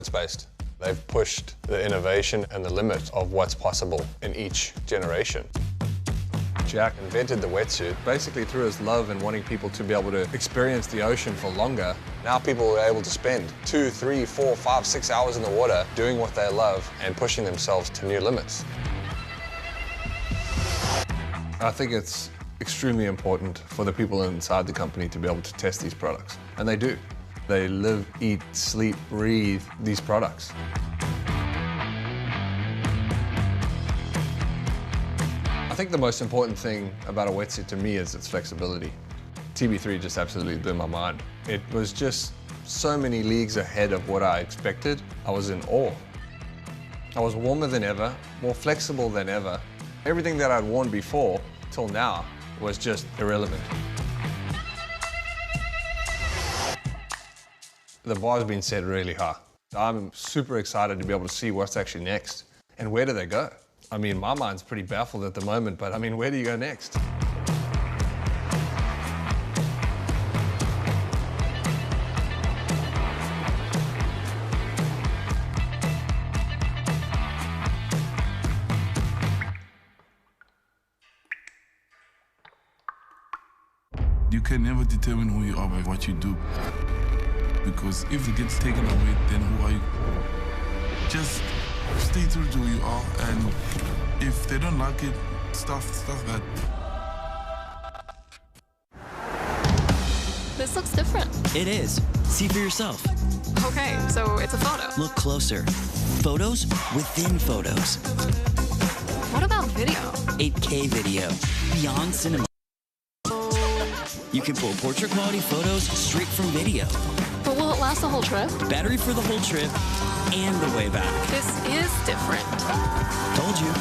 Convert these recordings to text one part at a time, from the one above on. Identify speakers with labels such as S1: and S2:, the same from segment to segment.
S1: It's based. They've pushed the innovation and the limit of what's possible in each generation. Jack invented the wetsuit basically through his love and wanting people to be able to experience the ocean for longer. Now people are able to spend 2, 3, 4, 5, 6 hours in the water doing what they love and pushing themselves to new limits. I think it's extremely important for the people inside the company to be able to test these products, and they do. They live, eat, sleep, breathe these products. I think the most important thing about a wetsuit to me is its flexibility. TB3 just absolutely blew my mind. It was just so many leagues ahead of what I expected. I was in awe. I was warmer than ever, more flexible than ever. Everything that I'd worn before, till now, was just irrelevant. The bar's been set really high. I'm super excited to be able to see what's actually next and where do they go. I mean, my mind's pretty baffled at the moment, but I mean, where do you go next?
S2: You can never determine who you are by what you do. Because if it gets taken away, then who are you? Just stay true to who you are, and if they don't like it, stuff that.
S3: This looks different.
S4: It is. See for yourself.
S3: Okay, so it's a photo.
S4: Look closer. Photos within photos.
S3: What about video?
S4: 8K video. Beyond cinema. You can pull portrait quality photos straight from video.
S3: But will it last the whole trip?
S4: Battery for the whole trip and the way back.
S3: This is different.
S4: Told you.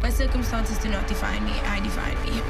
S5: My circumstances do not define me, I define me.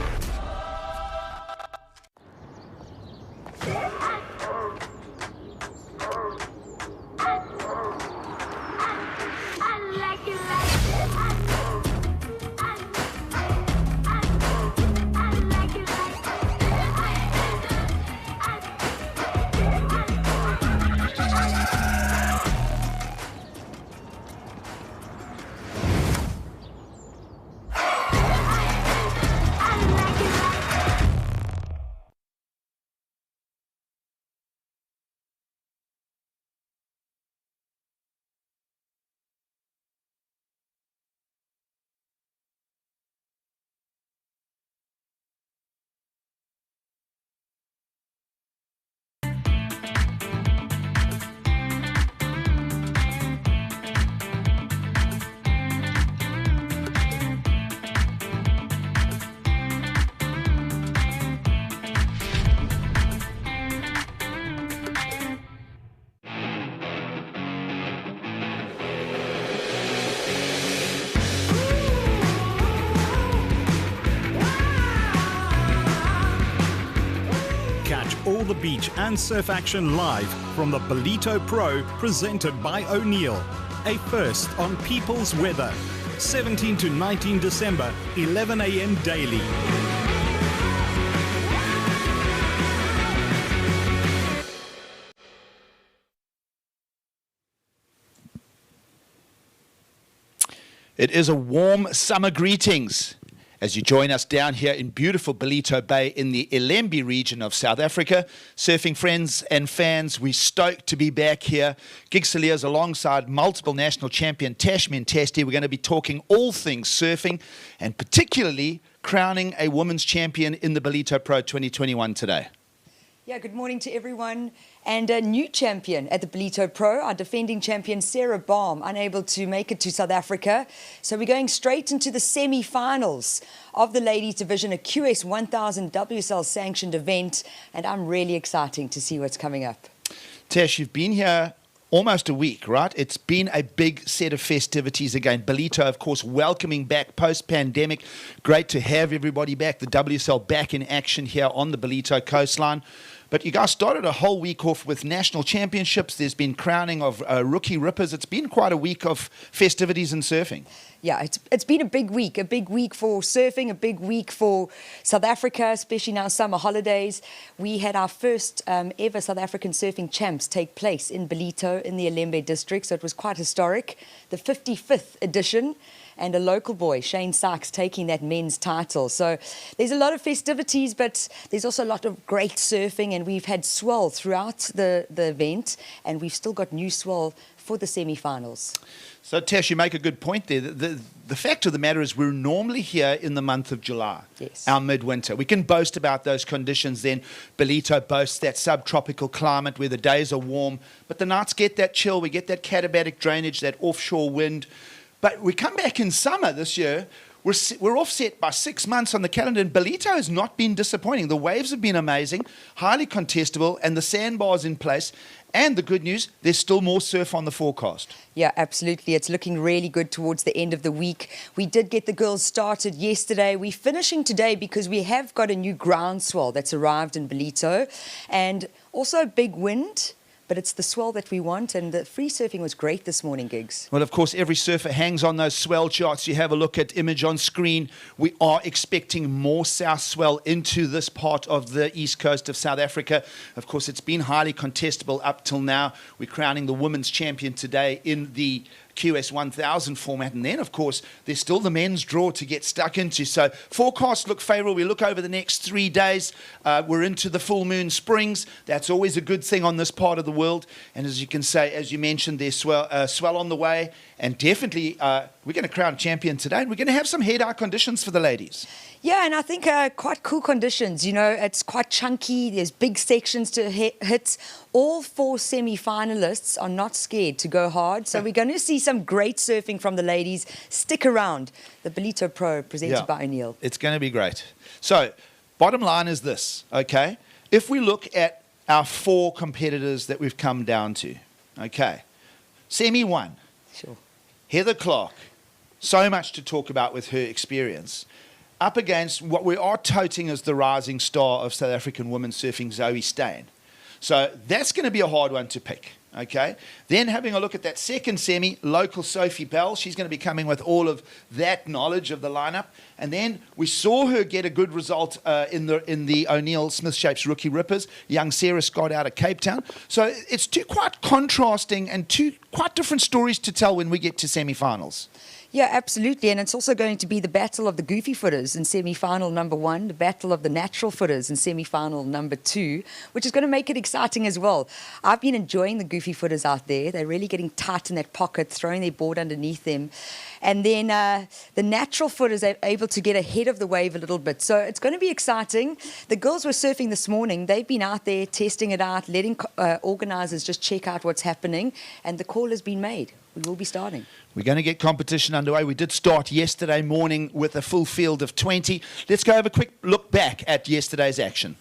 S6: All the beach and surf action live from the Ballito Pro, presented by O'Neill. A first on People's Weather, 17 to 19 December, 11 a.m. daily.
S7: It is a warm summer greetings as you join us down here in beautiful Ballito Bay in the Ilembe region of South Africa. Surfing friends and fans, we're stoked to be back here. Gig Saliers alongside multiple national champion Tashmin Testi. We're going to be talking all things surfing and particularly crowning a women's champion in the Ballito Pro 2021 today.
S8: Yeah, good morning to everyone. And a new champion at the Ballito Pro, our defending champion, Sarah Baum, unable to make it to South Africa. So we're going straight into the semi-finals of the ladies division, a QS 1000 WSL sanctioned event. And I'm really excited to see what's coming up.
S7: Tesh, you've been here almost a week, right? It's been a big set of festivities again. Ballito, of course, welcoming back post-pandemic. Great to have everybody back, the WSL back in action here on the Ballito coastline. But you guys started a whole week off with national championships. There's been crowning of rookie rippers. It's been quite a week of festivities and surfing.
S8: Yeah, it's been a big week for surfing, a big week for South Africa, especially now summer holidays. We had our first ever South African surfing champs take place in Ballito in the Ilembe district, so it was quite historic. The 55th edition. And a local boy, Shane Sykes, taking that men's title. So there's a lot of festivities, but there's also a lot of great surfing, and we've had swell throughout the event, and we've still got new swell for the semi-finals.
S7: So, Tash, you make a good point there. The fact of the matter is we're normally here in the month of July,
S8: yes,
S7: our midwinter. We can boast about those conditions then. Ballito boasts that subtropical climate where the days are warm, but the nights get that chill. We get that katabatic drainage, that offshore wind. But we come back in summer this year, we're offset by 6 months on the calendar, and Ballito has not been disappointing. The waves have been amazing, highly contestable, and the sandbars in place. And the good news, there's still more surf on the forecast.
S8: Yeah, absolutely. It's looking really good towards the end of the week. We did get the girls started yesterday. We're finishing today because we have got a new ground swell that's arrived in Ballito, and also a big wind. But it's the swell that we want, and the free surfing was great this morning, Gigs.
S7: Well, of course, every surfer hangs on those swell charts. You have a look at image on screen. We are expecting more south swell into this part of the east coast of South Africa. Of course, it's been highly contestable up till now. We're crowning the women's champion today in the QS 1000 format, and then of course there's still the men's draw to get stuck into. So forecasts look favourable. We look over the next 3 days, we're into the full moon springs. That's always a good thing on this part of the world, and as you can say, as you mentioned, there's swell on the way, and definitely we're going to crown a champion today, and we're going to have some head-eye conditions for the ladies.
S8: Yeah, and I think quite cool conditions. You know, it's quite chunky. There's big sections to hit. All 4 semi-finalists are not scared to go hard. So we're going to see some great surfing from the ladies. Stick around. The Ballito Pro presented by O'Neill.
S7: It's going to be great. So, bottom line is this, okay? If we look at our 4 competitors that we've come down to, okay? Semi-1.
S8: Sure.
S7: Heather Clark. So much to talk about with her experience. Up against what we are touting as the rising star of South African women's surfing, Zoe Steyn. So that's going to be a hard one to pick, okay? Then having a look at that second semi, local Sophie Bell. She's going to be coming with all of that knowledge of the lineup. And then we saw her get a good result in the O'Neill Smith Shapes Rookie Rippers, young Sarah Scott out of Cape Town. So it's 2 quite contrasting and 2 quite different stories to tell when we get to semi-finals.
S8: Yeah, absolutely. And it's also going to be the battle of the goofy footers in semi-final number 1, the battle of the natural footers in semi-final number 2, which is going to make it exciting as well. I've been enjoying the goofy footers out there. They're really getting tight in that pocket, throwing their board underneath them. And then the natural footers are able to get ahead of the wave a little bit. So it's going to be exciting. The girls were surfing this morning. They've been out there testing it out, letting organisers just check out what's happening. And the call has been made. We will be starting.
S7: We're going to get competition underway. We did start yesterday morning with a full field of 20. Let's go have a quick look back at yesterday's action.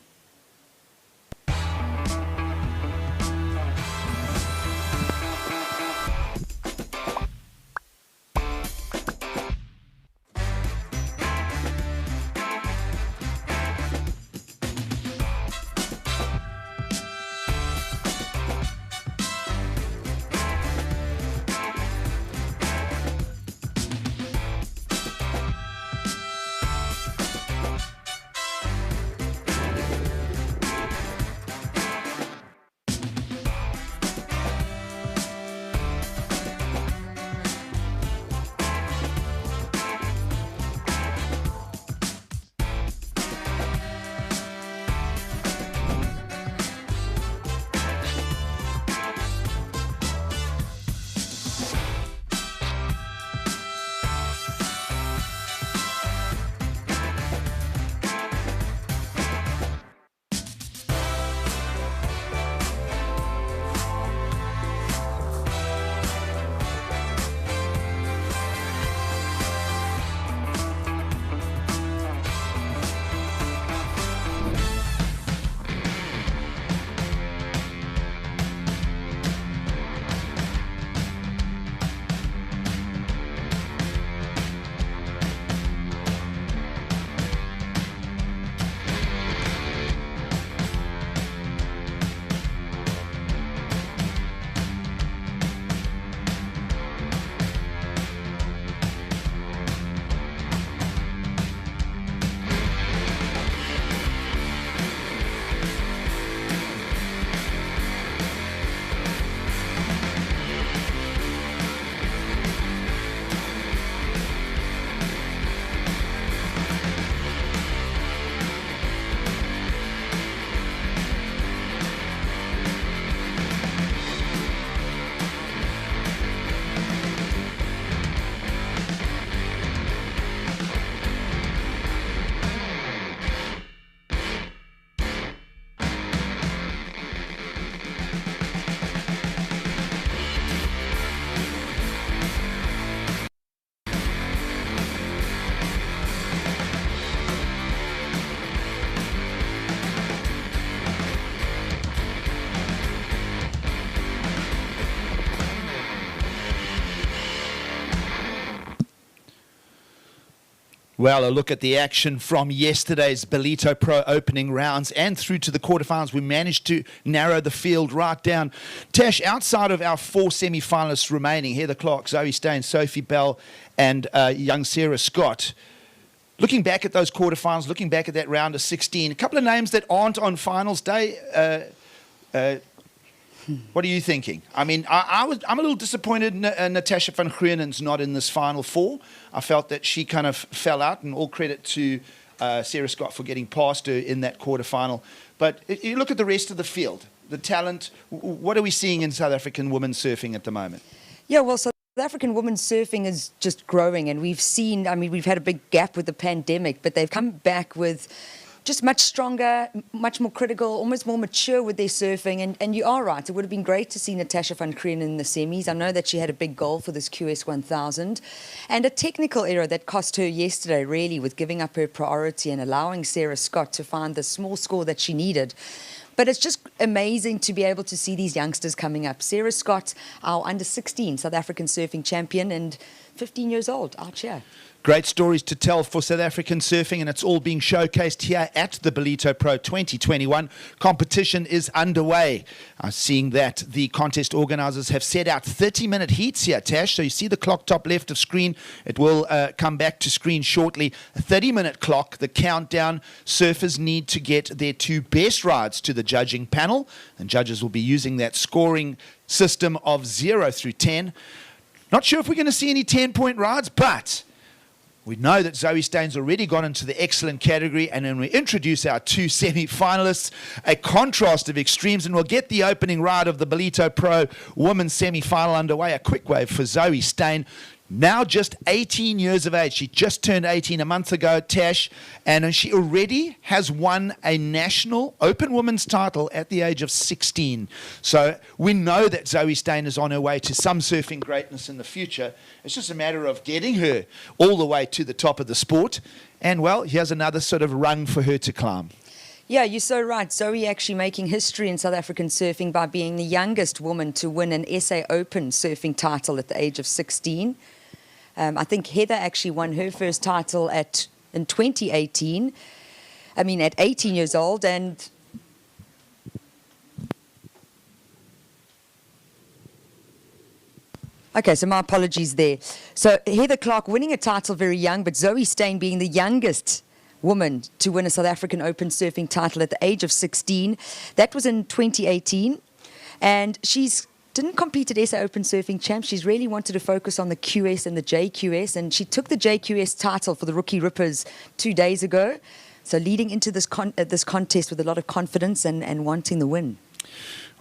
S7: Well, a look at the action from yesterday's Ballito Pro opening rounds and through to the quarterfinals. We managed to narrow the field right down. Tash, outside of our 4 semi-finalists remaining, Heather Clark, Zoe Stein, Sophie Bell, and young Sarah Scott, looking back at those quarterfinals, looking back at that round of 16, a couple of names that aren't on finals day. What are you thinking? I mean, I'm a little disappointed Natasha van Groenen's not in this final 4. I felt that she kind of fell out, and all credit to Sarah Scott for getting past her in that quarterfinal. But you look at the rest of the field, the talent. What are we seeing in South African women's surfing at the moment?
S8: Yeah, well, South African women's surfing is just growing, and we've seen, I mean, we've had a big gap with the pandemic, but they've come back with just much stronger, much more critical, almost more mature with their surfing. And you are right, it would have been great to see Natasha van Groenen in the semis. I know that she had a big goal for this QS 1000. And a technical error that cost her yesterday, really, with giving up her priority and allowing Sarah Scott to find the small score that she needed. But it's just amazing to be able to see these youngsters coming up. Sarah Scott, our under-16 South African surfing champion, and 15 years old, out here.
S7: Great stories to tell for South African surfing, and it's all being showcased here at the Ballito Pro 2021. Competition is underway. Seeing that the contest organisers have set out 30-minute heats here, Tash. So you see the clock top left of screen. It will come back to screen shortly. A 30-minute clock, the countdown. Surfers need to get their 2 best rides to the judging panel, and judges will be using that scoring system of 0 through 10. Not sure if we're going to see any 10-point rides, but we know that Zoe Stein's already gone into the excellent category, and then we introduce our 2 semi-finalists, a contrast of extremes, and we'll get the opening ride of the Ballito Pro women's semi-final underway. A quick wave for Zoe Stein, now just 18 years of age. She just turned 18 a month ago, Tash, and she already has won a national open women's title at the age of 16. So we know that Zoe Stein is on her way to some surfing greatness in the future. It's just a matter of getting her all the way to the top of the sport. And, well, here's another sort of rung for her to climb.
S8: Yeah, you're so right. Zoe actually making history in South African surfing by being the youngest woman to win an SA Open surfing title at the age of 16. I think Heather actually won her first title in 2018. I mean, at 18 years old. And okay, so my apologies there. So Heather Clark winning a title very young, but Zoe Stein being the youngest woman to win a South African Open surfing title at the age of 16. That was in 2018. And she's didn't compete at SA Open Surfing Champs. She's really wanted to focus on the QS and the JQS, and she took the JQS title for the Rookie Rippers 2 days ago. So leading into this contest with a lot of confidence and wanting the win.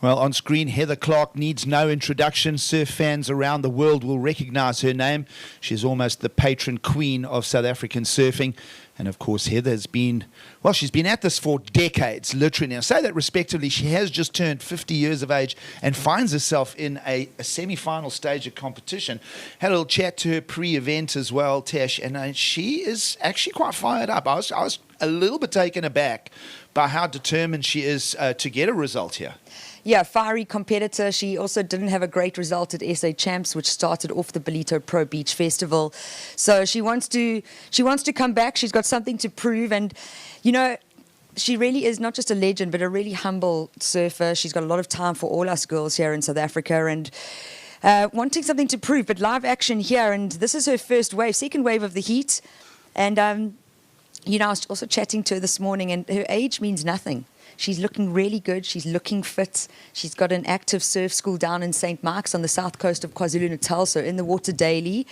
S7: Well, on screen, Heather Clark needs no introduction. Surf fans around the world will recognize her name. She's almost the patron queen of South African surfing. And, of course, Heather has been, well, she's been at this for decades, literally. Now, say that respectively, she has just turned 50 years of age and finds herself in a semi-final stage of competition. Had a little chat to her pre-event as well, Tash, and she is actually quite fired up. I was a little bit taken aback by how determined she is to get a result here.
S8: Yeah, fiery competitor. She also didn't have a great result at SA Champs, which started off the Ballito Pro Beach Festival. So she wants to come back. She's got something to prove, and you know, she really is not just a legend, but a really humble surfer. She's got a lot of time for all us girls here in South Africa, and wanting something to prove. But live action here, and this is her second wave of the heat, and you know, I was also chatting to her this morning, and her age means nothing. She's looking really good. She's looking fit. She's got an active surf school down in St. Mark's on the south coast of KwaZulu-Natal, so in the water daily,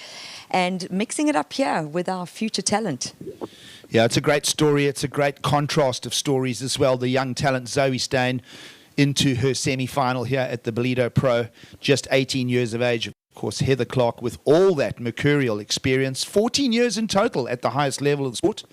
S8: and mixing it up here with our future talent.
S7: Yeah, it's a great story. It's a great contrast of stories as well. The young talent Zoe Stein into her semi-final here at the Ballito Pro, just 18 years of age. Of course, Heather Clark with all that mercurial experience, 14 years in total at the highest level of the sport.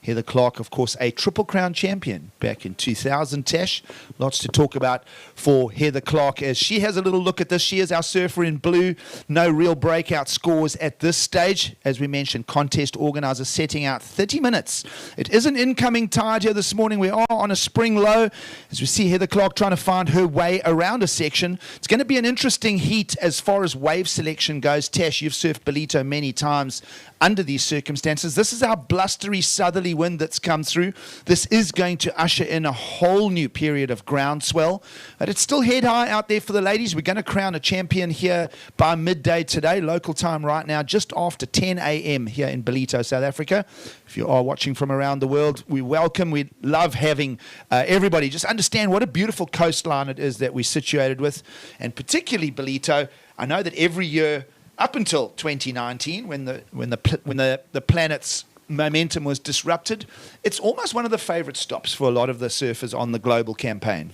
S7: Heather Clark, of course, a Triple Crown champion back in 2000, Tash. Lots to talk about for Heather Clark as she has a little look at this. She is our surfer in blue. No real breakout scores at this stage. As we mentioned, contest organisers setting out 30 minutes. It is an incoming tide here this morning. We are on a spring low as we see Heather Clark trying to find her way around a section. It's going to be an interesting heat as far as wave selection goes. Tash, you've surfed Ballito many times under these circumstances. This is our blustery southerly wind that's come through. This is going to usher in a whole new period of groundswell. But it's still head high out there for the ladies. We're going to crown a champion here by midday today, local time right now, just after 10 a.m. here in Ballito, South Africa. If you are watching from around the world, we welcome. We love having everybody just understand what a beautiful coastline it is that we're situated with, and particularly Ballito. I know that every year up until 2019, when the planet's momentum was disrupted, it's almost one of the favourite stops for a lot of the surfers on the global campaign.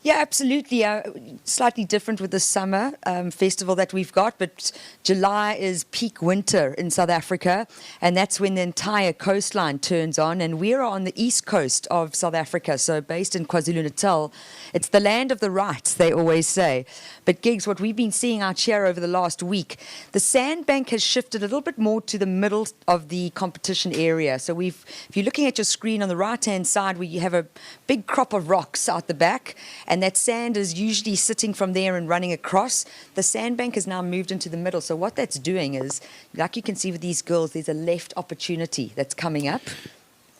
S8: Yeah, absolutely. Slightly different with the summer festival that we've got, but July is peak winter in South Africa, and that's when the entire coastline turns on. And we're on the east coast of South Africa, so based in KwaZulu-Natal. It's the land of the right, they always say. But Gigs, what we've been seeing out here over the last week, the sandbank has shifted a little bit more to the middle of the competition area. So if you're looking at your screen on the right-hand side, where you have a big crop of rocks out the back, and that sand is usually sitting from there and running across. The sandbank has now moved into the middle. So what that's doing is, like you can see with these girls, there's a left opportunity that's coming up.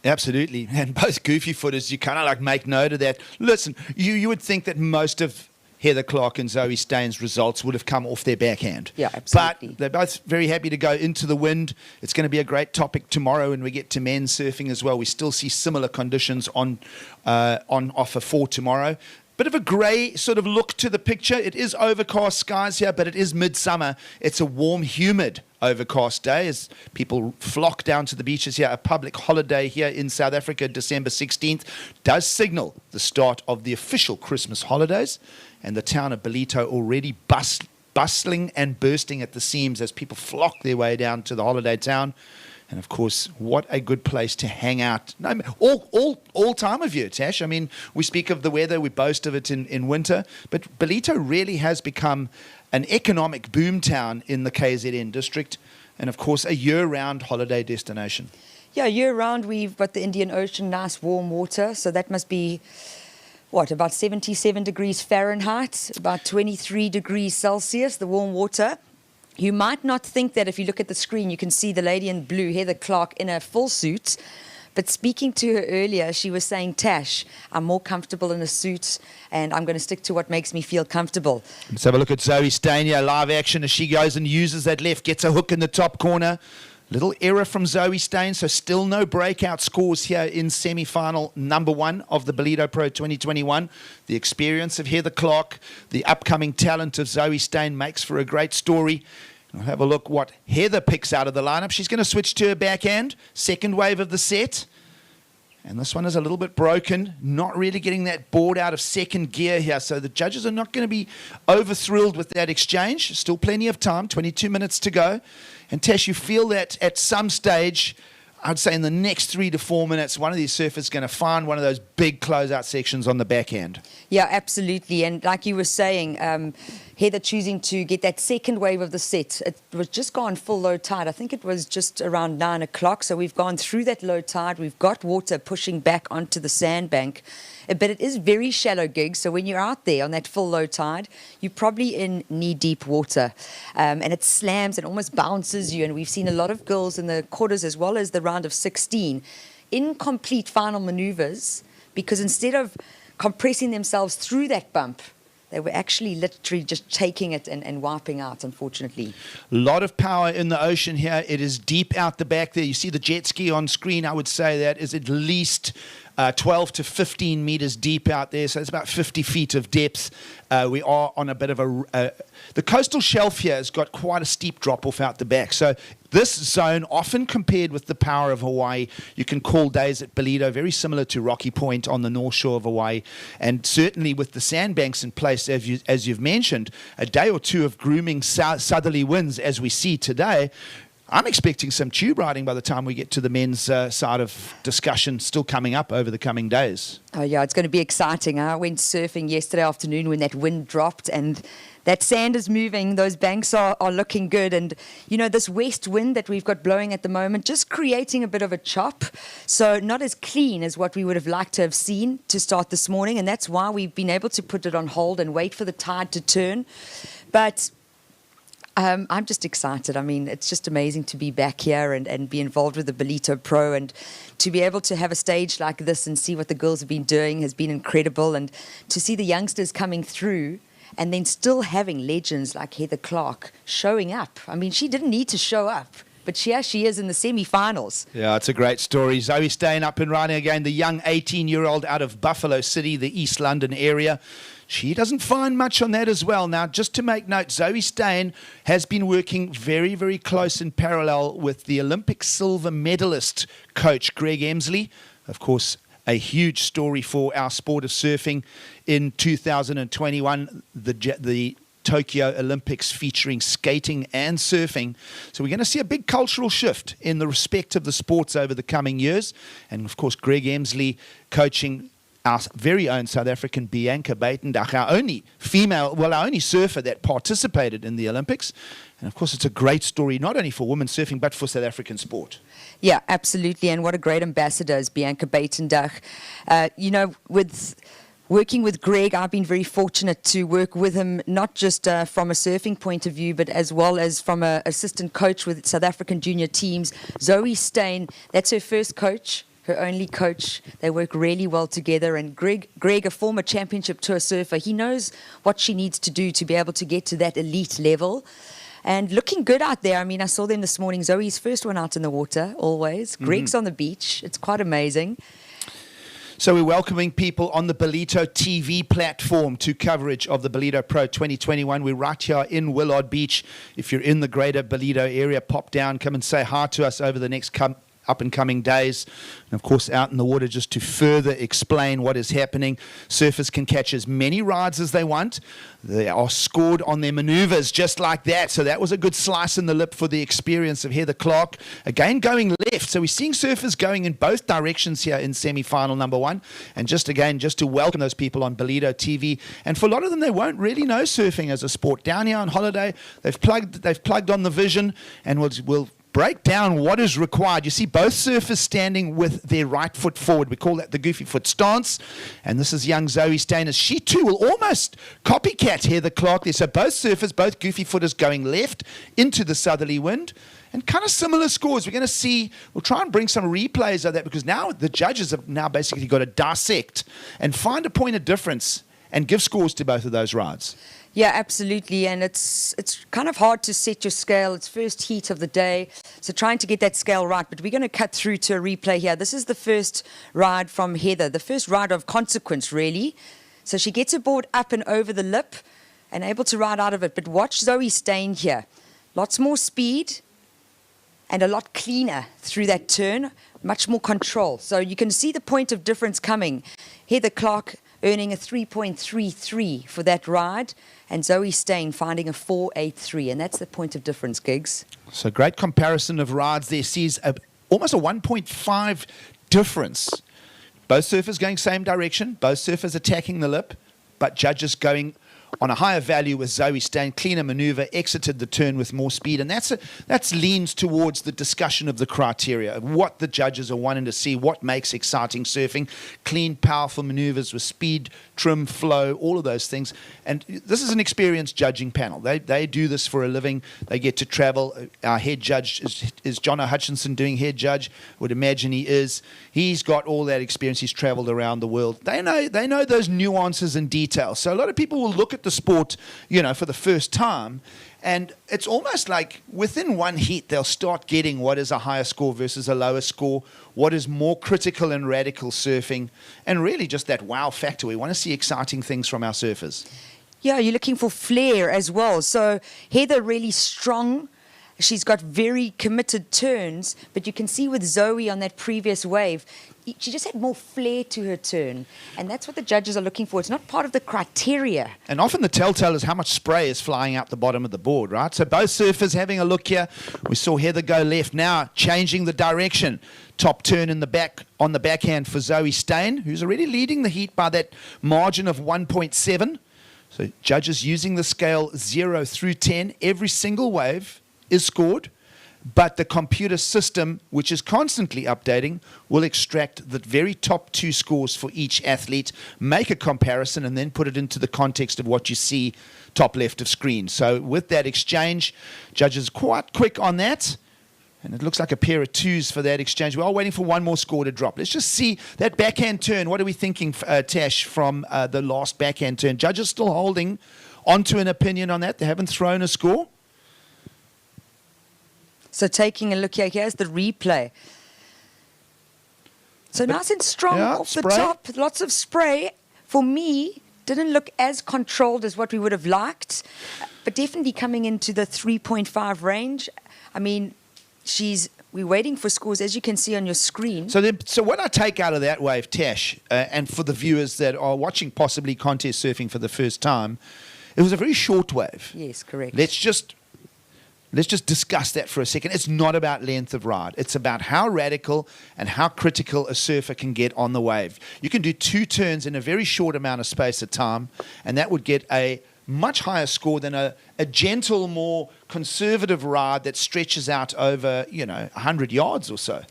S7: Absolutely. And both goofy footers, you kind of like make note of that. Listen, you would think that most of Heather Clark and Zoe Staines' results would have come off their backhand.
S8: Yeah, absolutely.
S7: But they're both very happy to go into the wind. It's going to be a great topic tomorrow when we get to men's surfing as well. We still see similar conditions on offer for tomorrow. Bit of a grey sort of look to the picture. It is overcast skies here, but it is midsummer. It's a warm, humid, overcast day as people flock down to the beaches here. A public holiday here in South Africa, December 16th, does signal the start of the official Christmas holidays. And the town of Ballito already bustling and bursting at the seams as people flock their way down to the holiday town. And of course, what a good place to hang out. No, all time of year, Tash. I mean, we speak of the weather, we boast of it in winter, but Ballito really has become an economic boom town in the KZN district, and of course, a year-round holiday destination.
S8: Yeah, year-round we've got the Indian Ocean, nice warm water, so that must be, about 77 degrees Fahrenheit, about 23 degrees Celsius, the warm water. You might not think that if you look at the screen, you can see the lady in blue, Heather Clark, in a full suit. But speaking to her earlier, she was saying, Tash, I'm more comfortable in a suit, and I'm going to stick to what makes me feel comfortable.
S7: Let's have a look at Zoe Staines, live action as she goes and uses that left, gets a hook in the top corner. Little error from Zoe Staines, so still no breakout scores here in semi-final number 1 of the Ballito Pro 2021. The experience of Heather Clark, the upcoming talent of Zoe Staines makes for a great story. We'll have a look what Heather picks out of the lineup. She's going to switch to her backhand, second wave of the set. And this one is a little bit broken, not really getting that board out of second gear here. So the judges are not going to be over-thrilled with that exchange. Still plenty of time, 22 minutes to go. And Tash, you feel that at some stage, I'd say in the next 3 to 4 minutes, one of these surfers is going to find one of those big closeout sections on the backhand.
S8: Yeah, absolutely. And like you were saying, Heather choosing to get that second wave of the set. It was just gone full low tide. I think it was just around 9 o'clock. So we've gone through that low tide. We've got water pushing back onto the sandbank. But it is very shallow, Gigs. So when you're out there on that full low tide, you're probably in knee-deep water. And it slams and almost bounces you. And we've seen a lot of girls in the quarters as well as the round of 16 incomplete final maneuvers because instead of compressing themselves through that bump, they were actually literally just taking it and wiping out, unfortunately.
S7: A lot of power in the ocean here. It is deep out the back there. You see the jet ski on screen. I would say that is at least 12 to 15 meters deep out there. So it's about 50 feet of depth. We are on a bit of the coastal shelf here has got quite a steep drop off out the back. So this zone, often compared with the power of Hawaii, you can call days at Ballito very similar to Rocky Point on the north shore of Hawaii. And certainly with the sandbanks in place, as you've mentioned, a day or two of grooming southerly winds as we see today, I'm expecting some tube riding by the time we get to the men's side of discussion still coming up over the coming days.
S8: Oh, yeah, it's going to be exciting. I went surfing yesterday afternoon when that wind dropped and that sand is moving. Those banks are looking good. And, you know, this west wind that we've got blowing at the moment, just creating a bit of a chop. So not as clean as what we would have liked to have seen to start this morning. And that's why we've been able to put it on hold and wait for the tide to turn. But I'm just excited. I mean, it's just amazing to be back here and be involved with the Ballito Pro, and to be able to have a stage like this and see what the girls have been doing has been incredible. And to see the youngsters coming through and then still having legends like Heather Clark showing up. I mean, she didn't need to show up, but here she is in the semi-finals.
S7: Yeah, it's a great story. Zoe Steyn up and riding again, the young 18-year-old out of Buffalo City, the East London area. She doesn't find much on that as well. Now, just to make note, Zoe Steyn has been working very, very close in parallel with the Olympic silver medalist coach, Greg Emsley. Of course, a huge story for our sport of surfing in 2021, the Tokyo Olympics featuring skating and surfing. So we're going to see a big cultural shift in the respect of the sports over the coming years. And, of course, Greg Emsley coaching our very own South African Bianca Buitendach, our only surfer that participated in the Olympics. And, of course, it's a great story, not only for women's surfing, but for South African sport.
S8: Yeah, absolutely. And what a great ambassador is Bianca Buitendach. You know, with working with Greg, I've been very fortunate to work with him, not just from a surfing point of view, but as well as from an assistant coach with South African junior teams. Zoe Steyn, that's her first coach, her only coach. They work really well together. And Greg, a former championship tour surfer, he knows what she needs to do to be able to get to that elite level. And looking good out there. I mean, I saw them this morning. Zoe's first one out in the water, always. Greg's on the beach. It's quite amazing.
S7: So we're welcoming people on the Ballito TV platform to coverage of the Ballito Pro 2021. We're right here in Willard Beach. If you're in the greater Ballito area, pop down, come and say hi to us over the next up-and-coming days. And, of course, out in the water just to further explain what is happening. Surfers can catch as many rides as they want. They are scored on their maneuvers just like that. So that was a good slice in the lip for the experience of Heather Clark. Again, going left. So we're seeing surfers going in both directions here in semi-final number one. And just to welcome those people on Ballito TV. And for a lot of them, they won't really know surfing as a sport. Down here on holiday, they've plugged on the vision, and we'll break down what is required. You see both surfers standing with their right foot forward. We call that the goofy foot stance. And this is young Zoe Steyn. She too will almost copycat Heather Clark there. So both surfers, both goofy footers going left into the southerly wind. And kind of similar scores. We're going to see, we'll try and bring some replays of that, because now the judges have now basically got to dissect and find a point of difference and give scores to both of those rides.
S8: Yeah, absolutely. And it's kind of hard to set your scale. It's first heat of the day. So trying to get that scale right. But we're going to cut through to a replay here. This is the first ride from Heather, the first ride of consequence, really. So she gets her board up and over the lip and able to ride out of it. But watch Zoe Steyn here. Lots more speed and a lot cleaner through that turn. Much more control. So you can see the point of difference coming. Heather Clark earning a 3.33 for that ride, and Zoe Steyn finding a 4.83, and that's the point of difference, Gigs.
S7: So great comparison of rides there. Sees almost a 1.5 difference. Both surfers going same direction, both surfers attacking the lip, but judges going on a higher value with Zoe Steyn, cleaner maneuver, exited the turn with more speed. And that's leans towards the discussion of the criteria, of what the judges are wanting to see, what makes exciting surfing, clean, powerful maneuvers with speed, trim, flow, all of those things. And this is an experienced judging panel. They do this for a living. They get to travel. Our head judge is John O'Hutchinson doing head judge. Would imagine he is. He's got all that experience. He's traveled around the world. They know those nuances and details. So a lot of people will look at the sport, for the first time, and it's almost like within one heat they'll start getting what is a higher score versus a lower score, what is more critical and radical surfing, and really just that wow factor. We want to see exciting things from our surfers.
S8: Yeah, you're looking for flair as well. So Heather really strong, She's got very committed turns, but you can see with Zoe on that previous wave, she just had more flair to her turn. And that's what the judges are looking for. It's not part of the criteria.
S7: And often the telltale is how much spray is flying out the bottom of the board, right? So both surfers having a look here. We saw Heather go left, now changing the direction. Top turn in the back on the backhand for Zoe Steyn, who's already leading the heat by that margin of 1.7. So judges using the scale 0 through 10. Every single wave is scored, but the computer system, which is constantly updating, will extract the very top 2 scores for each athlete, make a comparison, and then put it into the context of what you see top left of screen. So with that exchange, judges quite quick on that. And it looks like a pair of 2s for that exchange. We are waiting for one more score to drop. Let's just see that backhand turn. What are we thinking, Tash, from the last backhand turn? Judges still holding onto an opinion on that. They haven't thrown a score.
S8: So taking a look here, here's the replay. So nice and strong off the top, lots of spray. For me, didn't look as controlled as what we would have liked, but definitely coming into the 3.5 range. I mean, we're waiting for scores, as you can see on your screen.
S7: So what I take out of that wave, Tash, and for the viewers that are watching possibly contest surfing for the first time, it was a very short wave.
S8: Yes, correct.
S7: Let's just discuss that for a second. It's not about length of ride. It's about how radical and how critical a surfer can get on the wave. You can do 2 turns in a very short amount of space of time, and that would get a much higher score than a gentle, more conservative ride that stretches out over, 100 yards or so.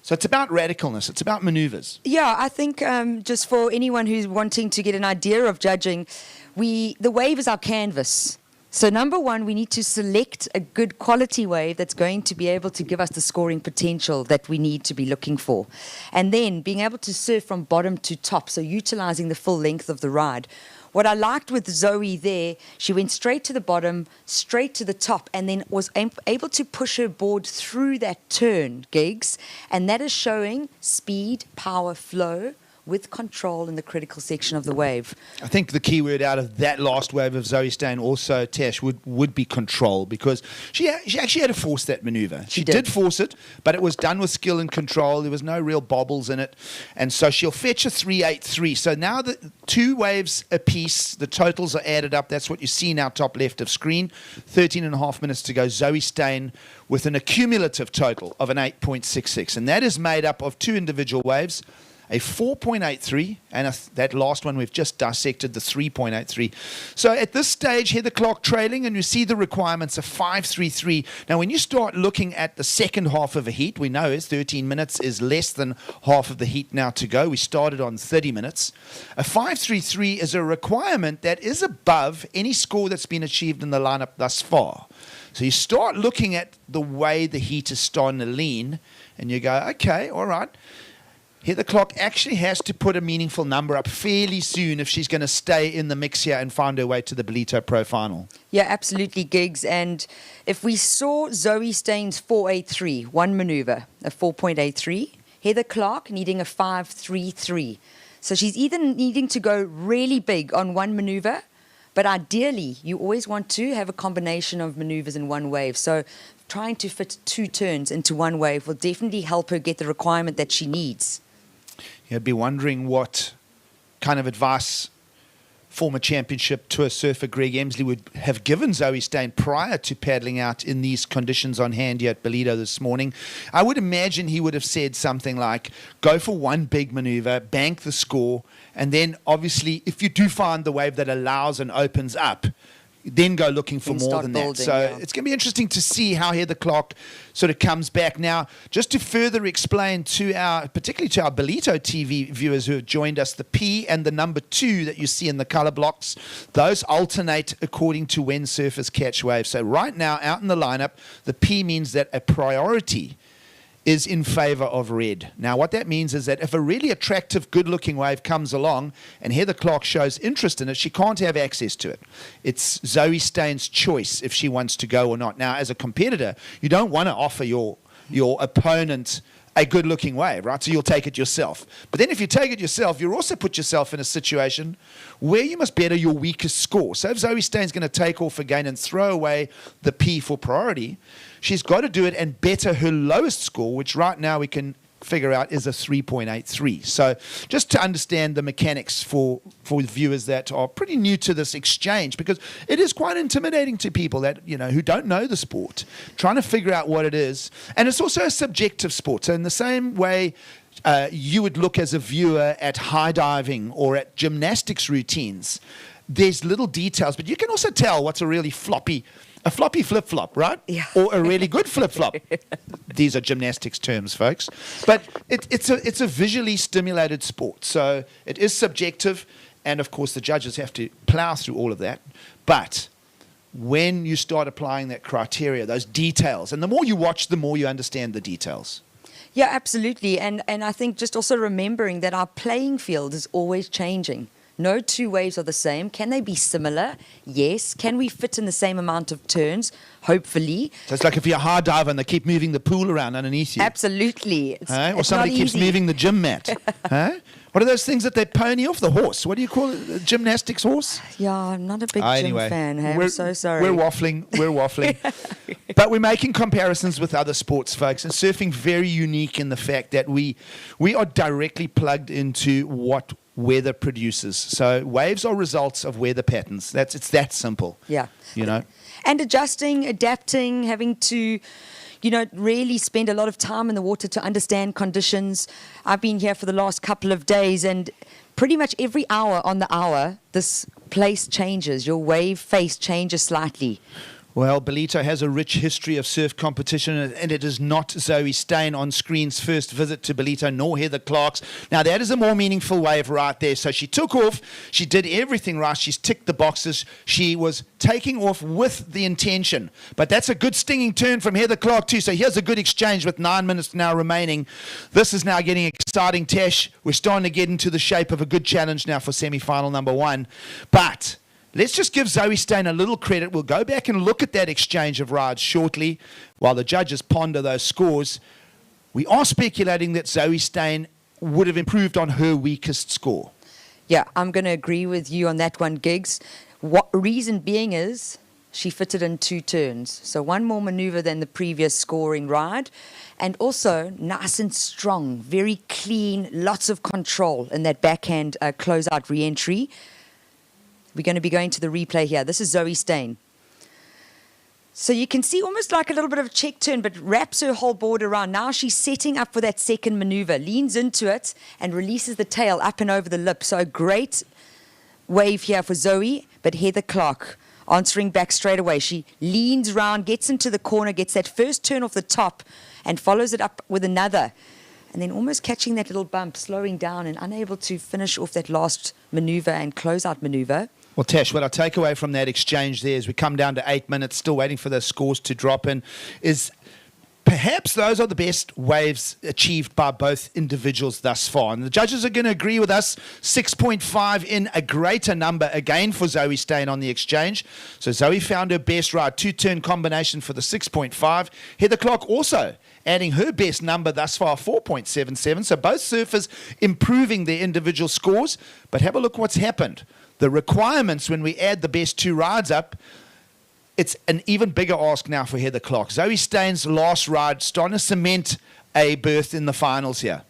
S7: So it's about radicalness. It's about maneuvers.
S8: Yeah, I think just for anyone who's wanting to get an idea of judging, the wave is our canvas. So number one, we need to select a good quality wave that's going to be able to give us the scoring potential that we need to be looking for. And then being able to surf from bottom to top, so utilizing the full length of the ride. What I liked with Zoe there, she went straight to the bottom, straight to the top, and then was able to push her board through that turn, gigs. And that is showing speed, power, flow, with control in the critical section of the wave.
S7: I think the key word out of that last wave of Zoe Steyn also, Tash, would be control, because she actually had to force that maneuver. She did force it, but it was done with skill and control. There was no real bobbles in it. And so she'll fetch a 3.83. So now the 2 waves apiece, the totals are added up. That's what you see now top left of screen. 13 and a half minutes to go. Zoe Steyn with an accumulative total of an 8.66. And that is made up of 2 individual waves, a 4.83, and that last one we've just dissected, the 3.83. So at this stage, Heather Clark trailing, and you see the requirements of 5.33. Now, when you start looking at the second half of a heat, we know 13 minutes is less than half of the heat now to go. We started on 30 minutes. A 5.33 is a requirement that is above any score that's been achieved in the lineup thus far. So you start looking at the way the heat is starting to lean, and you go, okay, all right. Heather Clark actually has to put a meaningful number up fairly soon if she's going to stay in the mix here and find her way to the Ballito Pro final.
S8: Yeah, absolutely, Gigs. And if we saw Zoe Steyn's 4.83, one maneuver, a 4.83, Heather Clark needing a 5.33. So she's either needing to go really big on one maneuver, but ideally you always want to have a combination of maneuvers in one wave. So trying to fit 2 turns into one wave will definitely help her get the requirement that she needs.
S7: You'd be wondering what kind of advice former championship tour surfer Greg Emsley would have given Zoe Steyn prior to paddling out in these conditions on hand here at Ballito this morning. I would imagine he would have said something like, go for one big maneuver, bank the score, and then obviously if you do find the wave that allows and opens up, then go looking for more than that. So it's going to be interesting to see how Heather Clark sort of comes back. Now, just to further explain particularly to our Ballito TV viewers who have joined us, the P and the number 2 that you see in the color blocks, those alternate according to when surfers catch waves. So right now, out in the lineup, the P means that a priority is in favor of red. Now, what that means is that if a really attractive, good-looking wave comes along and Heather Clark shows interest in it, she can't have access to it. It's Zoe Steyn's choice if she wants to go or not. Now, as a competitor, you don't want to offer your opponent a good-looking wave, right? So you'll take it yourself. But then if you take it yourself, you'll also put yourself in a situation where you must better your weakest score. So if Zoe Stain's going to take off again and throw away the P for priority, she's got to do it and better her lowest score, which right now we can figure out is a 3.83. So just to understand the mechanics for viewers that are pretty new to this exchange, because it is quite intimidating to people that, you know, who don't know the sport, trying to figure out what it is. And it's also a subjective sport. So in the same way you would look as a viewer at high diving or at gymnastics routines, there's little details, but you can also tell what's a really floppy flip-flop, right?
S8: Yeah.
S7: Or a really good flip-flop. These are gymnastics terms, folks. But it's a visually stimulated sport. So it is subjective, and of course the judges have to plow through all of that. But when you start applying that criteria, those details, and the more you watch, the more you understand the details.
S8: Yeah, absolutely. And I think just also remembering that our playing field is always changing. No two waves are the same. Can they be similar? Yes. Can we fit in the same amount of turns? Hopefully.
S7: So it's like if you're a hard diver and they keep moving the pool around underneath you.
S8: Absolutely.
S7: Or somebody keeps moving the gym mat. What are those things that they pony off? The horse. What do you call it? A gymnastics horse?
S8: Yeah, I'm not a big gym fan. Hey, I'm so sorry.
S7: We're waffling. But we're making comparisons with other sports, folks. And surfing very unique in the fact that we are directly plugged into what weather produces. So waves are results of weather patterns. It's that simple.
S8: Yeah.
S7: You know.
S8: And adjusting, adapting, having to, you know, really spend a lot of time in the water to understand conditions. I've been here for the last couple of days, and pretty much every hour on the hour, this place changes. Your wave face changes slightly.
S7: Well, Ballito has a rich history of surf competition, and it is not Zoe Stein on screen's first visit to Ballito, nor Heather Clark's. Now, that is a more meaningful wave right there. So she took off. She did everything right. She's ticked the boxes. She was taking off with the intention. But that's a good stinging turn from Heather Clark, too. So here's a good exchange with 9 minutes now remaining. This is now getting exciting, Tash. We're starting to get into the shape of a good challenge now for semi-final number 1. But let's just give Zoe Stein a little credit. We'll go back and look at that exchange of rides shortly while the judges ponder those scores. We are speculating that Zoe Stein would have improved on her weakest score.
S8: Yeah, I'm going to agree with you on that one, Giggs. What reason being is she fitted in 2 turns. So one more maneuver than the previous scoring ride. And also nice and strong, very clean, lots of control in that backhand closeout re-entry. We're going to be going to the replay here. This is Zoe Stein. So you can see almost like a little bit of a check turn, but wraps her whole board around. Now she's setting up for that second maneuver, leans into it and releases the tail up and over the lip. So a great wave here for Zoe, but Heather Clark answering back straight away. She leans around, gets into the corner, gets that first turn off the top and follows it up with another. And then almost catching that little bump, slowing down and unable to finish off that last maneuver and closeout maneuver.
S7: Well, Tash, what I take away from that exchange there as we come down to 8 minutes, still waiting for those scores to drop in, is perhaps those are the best waves achieved by both individuals thus far. And the judges are going to agree with us. 6.5 in a greater number again for Zoe Stein on the exchange. So Zoe found her best ride, 2-turn combination for the 6.5. Heather Clark also adding her best number thus far, 4.77. So both surfers improving their individual scores. But have a look what's happened. The requirements when we add the best 2 rides up, it's an even bigger ask now for Heather Clark. Zoe Stein's last ride starting to cement a berth in the finals here.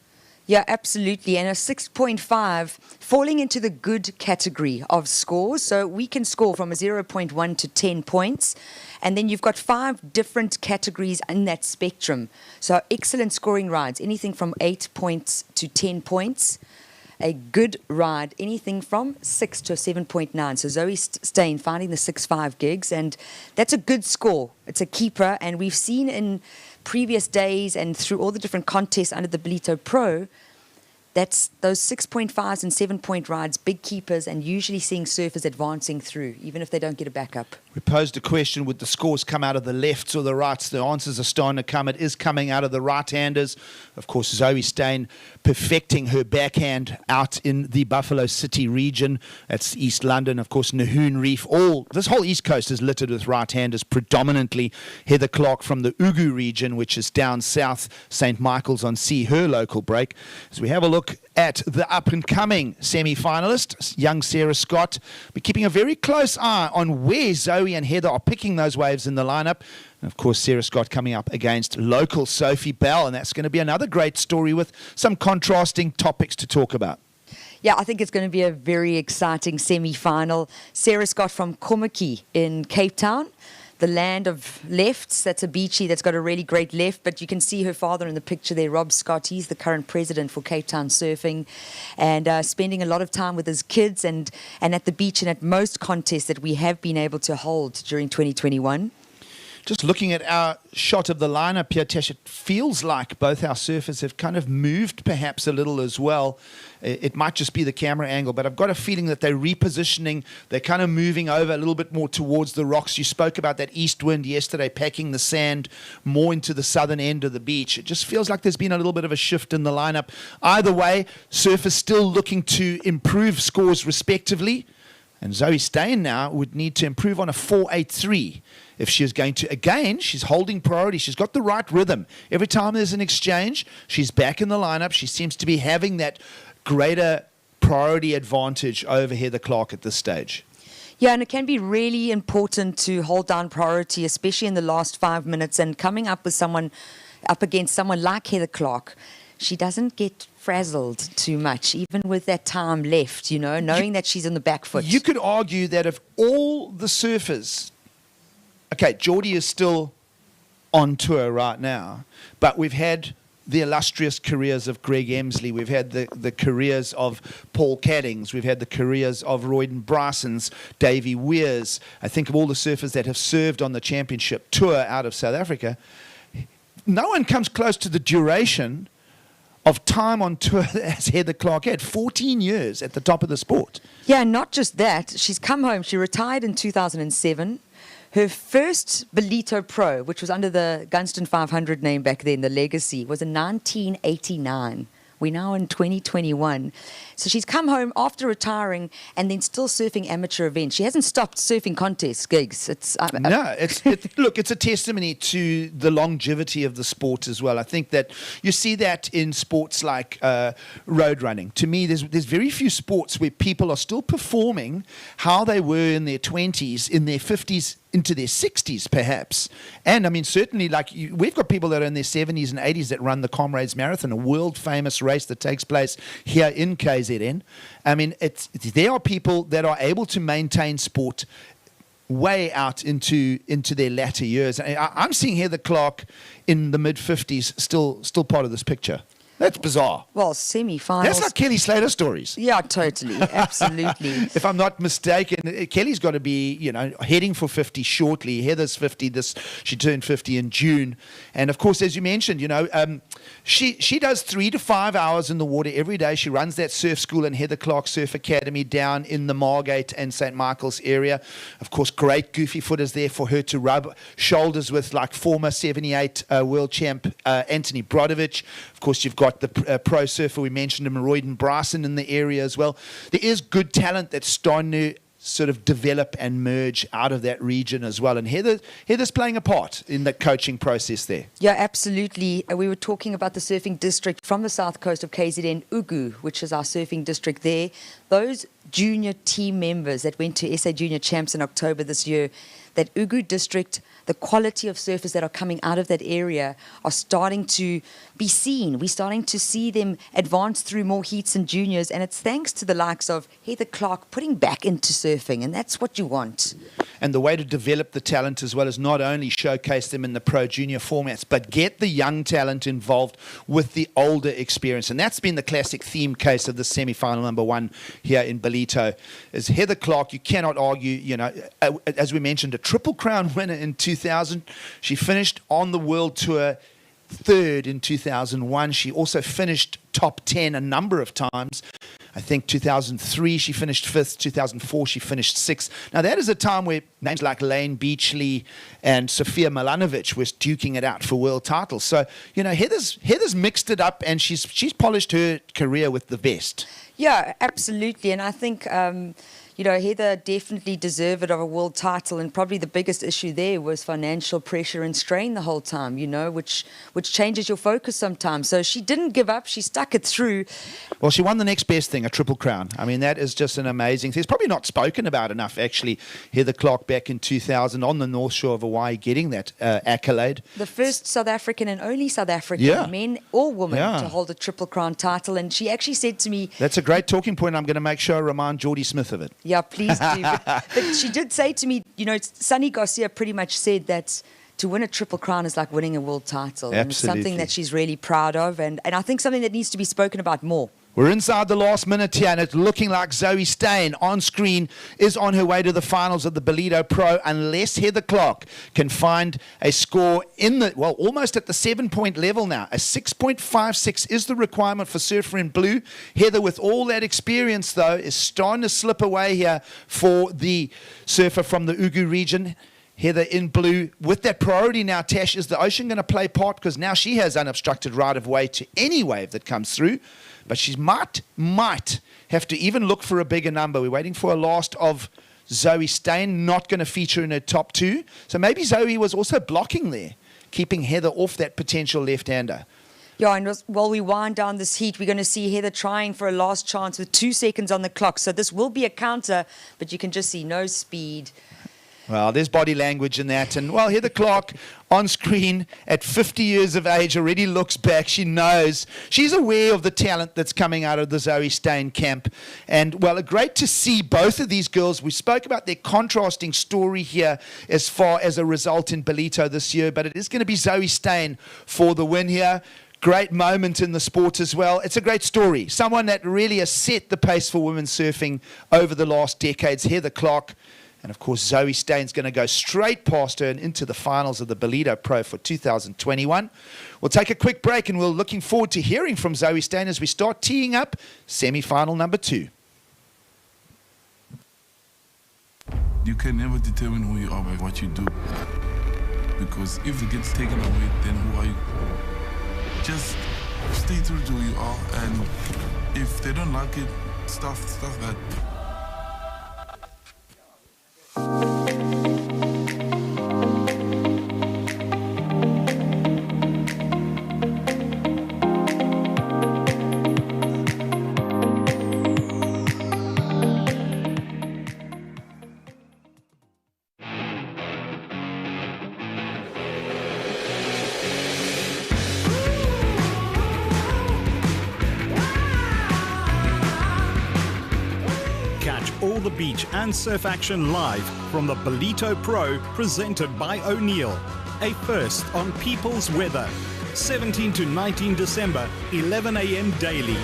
S8: Yeah, absolutely. And a 6.5 falling into the good category of scores. So we can score from a 0.1 to 10 points. And then you've got 5 different categories in that spectrum. So excellent scoring rides, anything from 8 points to 10 points. A good ride, anything from 6 to 7.9. So Zoe Stein finding the 6.5 gigs, and that's a good score. It's a keeper, and we've seen in previous days and through all the different contests under the Ballito Pro That's those 6.5s and 7-point rides, big keepers, and usually seeing surfers advancing through, even if they don't get a backup.
S7: We posed a question, would the scores come out of the lefts or the rights? The answers are starting to come. It is coming out of the right-handers. Of course, Zoe Steyn perfecting her backhand out in the Buffalo City region. That's East London, of course, Nahoon Reef. This whole East Coast is littered with right-handers, predominantly Heather Clark from the Ugu region, which is down south, St. Michael's on Sea, her local break. As we have a look at the up-and-coming semi-finalist, young Sarah Scott. We're keeping a very close eye on where Zoe and Heather are picking those waves in the lineup. And of course, Sarah Scott coming up against local Sophie Bell, and that's going to be another great story with some contrasting topics to talk about.
S8: Yeah, I think it's going to be a very exciting semi-final. Sarah Scott from Komaki in Cape Town, the land of lefts. That's a beachy that's got a really great left, but you can see her father in the picture there, Rob Scott. He's the current president for Cape Town Surfing, and spending a lot of time with his kids and at the beach and at most contests that we have been able to hold during 2021.
S7: Just looking at our shot of the lineup here, Tash, it feels like both our surfers have kind of moved perhaps a little as well. It might just be the camera angle, but I've got a feeling that they're repositioning. They're kind of moving over a little bit more towards the rocks. You spoke about that east wind yesterday, packing the sand more into the southern end of the beach. It just feels like there's been a little bit of a shift in the lineup. Either way, surfers still looking to improve scores respectively. And Zoe Steyn now would need to improve on a 4.83 if she is going to. Again, she's holding priority. She's got the right rhythm. Every time there's an exchange, she's back in the lineup. She seems to be having that greater priority advantage over Heather Clark at this stage.
S8: Yeah, and it can be really important to hold down priority, especially in the last 5 minutes, and coming up against someone like Heather Clark. She doesn't get frazzled too much, even with that time left, knowing that she's on the back foot.
S7: You could argue that if all the surfers... Okay, Geordie is still on tour right now, but we've had the illustrious careers of Greg Emsley. We've had the careers of Paul Caddings. We've had the careers of Royden Brysons, Davey Weirs. I think of all the surfers that have served on the championship tour out of South Africa. No one comes close to the duration of time on tour as Heather Clark had, 14 years at the top of the sport.
S8: Yeah, not just that. She's come home. She retired in 2007. Her first Ballito Pro, which was under the Gunston 500 name back then, the Legacy, was in 1989. We're now in 2021. So she's come home after retiring and then still surfing amateur events. She hasn't stopped surfing contest gigs.
S7: Look, it's a testimony to the longevity of the sport as well. I think that you see that in sports like road running. To me, there's very few sports where people are still performing how they were in their 20s, in their 50s, into their 60s perhaps. And I mean, certainly we've got people that are in their 70s and 80s that run the Comrades Marathon, a world famous race that takes place here in KZN. I mean, there are people that are able to maintain sport way out into their latter years. I'm seeing Heather Clark in the mid-50s still part of this picture. That's bizarre.
S8: Well, semi-finals.
S7: That's like Kelly Slater stories.
S8: Yeah, totally. Absolutely.
S7: If I'm not mistaken, Kelly's got to be, heading for 50 shortly. Heather's 50. She turned 50 in June. And of course, as you mentioned, she does 3 to 5 hours in the water every day. She runs that surf school in Heather Clark Surf Academy down in the Margate and St. Michael's area. Of course, great goofy footers there for her to rub shoulders with, like former 78 world champ Anthony Brodovich. Of course, you've got the pro surfer, we mentioned him, Royden Bryson in the area as well. There is good talent that's starting to sort of develop and merge out of that region as well. And Heather's playing a part in the coaching process there.
S8: Yeah, absolutely. We were talking about the surfing district from the south coast of KZN, Ugu, which is our surfing district there. Those junior team members that went to SA Junior Champs in October this year, that Ugu district, the quality of surfers that are coming out of that area are starting to be seen. We're starting to see them advance through more heats and juniors, and it's thanks to the likes of Heather Clark putting back into surfing, and that's what you want.
S7: And the way to develop the talent as well is not only showcase them in the pro-junior formats, but get the young talent involved with the older experience. And that's been the classic theme case of the semi-final number one here in Ballito. Is Heather Clark, you cannot argue, as we mentioned, a Triple Crown winner in 2000. She finished on the World Tour third in 2001. She also finished top 10 a number of times. I think 2003 she finished 5th, 2004 she finished 6th. Now that is a time where names like Lane Beachley and Sofia Milanovic was duking it out for world titles. So, you know, Heather's mixed it up, and she's polished her career with the best.
S8: Yeah, absolutely. And I think, you know, Heather definitely deserved it of a world title, and probably the biggest issue there was financial pressure and strain the whole time, you know, which changes your focus sometimes. So she didn't give up. She stuck it through.
S7: Well, she won the next best thing, a Triple Crown. I mean, that is just an amazing thing. It's probably not spoken about enough, actually. Heather Clark back in 2000 on the North Shore of Hawaii getting that accolade.
S8: The first South African and only South African, men or women, to hold a Triple Crown title. And she actually said to me...
S7: That's a great talking point. I'm going to make sure I remind Geordie Smith of it.
S8: Yeah, please do. But she did say to me, you know, Sunny Garcia pretty much said that to win a Triple Crown is like winning a world title.
S7: Absolutely.
S8: And it's something that she's really proud of, and I think something that needs to be spoken about more.
S7: We're inside the last minute here, and it's looking like Zoe Steyn on screen is on her way to the finals of the Ballito Pro, unless Heather Clark can find a score in the, well, almost at the 7-point level now. A 6.56 is the requirement for Surfer in Blue. Heather, with all that experience, though, is starting to slip away here for the surfer from the Ugu region. Heather in blue. With that priority now, Tash, is the ocean going to play part? Because now she has unobstructed right of way to any wave that comes through. But she might have to even look for a bigger number. We're waiting for a last of Zoe Steyn, not going to feature in her top 2. So maybe Zoe was also blocking there, keeping Heather off that potential left-hander.
S8: Yeah, and while we wind down this heat, we're going to see Heather trying for a last chance with 2 seconds on the clock. So this will be a counter, but you can just see no speed.
S7: Well, there's body language in that. And, well, Heather Clark on screen at 50 years of age already looks back. She knows. She's aware of the talent that's coming out of the Zoe Steyn camp. And, well, great to see both of these girls. We spoke about their contrasting story here as far as a result in Ballito this year. But it is going to be Zoe Steyn for the win here. Great moment in the sport as well. It's a great story. Someone that really has set the pace for women's surfing over the last decades, Heather Clark. And, of course, Zoe Steyn's going to go straight past her and into the finals of the Ballito Pro for 2021. We'll take a quick break, and we're looking forward to hearing from Zoe Steyn as we start teeing up semi-final number 2.
S2: You can never determine who you are by what you do. Because if it gets taken away, then who are you? Just stay true to who you are, and if they don't like it, stuff that.
S6: Catch all the beach and surf action live from the Ballito Pro, presented by O'Neill. A first on People's Weather. 17 to 19 December, 11 a.m. daily.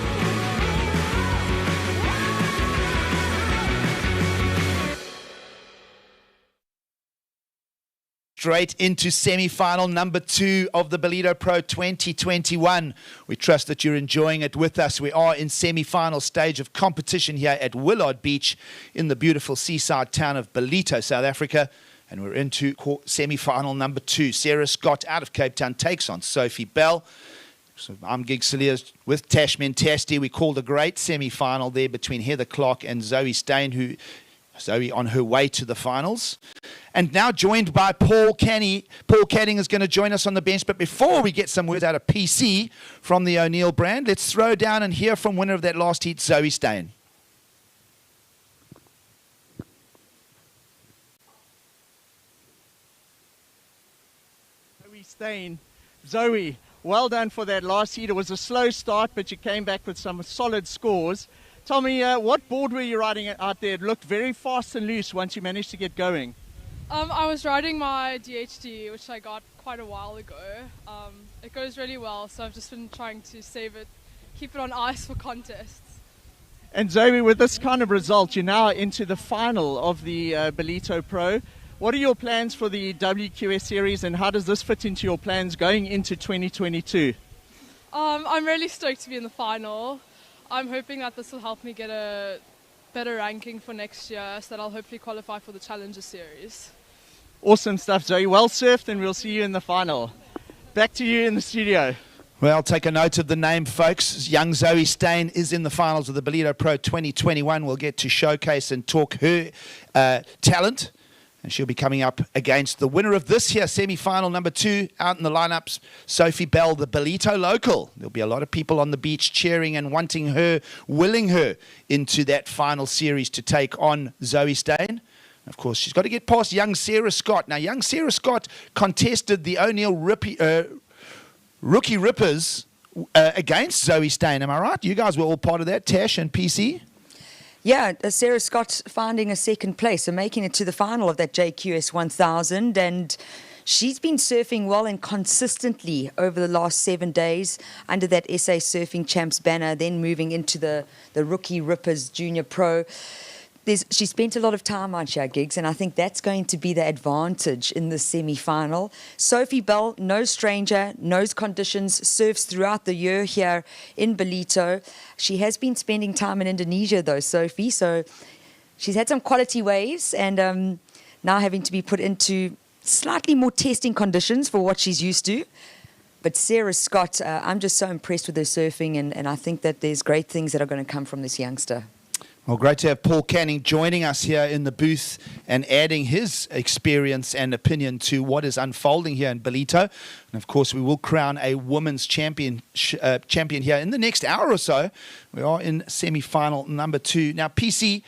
S7: Straight into semi-final number 2 of the Ballito Pro 2021. We trust that you're enjoying it with us. We are in semi-final stage of competition here at Willard Beach in the beautiful seaside town of Ballito, South Africa. And we're into semi-final number 2. Sarah Scott out of Cape Town takes on Sophie Bell. So I'm Gig Cilliers with Tash Mentasti. We called a great semi-final there between Heather Clark and Zoe Steyn, Zoe on her way to the finals. And now joined by Paul Canning. Paul Canning is going to join us on the bench. But before we get some words out of PC from the O'Neill brand, let's throw down and hear from winner of that last heat, Zoe Steyn.
S9: Zoe Steyn. Zoe, well done for that last heat. It was a slow start, but you came back with some solid scores. Tell me, what board were you riding out there? It looked very fast and loose once you managed to get going.
S10: I was riding my DHD, which I got quite a while ago. It goes really well, so I've just been trying to save it, keep it on ice for contests.
S9: And Zoe, with this kind of result, you're now into the final of the Ballito Pro. What are your plans for the WQS series, and how does this fit into your plans going into 2022?
S10: I'm really stoked to be in the final. I'm hoping that this will help me get a better ranking for next year, so that I'll hopefully qualify for the Challenger Series.
S9: Awesome stuff, Zoe. Well surfed, and we'll see you in the final. Back to you in the studio.
S7: Well, take a note of the name, folks. Young Zoe Steyn is in the finals of the Ballito Pro 2021. We'll get to showcase and talk her talent. And she'll be coming up against the winner of this here, semi-final number 2, out in the lineups, Sophie Bell, the Ballito local. There'll be a lot of people on the beach cheering and wanting her, willing her into that final series to take on Zoe Steyn. Of course, she's got to get past young Sarah Scott. Now, young Sarah Scott contested the O'Neill Rookie Rippers against Zoe Steyn. Am I right? You guys were all part of that, Tash and PC?
S8: Yeah, Sarah Scott finding a second place, so making it to the final of that JQS 1000, and she's been surfing well and consistently over the last 7 days under that SA Surfing Champs banner, then moving into the Rookie Rippers Junior Pro. She spent a lot of time on Share Gigs, and I think that's going to be the advantage in the semi-final. Sophie Bell, no stranger, knows conditions, surfs throughout the year here in Ballito. She has been spending time in Indonesia, though, Sophie, so she's had some quality waves, and now having to be put into slightly more testing conditions for what she's used to. But Sarah Scott, I'm just so impressed with her surfing, and I think that there's great things that are going to come from this youngster.
S7: Well, great to have Paul Canning joining us here in the booth and adding his experience and opinion to what is unfolding here in Ballito. And, of course, we will crown a women's champion here in the next hour or so. We are in semi-final number 2. Now, PC,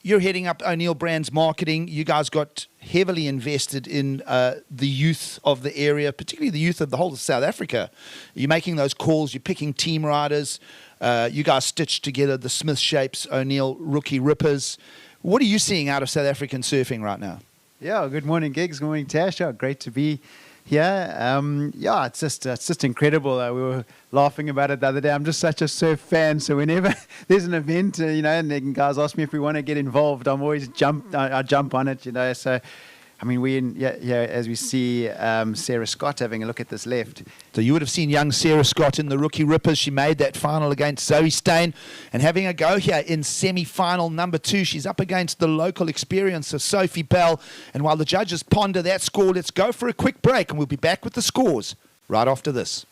S7: you're heading up O'Neill Brands Marketing. You guys got heavily invested in the youth of the area, particularly the youth of the whole of South Africa. You're making those calls. You're picking team riders. You guys stitched together the Smith Shapes, O'Neill Rookie Rippers. What are you seeing out of South African surfing right now?
S11: Yeah, good morning, Gigs. Good morning, Tash. Great to be here. Yeah, it's just incredible. We were laughing about it the other day. I'm just such a surf fan, so whenever there's an event, and the guys ask me if we want to get involved, I'm always I jump on it, So, I mean, as we see Sarah Scott having a look at this left.
S7: So you would have seen young Sarah Scott in the Rookie Rippers. She made that final against Zoe Steyn and having a go here in semi-final number 2. She's up against the local experience of Sophie Bell. And while the judges ponder that score, let's go for a quick break and we'll be back with the scores right after this.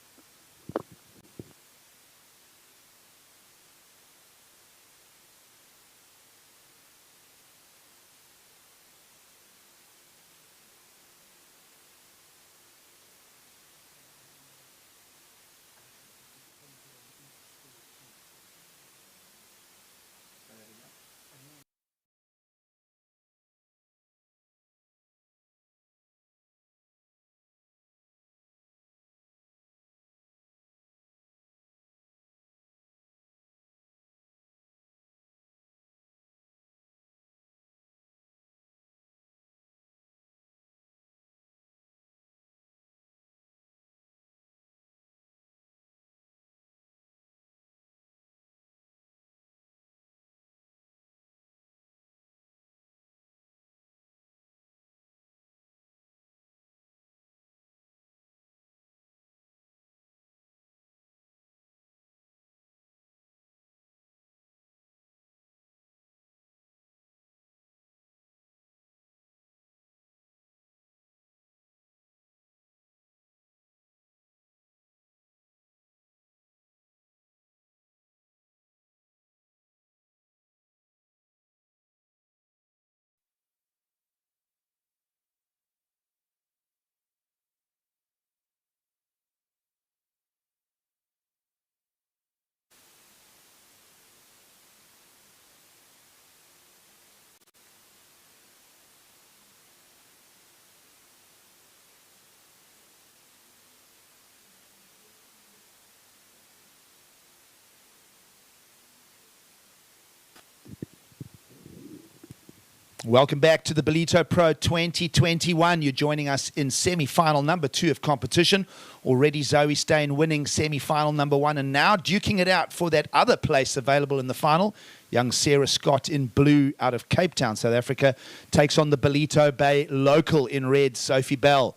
S7: Welcome back to the Ballito Pro 2021. You're joining us in semi-final number 2 of competition. Already Zoe Steyn winning semi-final number 1 and now duking it out for that other place available in the final. Young Sarah Scott in blue out of Cape Town, South Africa, takes on the Ballito Bay local in red, Sophie Bell.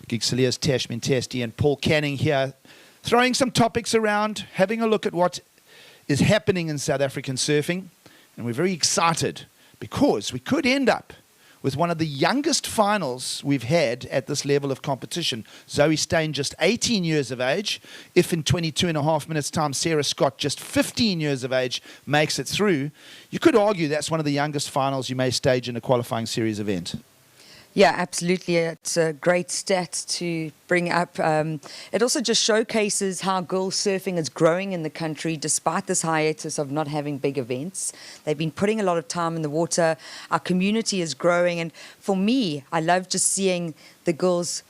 S7: Gig Saliers, Tash Mentesti and Paul Canning here throwing some topics around, having a look at what is happening in South African surfing. And we're very excited because we could end up with one of the youngest finals we've had at this level of competition. Zoe Steyn, just 18 years of age. If in 22 and a half minutes' time, Sarah Scott, just 15 years of age, makes it through, you could argue that's one of the youngest finals you may stage in a qualifying series event.
S8: Yeah, absolutely. It's a great stat to bring up. It also just showcases how girls surfing is growing in the country despite this hiatus of not having big events. They've been putting a lot of time in the water. Our community is growing. And for me, I love just seeing the girls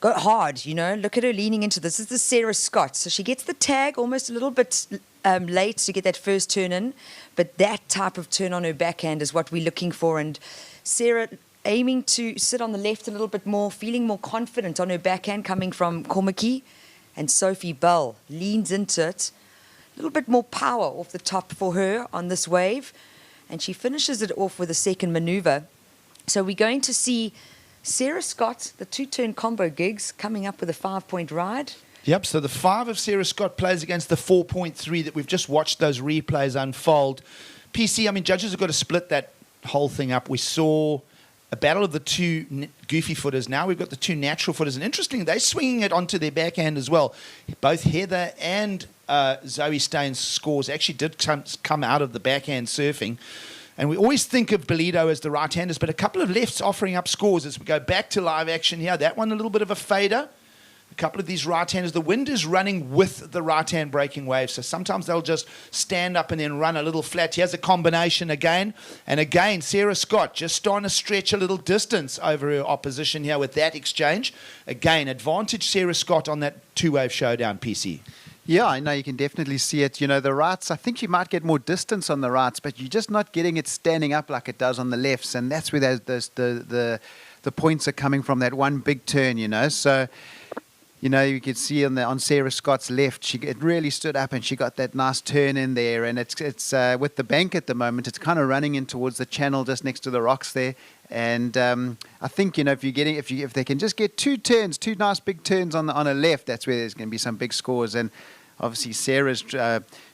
S8: go hard, you know. Look at her leaning into this. This is the Sarah Scott. So she gets the tag almost a little bit late to get that first turn in. But that type of turn on her backhand is what we're looking for. And Sarah aiming to sit on the left a little bit more, feeling more confident on her backhand coming from Komaki. And Sophie Bell leans into it. A little bit more power off the top for her on this wave. And she finishes it off with a second maneuver. So we're going to see Sarah Scott, the two-turn combo gigs, coming up with a 5-point ride.
S7: Yep, so the 5 of Sarah Scott plays against the 4.3 that we've just watched those replays unfold. PC, I mean, judges have got to split that whole thing up. We saw a battle of the two goofy footers. Now we've got the two natural footers. And interestingly, they're swinging it onto their backhand as well. Both Heather and Zoe Steyn's scores actually did come out of the backhand surfing. And we always think of Ballito as the right-handers, but a couple of lefts offering up scores as we go back to live action here. That one a little bit of a fader. A couple of these right-handers, the wind is running with the right-hand breaking wave, so sometimes they'll just stand up and then run a little flat. Here's a combination again, and again, Sarah Scott just starting to stretch a little distance over her opposition here with that exchange. Again, advantage Sarah Scott on that two-wave showdown, PC.
S11: Yeah, I know you can definitely see it. You know, the rights, I think you might get more distance on the rights, but you're just not getting it standing up like it does on the lefts, and that's where the points are coming from, that one big turn, you know. So, you know, you could see on Sarah Scott's left, it really stood up and she got that nice turn in there. And it's with the bank at the moment, it's kind of running in towards the channel just next to the rocks there. And I think, you know, if they can just get two nice big turns on a left, that's where there's going to be some big scores. And obviously Sarah's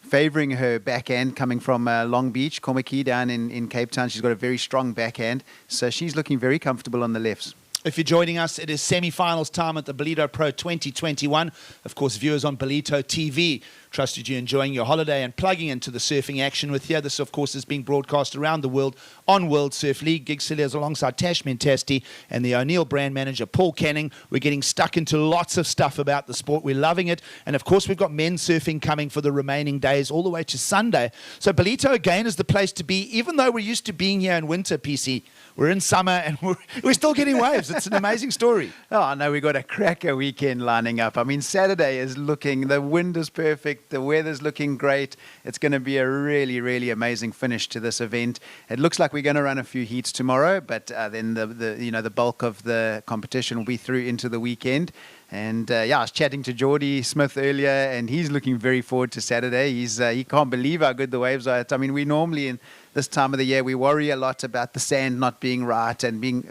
S11: favouring her backhand coming from Long Beach, Komaki down in Cape Town. She's got a very strong backhand, so she's looking very comfortable on the lefts.
S7: If you're joining us, it is semi-finals time at the Ballito Pro 2021. Of course, viewers on Ballito TV, trusted you enjoying your holiday and plugging into the surfing action with you. This, of course, is being broadcast around the world on World Surf League. Gig Cilliers alongside Tash Mentasti and the O'Neill brand manager, Paul Canning. We're getting stuck into lots of stuff about the sport. We're loving it. And, of course, we've got men's surfing coming for the remaining days all the way to Sunday. So Ballito, again, is the place to be, even though we're used to being here in winter, PC. We're in summer and we're still getting waves. It's an amazing story.
S11: Oh, no, we've got a cracker weekend lining up. I mean, Saturday is the wind is perfect. The weather's looking great. It's going to be a really, really amazing finish to this event. It looks like we're going to run a few heats tomorrow, but then the bulk of the competition will be through into the weekend. And I was chatting to Geordie Smith earlier, and he's looking very forward to Saturday. He can't believe how good the waves are. I mean, we normally in this time of the year we worry a lot about the sand not being right and being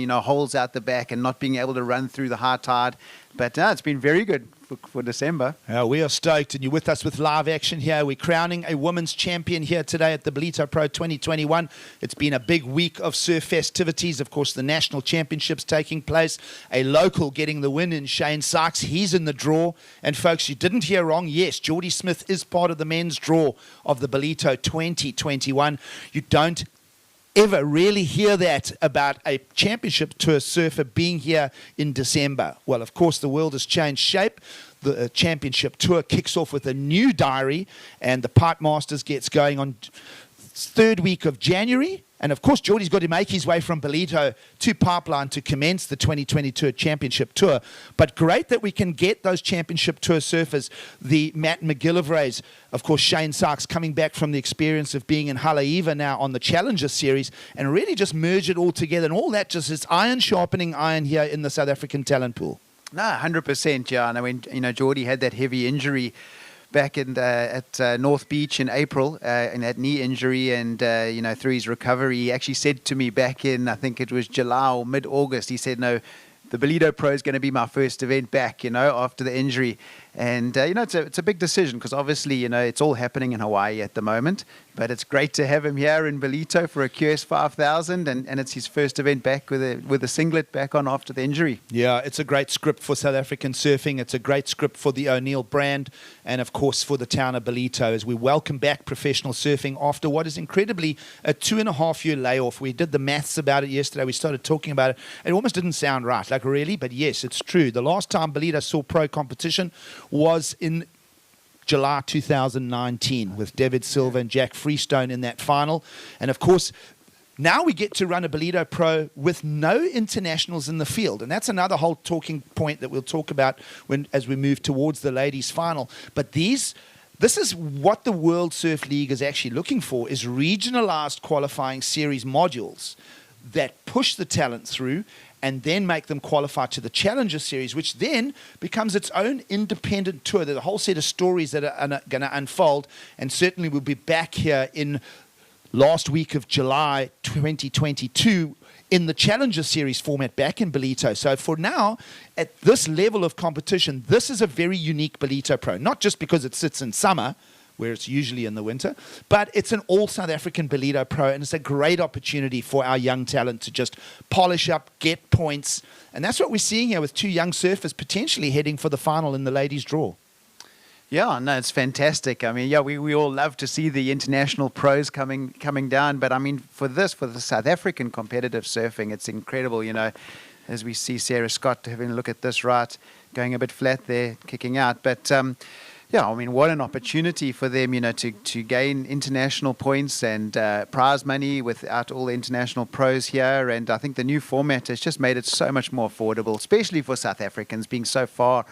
S11: holes out the back and not being able to run through the high tide. But it's been very good for December.
S7: We are stoked, and you're with us with live action here. We're crowning a women's champion here today at the Ballito Pro 2021. It's been a big week of surf festivities. Of course, the national championships taking place. A local getting the win in Shane Sykes. He's in the draw. And folks, you didn't hear wrong. Yes, Geordie Smith is part of the men's draw of the Ballito 2021. You don't ever really hear that about a championship tour surfer being here in December. Well, of course, the world has changed shape. The championship tour kicks off with a new diary, and the Pipe Masters gets going on third week of January. And of course, Geordie's got to make his way from Ballito to Pipeline to commence the 2022 Championship Tour. But great that we can get those Championship Tour surfers, the Matt McGillivrays, of course, Shane Sykes coming back from the experience of being in Haleiwa now on the Challenger Series, and really just merge it all together. And all that just is iron sharpening iron here in the South African talent pool.
S11: No, 100%, yeah. And I mean, Geordie had that heavy injury back at North Beach in April, in that knee injury, and through his recovery, he actually said to me back in, I think it was July or mid-August, he said, no, the Ballito Pro is going to be my first event back, after the injury. And, it's a big decision because obviously, it's all happening in Hawaii at the moment. But it's great to have him here in Ballito for a QS 5000, and it's his first event back with a singlet back on after the injury.
S7: Yeah, it's a great script for South African surfing. It's a great script for the O'Neill brand and, of course, for the town of Ballito as we welcome back professional surfing after what is incredibly a 2.5-year layoff. We did the maths about it yesterday. We started talking about it. It almost didn't sound right, like really, but yes, it's true. The last time Ballito saw pro competition was in July 2019 with David Silva and Jack Freestone in that final. And of course, now we get to run a Ballito Pro with no internationals in the field. And that's another whole talking point that we'll talk about as we move towards the ladies final. But this is what the World Surf League is actually looking for, is regionalized qualifying series modules that push the talent through and then make them qualify to the Challenger Series, which then becomes its own independent tour. There's a whole set of stories that are going to unfold, and certainly we'll be back here in last week of July 2022 in the Challenger Series format back in Ballito. So for now, at this level of competition, this is a very unique Ballito Pro, not just because it sits in summer, where it's usually in the winter, but it's an all-South African Ballito Pro, and it's a great opportunity for our young talent to just polish up, get points, and that's what we're seeing here with two young surfers potentially heading for the final in the ladies' draw.
S11: Yeah, no, it's fantastic. I mean, yeah, we all love to see the international pros coming down, but I mean, for the South African competitive surfing, it's incredible, as we see Sarah Scott having a look at this right, going a bit flat there, kicking out, but yeah, I mean, what an opportunity for them, to gain international points and prize money without all the international pros here. And I think the new format has just made it so much more affordable, especially for South Africans being so far,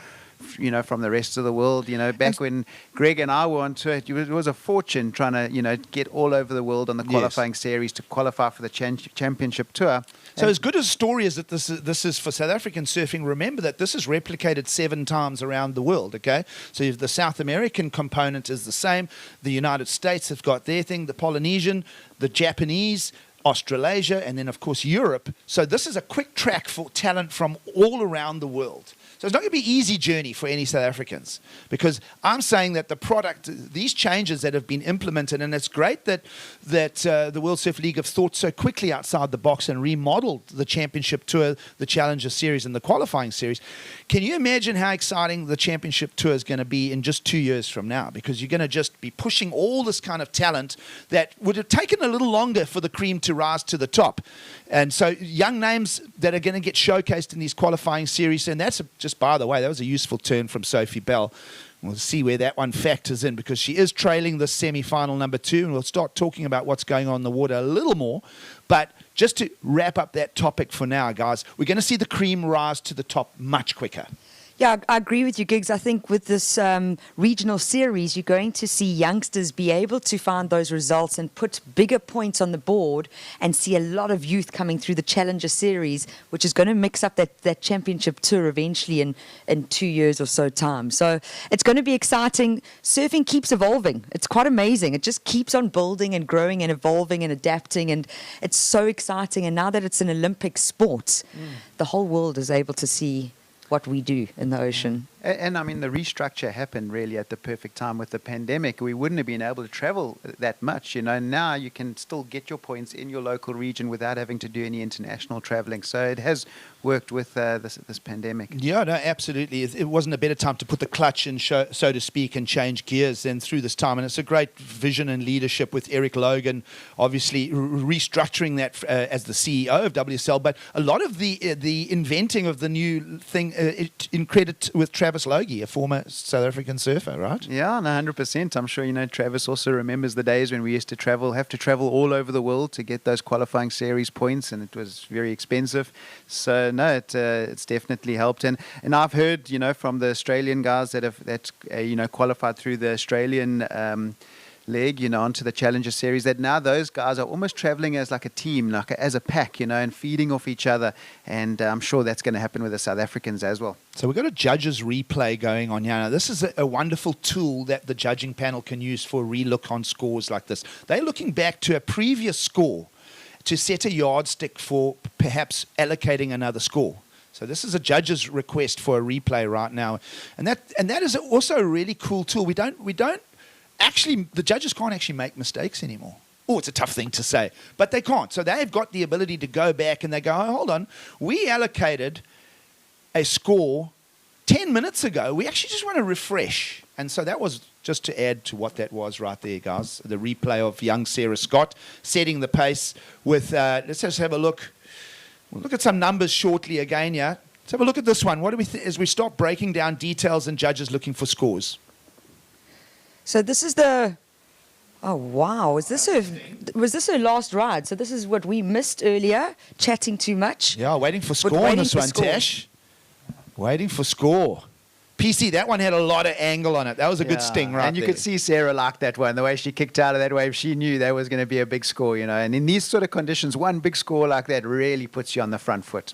S11: from the rest of the world. Back when Greg and I were on tour, it was a fortune trying to, get all over the world on the qualifying series to qualify for the championship tour.
S7: So as good a story as that this is for South African surfing, remember that this is replicated 7 times around the world, okay? So the South American component is the same. The United States have got their thing, the Polynesian, the Japanese, Australasia, and then, of course, Europe. So this is a quick track for talent from all around the world. So it's not going to be an easy journey for any South Africans, because I'm saying that the product, these changes that have been implemented, and it's great that the World Surf League have thought so quickly outside the box and remodeled the Championship Tour, the Challenger Series, and the qualifying series. Can you imagine how exciting the Championship Tour is going to be in just 2 years from now? Because you're going to just be pushing all this kind of talent that would have taken a little longer for the cream to rise to the top. And so young names that are going to get showcased in these qualifying series, and that's just, by the way, that was a useful turn from Sophie Bell. We'll see where that one factors in, because she is trailing the semi-final number 2, and we'll start talking about what's going on in the water a little more. But just to wrap up that topic for now, guys, we're going to see the cream rise to the top much quicker.
S8: Yeah, I agree with you, Giggs. I think with this regional series, you're going to see youngsters be able to find those results and put bigger points on the board, and see a lot of youth coming through the Challenger Series, which is going to mix up that championship tour eventually in 2 years or so time. So it's going to be exciting. Surfing keeps evolving. It's quite amazing. It just keeps on building and growing and evolving and adapting, and it's so exciting. And now that it's an Olympic sport, the whole world is able to see what we do in the ocean.
S11: And I mean, the restructure happened really at the perfect time with the pandemic. We wouldn't have been able to travel that much. Now you can still get your points in your local region without having to do any international traveling. So it has worked with this pandemic.
S7: Yeah, no, absolutely. It wasn't a better time to put the clutch in, so to speak, and change gears than through this time. And it's a great vision and leadership with Eric Logan, obviously restructuring that as the CEO of WSL. But a lot of the inventing of the new thing in credit with Travis Logie, a former South African surfer, right?
S11: Yeah, no, 100%. I'm sure, Travis also remembers the days when we used to have to travel all over the world to get those qualifying series points, and it was very expensive. So, no, it's definitely helped. And I've heard, from the Australian guys that qualified through the Australian leg, onto the Challenger Series, that now those guys are almost traveling as like a team, as a pack, and feeding off each other. And I'm sure that's going to happen with the South Africans as well.
S7: So we've got a judges replay going on here. Now, this is a wonderful tool that the judging panel can use for a relook on scores like this. They're looking back to a previous score to set a yardstick for perhaps allocating another score. So this is a judge's request for a replay right now, and that is also a really cool tool. We don't actually, the judges can't actually make mistakes anymore. Oh, it's a tough thing to say, but they can't. So they've got the ability to go back and they go, oh, hold on, we allocated a score 10 minutes ago. We actually just want to refresh. And so that was just to add to what that was right there, guys. The replay of young Sarah Scott setting the pace with, let's just have a look. We'll look at some numbers shortly again, yeah. Let's have a look at this one. What do we as we start breaking down details and judges looking for scores?
S8: So this is the... Oh, wow. Was this her last ride? So this is what we missed earlier, chatting too much.
S7: Yeah, waiting for score on this one, Tash. Waiting for score. PC, that one had a lot of angle on it. That was a good sting right there.
S11: And you could see Sarah like that one. The way she kicked out of that wave, she knew that was going to be a big score, you know. And in these sort of conditions, one big score like that really puts you on the front foot.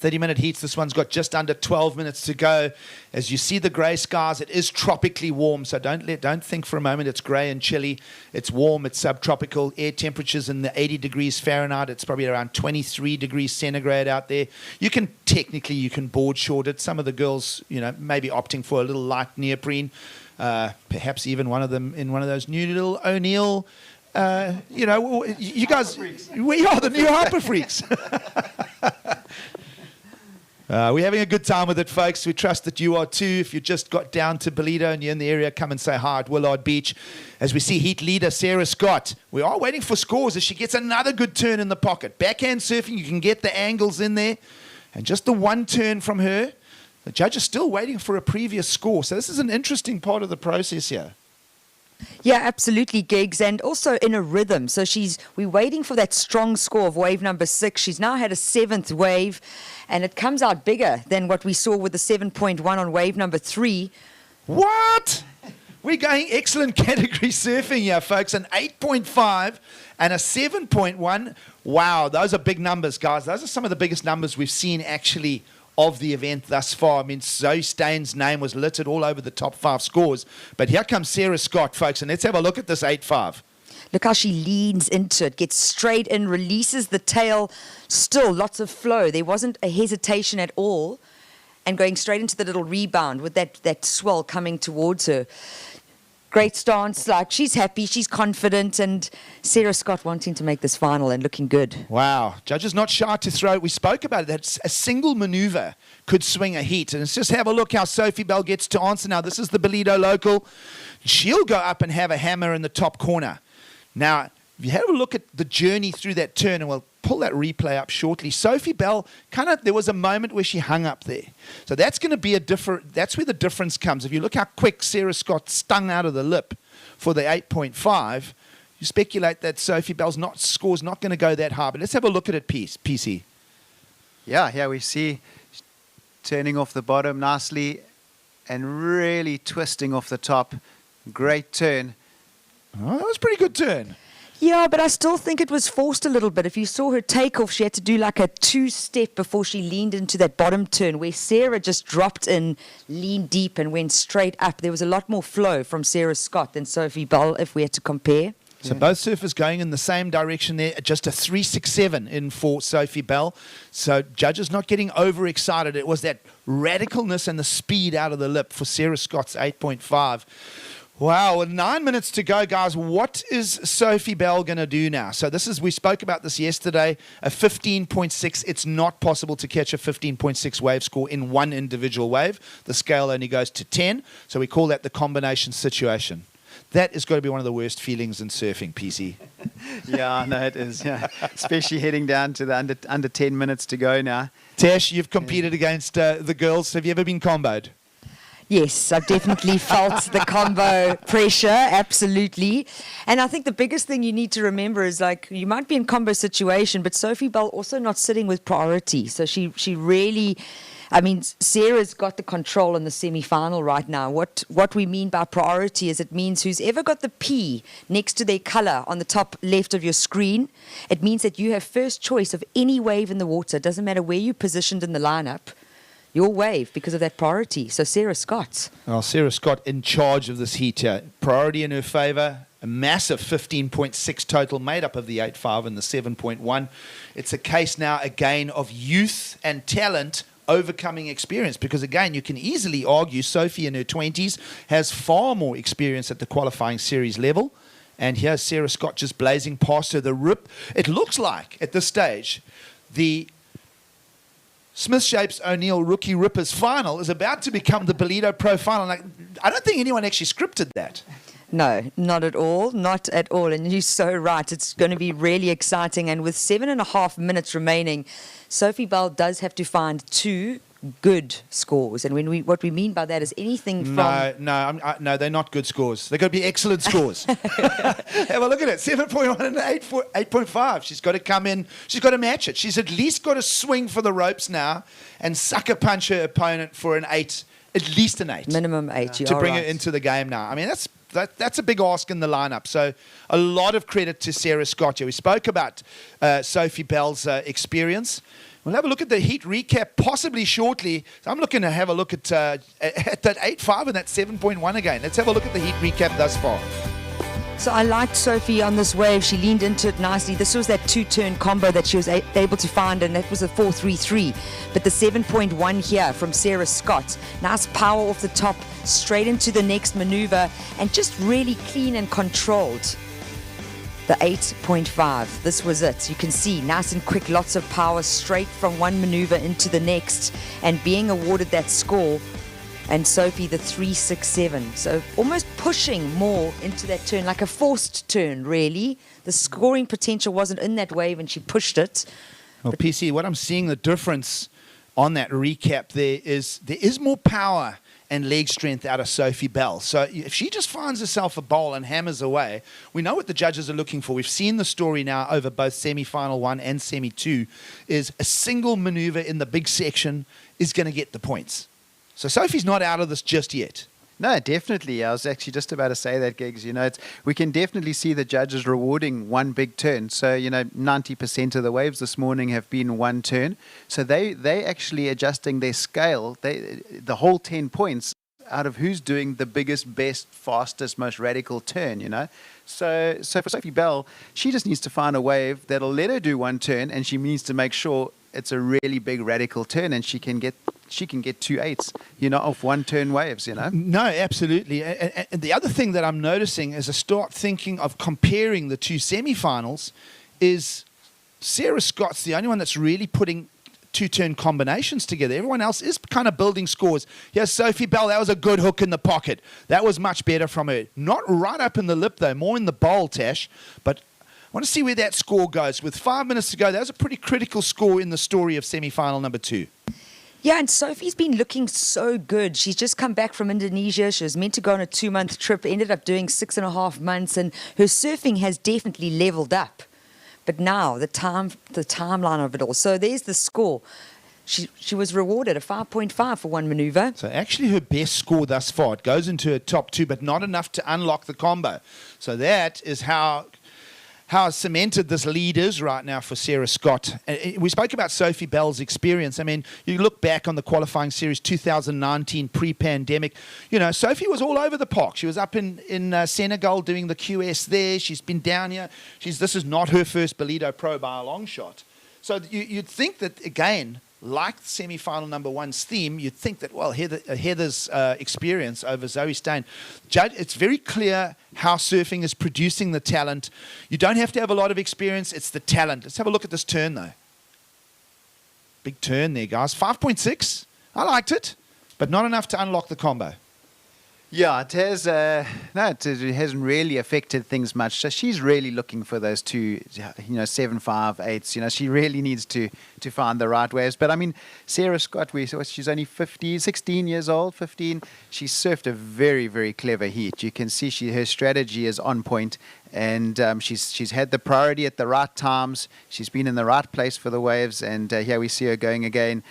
S7: 30-minute heats. This one's got just under 12 minutes to go. As you see the grey skies, it is tropically warm, so don't think for a moment it's grey and chilly. It's warm, it's subtropical. Air temperatures in the 80 degrees Fahrenheit. It's probably around 23 degrees centigrade out there. You can board short it. Some of the girls, you know, maybe opting for a little light neoprene. Perhaps even one of them in one of those new little O'Neill. You know, you guys, we are the new hyper freaks. We're having a good time with it, folks. We trust that you are too. If you just got down to Ballito and you're in the area, come and say hi at Willard Beach. As we see heat leader Sarah Scott, we are waiting for scores as she gets another good turn in the pocket. Backhand surfing, you can get the angles in there. And just the one turn from her, the judge is still waiting for a previous score. So this is an interesting part of the process here.
S8: Yeah, absolutely, Gigs, and also in a rhythm. So we're waiting for that strong score of wave number 6. She's now had a 7th wave, and it comes out bigger than what we saw with the 7.1 on wave number 3.
S7: What? We're going excellent category surfing here, folks. An 8.5 and a 7.1. Wow, those are big numbers, guys. Those are some of the biggest numbers we've seen actually of the event thus far. I mean, Zoe Stain's name was littered all over the top 5 scores. But here comes Sarah Scott, folks, and let's have a look at this 8.5.
S8: Look how she leans into it, gets straight in, releases the tail. Still lots of flow. There wasn't a hesitation at all. And going straight into the little rebound with that swell coming towards her. Great stance, like she's happy, she's confident, and Sarah Scott wanting to make this final and looking good.
S7: Wow, judges not shy to throw. We spoke about it, that a single maneuver could swing a heat. And let's just have a look how Sophie Bell gets to answer now. This is the Ballito local. She'll go up and have a hammer in the top corner. Now, if you have a look at the journey through that turn, and we'll pull that replay up shortly, Sophie Bell, there was a moment where she hung up there. So that's going to be that's where the difference comes. If you look how quick Sarah Scott stung out of the lip for the 8.5, you speculate that Sophie Bell's score's not going to go that high. But let's have a look at it, PC.
S11: Yeah, we see turning off the bottom nicely and really twisting off the top. Great turn.
S7: Oh, that was a pretty good turn.
S8: Yeah, but I still think it was forced a little bit. If you saw her take off, she had to do like a 2-step before she leaned into that bottom turn, where Sarah just dropped in, leaned deep, and went straight up. There was a lot more flow from Sarah Scott than Sophie Bell, if we had to compare.
S7: So both surfers going in the same direction there, just a 3.67 in for Sophie Bell. So judges not getting overexcited. It was that radicalness and the speed out of the lip for Sarah Scott's 8.5. Wow, 9 minutes to go, guys. What is Sophie Bell going to do now? So we spoke about this yesterday, a 15.6. It's not possible to catch a 15.6 wave score in one individual wave. The scale only goes to 10, so we call that the combination situation. That is going to be one of the worst feelings in surfing, PC.
S11: Yeah, no, it is. Yeah, especially heading down to the under 10 minutes to go now.
S7: Tash, you've competed against the girls. Have you ever been comboed?
S8: Yes, I've definitely felt the combo pressure, absolutely. And I think the biggest thing you need to remember is, like, you might be in combo situation, but Sophie Bell also not sitting with priority. So she really, I mean, Sarah's got the control in the semi-final right now. What we mean by priority is it means who's ever got the P next to their color on the top left of your screen, it means that you have first choice of any wave in the water. It doesn't matter where you're positioned in the lineup. Your wave because of that priority. So Sarah Scott.
S7: Well, Sarah Scott in charge of this heat here. Priority in her favor. A massive 15.6 total made up of the 8.5 and the 7.1. It's a case now again of youth and talent overcoming experience, because again, you can easily argue Sophie in her 20s has far more experience at the qualifying series level. And here's Sarah Scott just blazing past her. The rip, it looks like at this stage, the Smith Shapes O'Neill Rookie Rippers final is about to become the Ballito Pro final. Like, I don't think anyone actually scripted that.
S8: No, not at all. Not at all. And you're so right. It's going to be really exciting. And with 7.5 minutes remaining, Sophie Bell does have to find 2 good scores. And what we mean by that is anything from...
S7: No, they're not good scores. They're going to be excellent scores. Have a look at it. 7.1 and 8.5. She's got to come in. She's got to match it. She's at least got to swing for the ropes now and sucker punch her opponent for an 8, at least an 8.
S8: Minimum 8,
S7: to bring it into the game now. I mean, that's a big ask in the lineup. So a lot of credit to Sarah Scott here. We spoke about Sophie Bell's experience. We'll have a look at the heat recap possibly shortly. So I'm looking to have a look at that 8.5 and that 7.1 again. Let's have a look at the heat recap thus far.
S8: So I liked Sophie on this wave. She leaned into it nicely. This was that 2-turn combo that she was able to find, and that was a 4.33. But the 7.1 here from Sarah Scott. Nice power off the top, straight into the next maneuver, and just really clean and controlled. The 8.5, this was it. You can see, nice and quick, lots of power, straight from one maneuver into the next, and being awarded that score. And Sophie, the 3.67. So almost pushing more into that turn, like a forced turn, really. The scoring potential wasn't in that wave, and she pushed it.
S7: Well, PC, what I'm seeing the difference on that recap there is more power and leg strength out of Sophie Bell. So if she just finds herself a bowl and hammers away, we know what the judges are looking for. We've seen the story now over both semi-final 1 and semi-2, is a single maneuver in the big section is going to get the points. So Sophie's not out of this just yet.
S11: No, definitely. I was actually just about to say that, Gigs. You know, we can definitely see the judges rewarding one big turn. So, 90% of the waves this morning have been one turn. So they actually adjusting their scale, the whole 10 points out of who's doing the biggest, best, fastest, most radical turn, So for Sophie Bell, she just needs to find a wave that'll let her do one turn, and she needs to make sure it's a really big radical turn, and she can get 2 8s, off one turn waves,
S7: No, absolutely. And the other thing that I'm noticing as I start thinking of comparing the 2 semi-finals is Sarah Scott's the only one that's really putting 2-turn combinations together. Everyone else is kind of building scores. Yes, Sophie Bell, that was a good hook in the pocket. That was much better from her. Not right up in the lip, though, more in the bowl, Tash. But I want to see where that score goes. With 5 minutes to go, that was a pretty critical score in the story of semi-final number 2.
S8: Yeah, and Sophie's been looking so good. She's just come back from Indonesia. She was meant to go on a 2-month trip, ended up doing 6.5 months, and her surfing has definitely leveled up. But now, the timeline of it all. So there's the score. She was rewarded a 5.5 for one maneuver.
S7: So actually her best score thus far. It goes into her top 2, but not enough to unlock the combo. So that is how cemented this lead is right now for Sarah Scott. We spoke about Sophie Bell's experience. I mean, you look back on the qualifying series 2019 pre-pandemic, Sophie was all over the park. She was up in Senegal doing the QS there. She's been down here. This is not her first Ballito Pro by a long shot. So you'd think that, again, like semi-final number 1's theme, you'd think that, well, Heather's experience over Zoe Stein, it's very clear how surfing is producing the talent. You don't have to have a lot of experience. It's the talent. Let's have a look at this turn, though. Big turn there, guys. 5.6. I liked it, but not enough to unlock the combo.
S11: Yeah, it has. It hasn't really affected things much. So she's really looking for those 2, 7, 5, 8s. She really needs to find the right waves. But I mean, Sarah Scott, she's only 16 years old, 15. She surfed a very, very clever heat. You can see her strategy is on point, and she's had the priority at the right times. She's been in the right place for the waves, and here we see her going again,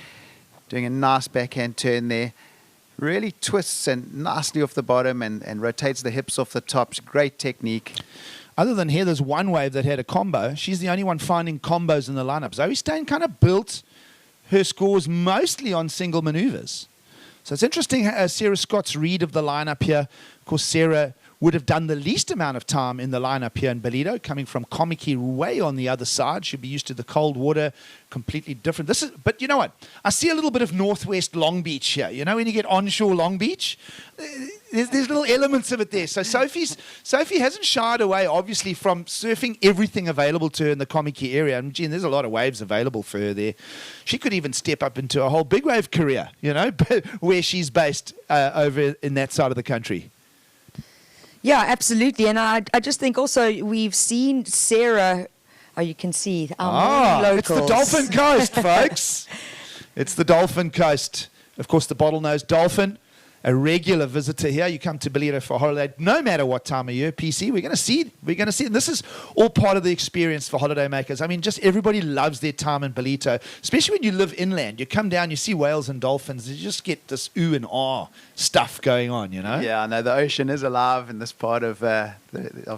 S11: doing a nice backhand turn there. Really twists and nicely off the bottom and rotates the hips off the top. Great technique.
S7: Other than here, there's one wave that had a combo. She's the only one finding combos in the lineup. Zoe Stein kind of built her scores mostly on single maneuvers. So it's interesting Sarah Scott's read of the lineup here. Of course, Sarah would have done the least amount of time in the lineup here in Ballito, coming from Komiki way on the other side. She'll be used to the cold water, completely different. But you know what? I see a little bit of Northwest Long Beach here. You know, when you get onshore Long Beach, there's little elements of it there. So Sophie hasn't shied away, obviously, from surfing everything available to her in the Komiki area. And gee, there's a lot of waves available for her there. She could even step up into a whole big wave career, you know, where she's based over in that side of the country.
S8: Yeah, absolutely. And I just think also we've seen Sarah, you can see our locals.
S7: It's the Dolphin Coast, folks. It's the Dolphin Coast. Of course, the bottlenose dolphin, a regular visitor here. You come to Ballito for a holiday, no matter what time of year, PC, we're going to see. And this is all part of the experience for holiday makers. I mean, just everybody loves their time in Ballito, especially when you live inland. You come down, you see whales and dolphins. You just get this ooh and ah stuff going on, you know?
S11: Yeah, I know the ocean is alive in this part of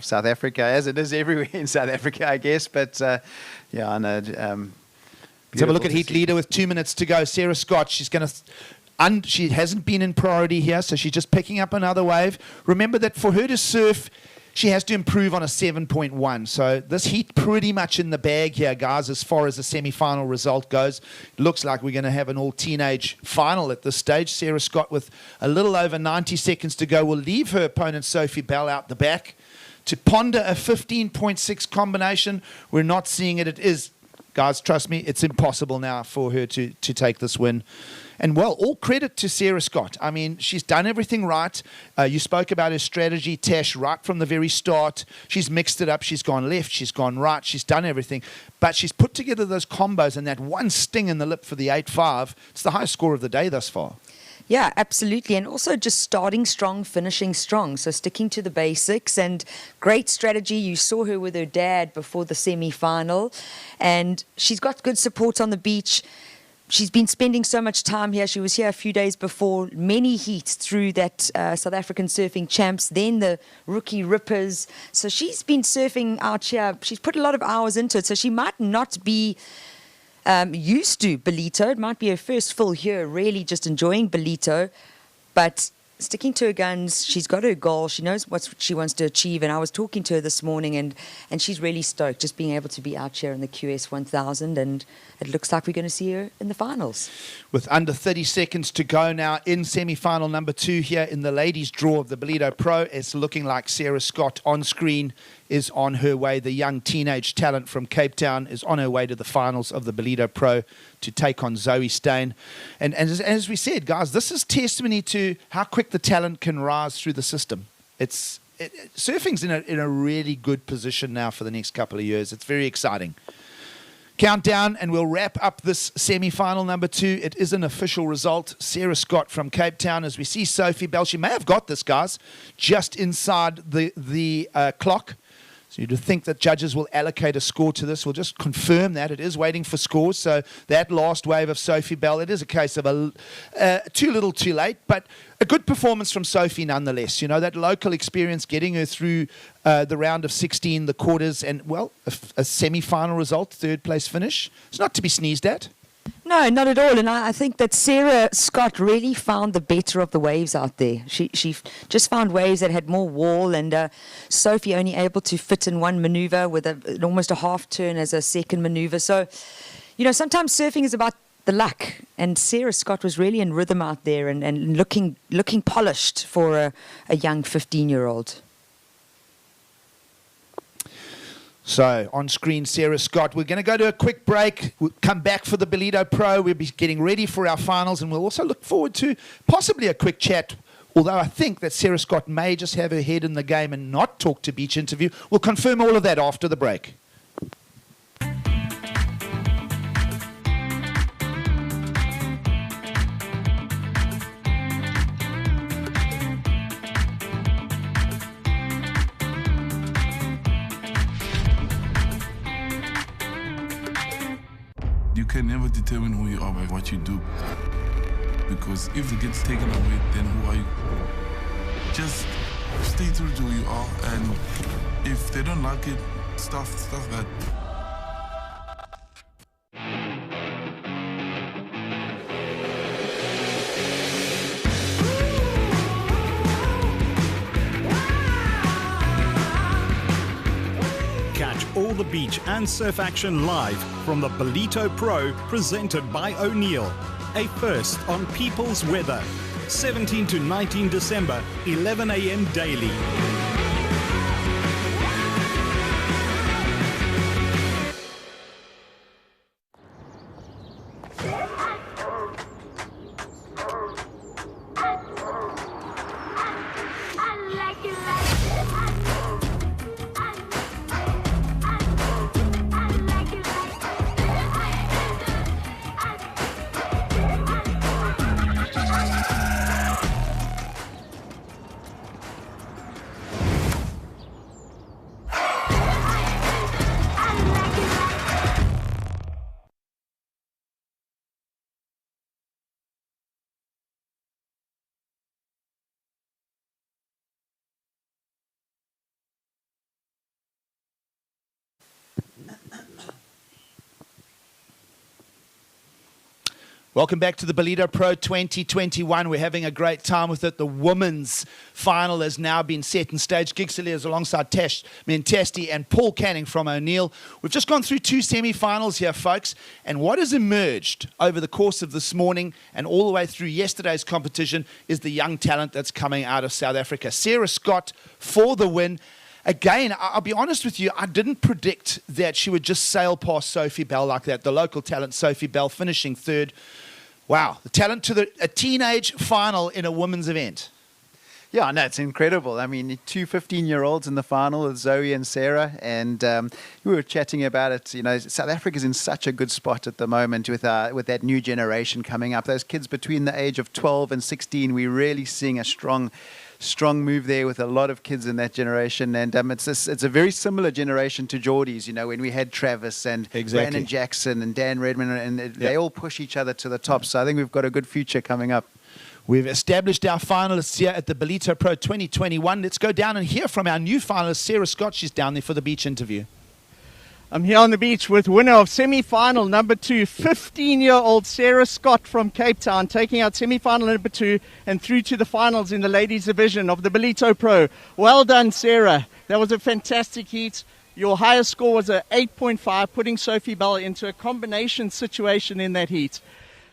S11: South Africa, as it is everywhere in South Africa, I guess. But, yeah, I know.
S7: Let's have a look at heat leader with 2 minutes to go. Sarah Scott, she's going to... And she hasn't been in priority here, so she's just picking up another wave. Remember that for her to surf, she has to improve on a 7.1. So this heat pretty much in the bag here, guys, as far as the semi-final result goes. It looks like we're going to have an all-teenage final at this stage. Sarah Scott, with a little over 90 seconds to go, will leave her opponent Sophie Bell out the back to ponder a 15.6 combination. We're not seeing it. It is, guys, trust me, it's impossible now for her to take this win. And, well, all credit to Sarah Scott. I mean, she's done everything right. You spoke about her strategy, Tash, right from the very start. She's mixed it up. She's gone left. She's gone right. She's done everything. But she's put together those combos and that one sting in the lip for the 8.5. It's the highest score of the day thus far.
S8: Yeah, absolutely. And also just starting strong, finishing strong. So sticking to the basics and great strategy. You saw her with her dad before the semi-final. And she's got good support on the beach. She's been spending so much time here. She was here a few days before, many heats through that South African surfing champs, then the rookie rippers. So she's been surfing out here. She's put a lot of hours into it. So she might not be used to Ballito. It might be her first full year, really just enjoying Ballito. But sticking to her guns, she's got her goal. She knows what she wants to achieve. And I was talking to her this morning, and she's really stoked just being able to be out here in the QS 1000. And it looks like we're going to see her in the finals.
S7: With under 30 seconds to go now in semi-final number 2 here in the ladies' draw of the Ballito Pro, it's looking like Sarah Scott on screen is on her way. The young teenage talent from Cape Town is on her way to the finals of the Ballito Pro to take on Zoe Steyn. And as we said, guys, this is testimony to how quick the talent can rise through the system. Surfing's in a really good position now for the next couple of years. It's very exciting. Countdown, and we'll wrap up this semi-final number 2. It is an official result. Sarah Scott from Cape Town, as we see Sophie Bell. She may have got this, guys, just inside the clock. So you'd think that judges will allocate a score to this. We'll just confirm that. It is waiting for scores. So that last wave of Sophie Bell, it is a case of too little too late, but a good performance from Sophie nonetheless. You know, that local experience getting her through the round of 16, the quarters, and, well, a semi-final result, 3rd place finish. It's not to be sneezed at.
S8: No, not at all. And I think that Sarah Scott really found the better of the waves out there. She just found waves that had more wall, and Sophie only able to fit in one maneuver with almost a half turn as a second maneuver. So, you know, sometimes surfing is about the luck, and Sarah Scott was really in rhythm out there and looking polished for a young 15-year-old.
S7: So, on screen, Sarah Scott. We're going to go to a quick break. We'll come back for the Ballito Pro. We'll be getting ready for our finals, and we'll also look forward to possibly a quick chat, although I think that Sarah Scott may just have her head in the game and not talk to Beach Interview. We'll confirm all of that after the break.
S2: You can never determine who you are by what you do. Because if it gets taken away, then who are you? Just stay true to who you are, and if they don't like it, stuff that.
S6: the beach and surf action live from the Ballito Pro presented by O'Neill. A first on People's Weather. 17 to 19 December, 11 a.m. daily.
S7: Welcome back to the Ballito Pro 2021. We're having a great time with it. The women's final has now been set and staged. Gigsley is alongside Tash Mentesti and Paul Canning from O'Neill. We've just gone through 2 semi-finals here, folks. And what has emerged over the course of this morning and all the way through yesterday's competition is the young talent that's coming out of South Africa. Sarah Scott for the win. Again, I'll be honest with you, I didn't predict that she would just sail past Sophie Bell like that. The local talent, Sophie Bell, finishing third. Wow, the talent to a teenage final in a women's event.
S11: Yeah, no, it's incredible. I mean, 2 15-year-olds in the final with Zoe and Sarah, and we were chatting about it. You know, South Africa's in such a good spot at the moment with that new generation coming up. Those kids between the age of 12 and 16, we're really seeing a strong move there with a lot of kids in that generation, and it's a very similar generation to Geordie's. You know, when we had Travis and Brandon Jackson and Dan Redmond, and they all push each other to the top. So I think we've got a good future coming up.
S7: We've established our finalists here at the Ballito Pro 2021. Let's go down and hear from our new finalist, Sarah Scott. She's down there for the beach interview.
S9: I'm here on the beach with winner of semi-final number 2, 15-year-old Sarah Scott from Cape Town, taking out semi-final number 2 and through to the finals in the ladies division of the Ballito Pro. Well done, Sarah. That was a fantastic heat. Your highest score was an 8.5, putting Sophie Bell into a combination situation in that heat.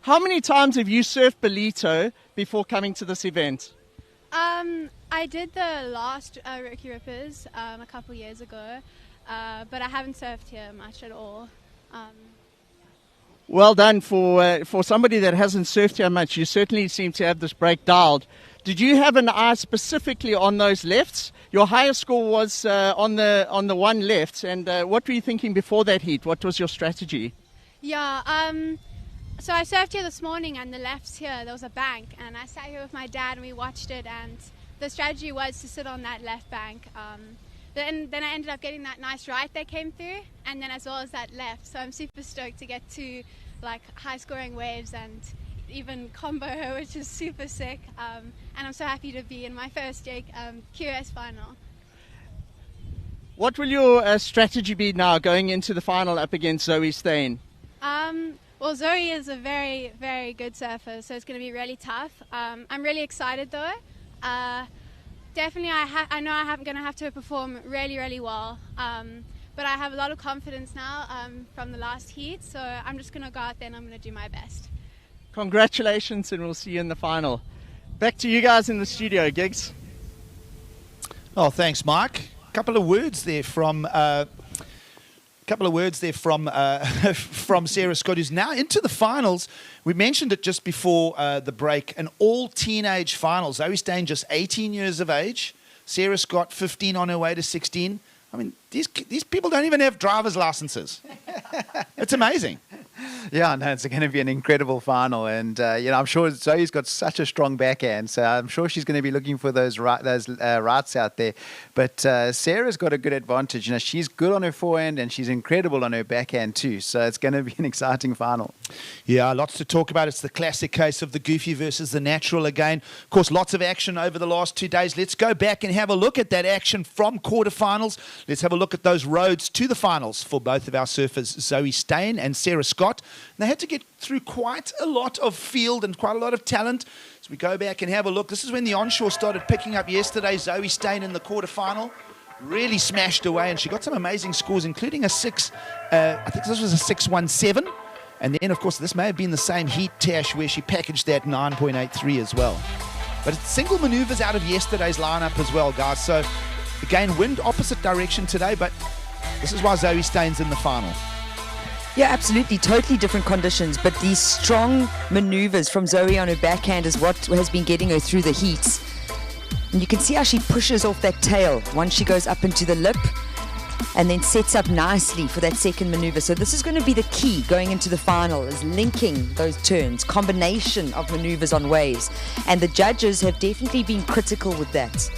S9: How many times have you surfed Ballito before coming to this event?
S12: I did the last Rookie Rippers a couple years ago. But I haven't surfed here much at all.
S9: Well done for somebody that hasn't surfed here much. You certainly seem to have this break dialed. Did you have an eye specifically on those lefts? Your highest score was on the one left. And what were you thinking before that heat? What was your strategy?
S12: Yeah. So I surfed here this morning, and the lefts here, there was a bank, and I sat here with my dad and we watched it. And the strategy was to sit on that left bank. Then I ended up getting that nice right that came through, and then as well as that left. So I'm super stoked to get to like high scoring waves and even combo her, which is super sick. And I'm so happy to be in my first QS final.
S9: What will your strategy be now going into the final up against Zoe Steyn?
S12: Well, Zoe is a very, very good surfer, so it's going to be really tough. I'm really excited though. Definitely, I know I'm going to have to perform really, really well, but I have a lot of confidence now from the last heat, so I'm just going to go out there and I'm going to do my best.
S9: Congratulations, and we'll see you in the final. Back to you guys in the studio, Gigs.
S7: Oh, thanks, Mark. A couple of words there from from Sarah Scott, who's now into the finals. We mentioned it just before the break, an all-teenage final. Zoe Steyn just 18 years of age. Sarah Scott 15 on her way to 16. I mean, these people don't even have driver's licenses. It's amazing.
S11: Yeah, no, it's going to be an incredible final, and I'm sure Zoe's got such a strong backhand, so I'm sure she's going to be looking for those rights out there. But Sarah's got a good advantage. You know, she's good on her forehand, and she's incredible on her backhand too. So it's going to be an exciting final.
S7: Yeah, lots to talk about. It's the classic case of the goofy versus the natural again. Of course, lots of action over the last 2 days. Let's go back and have a look at that action from quarterfinals. Let's have a look at those roads to the finals for both of our surfers, Zoe Steyn and Sarah Scott. They had to get through quite a lot of field and quite a lot of talent. So we go back and have a look. This is when the onshore started picking up yesterday. Zoe Steyn in the quarterfinal. really smashed away, and she got some amazing scores, including a 6, I think this was a 6.17. And then, of course, this may have been the same heat, Tash, where she packaged that 9.83 as well. But it's single maneuvers out of yesterday's lineup as well, guys. So, again, wind opposite direction today, but this is why Zoe Stein's in the final.
S8: Yeah, absolutely. Totally different conditions, but these strong maneuvers from Zoe on her backhand is what has been getting her through the heats. And you can see how she pushes off that tail once she goes up into the lip and then sets up nicely for that second maneuver. So this is going to be the key going into the final, is linking those turns, combination of maneuvers on waves. And the judges have definitely been critical with that.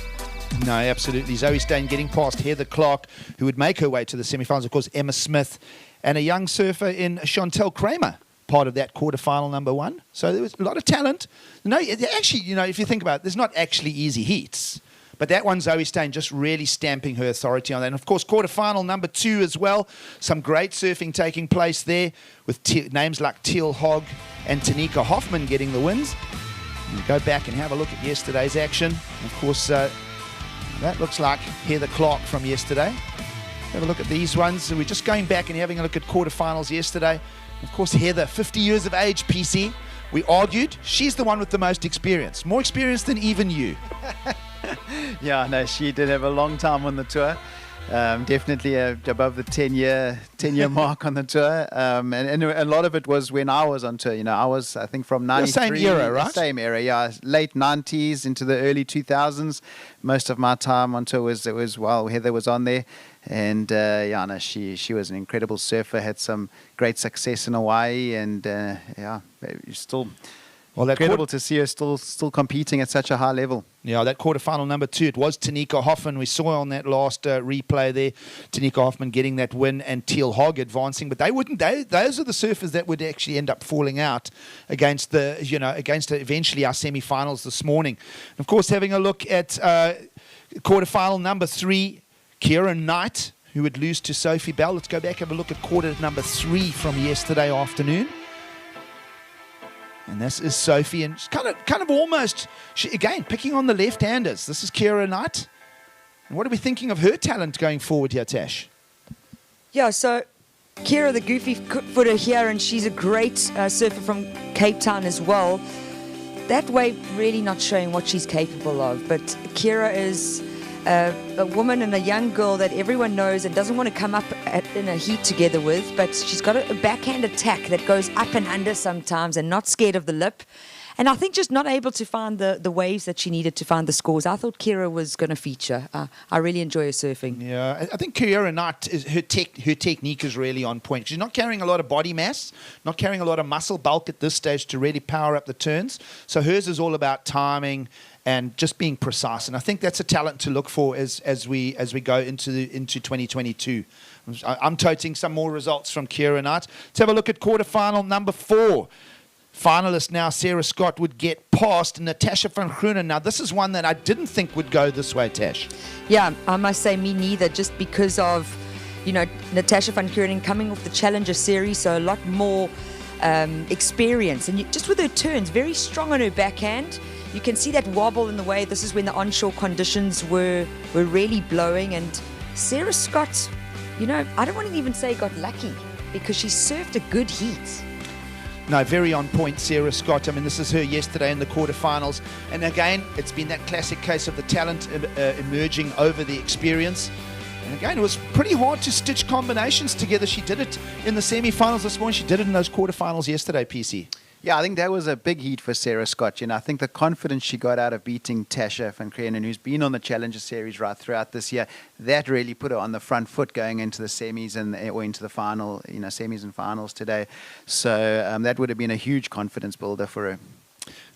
S7: No, absolutely. Zoe Stein getting past Heather Clark, who would make her way to the semi-finals. Of course, Emma Smith and a young surfer in Chantel Kramer, part of that quarterfinal number 1. So there was a lot of talent. No, actually, if you think about it, there's not actually easy heats. But that one, Zoe Stein just really stamping her authority on that. And, of course, quarterfinal number 2 as well. Some great surfing taking place there with names like Teal Hogg and Tanika Hoffman getting the wins. You go back and have a look at yesterday's action. Of course, that looks like Heather Clark from yesterday. Have a look at these ones. So we're just going back and having a look at quarterfinals yesterday. Of course, Heather, 50 years of age, PC. We argued she's the one with the most experience. More experience than even you.
S11: Yeah, no, she did have a long time on the tour. Definitely above the 10-year mark on the tour. And a lot of it was when I was on tour. I was, I think, from 93.
S7: Same era, right?
S11: Same era, yeah. Late 90s into the early 2000s. Most of my time on tour was while Heather was on there. And, she was an incredible surfer, had some great success in Hawaii. And, still...
S7: Well,
S11: incredible to see her still competing at such a high level.
S7: Yeah, that quarterfinal number 2, it was Tanika Hoffman. We saw on that last replay there, Tanika Hoffman getting that win and Teal Hogg advancing. But those are the surfers that would actually end up falling out against eventually our semi-finals this morning. And of course, having a look at quarterfinal number 3, Keira Knight, who would lose to Sophie Bell. Let's go back and have a look at quarter number 3 from yesterday afternoon. And this is Sophie, and she's kind of almost, again, picking on the left-handers. This is Keira Knight. And what are we thinking of her talent going forward here, Tash?
S8: Yeah, so Keira, the goofy footer here, and she's a great surfer from Cape Town as well. That wave really not showing what she's capable of, but Keira is a woman and a young girl that everyone knows and doesn't want to come up in a heat together with, but she's got a backhand attack that goes up and under sometimes and not scared of the lip. And I think just not able to find the waves that she needed to find the scores. I thought Keira was going to feature. I really enjoy her surfing.
S7: Yeah, I think Keira Knight, her technique is really on point. She's not carrying a lot of body mass, not carrying a lot of muscle bulk at this stage to really power up the turns. So hers is all about timing and just being precise. And I think that's a talent to look for as we go into 2022. I'm toting some more results from Keira Knight. Let's have a look at quarterfinal number 4. Finalist now, Sarah Scott, would get past Natasha van Groenen. Now, this is one that I didn't think would go this way, Tash.
S8: Yeah, I must say me neither, just because of, Natasha van Groenen coming off the Challenger Series, so a lot more experience. And just with her turns, very strong on her backhand. You can see that wobble in the way. This is when the onshore conditions were really blowing. And Sarah Scott, I don't want to even say got lucky, because she surfed a good heat.
S7: No, very on point, Sarah Scott. I mean, this is her yesterday in the quarterfinals. And again, it's been that classic case of the talent emerging over the experience. And again, it was pretty hard to stitch combinations together. She did it in the semi-finals this morning. She did it in those quarterfinals yesterday, PC.
S11: Yeah, I think that was a big heat for Sarah Scott. I think the confidence she got out of beating Tasha van Groenen, who's been on the Challenger Series right throughout this year, that really put her on the front foot going into the semis or into the final, semis and finals today. So that would have been a huge confidence builder for her.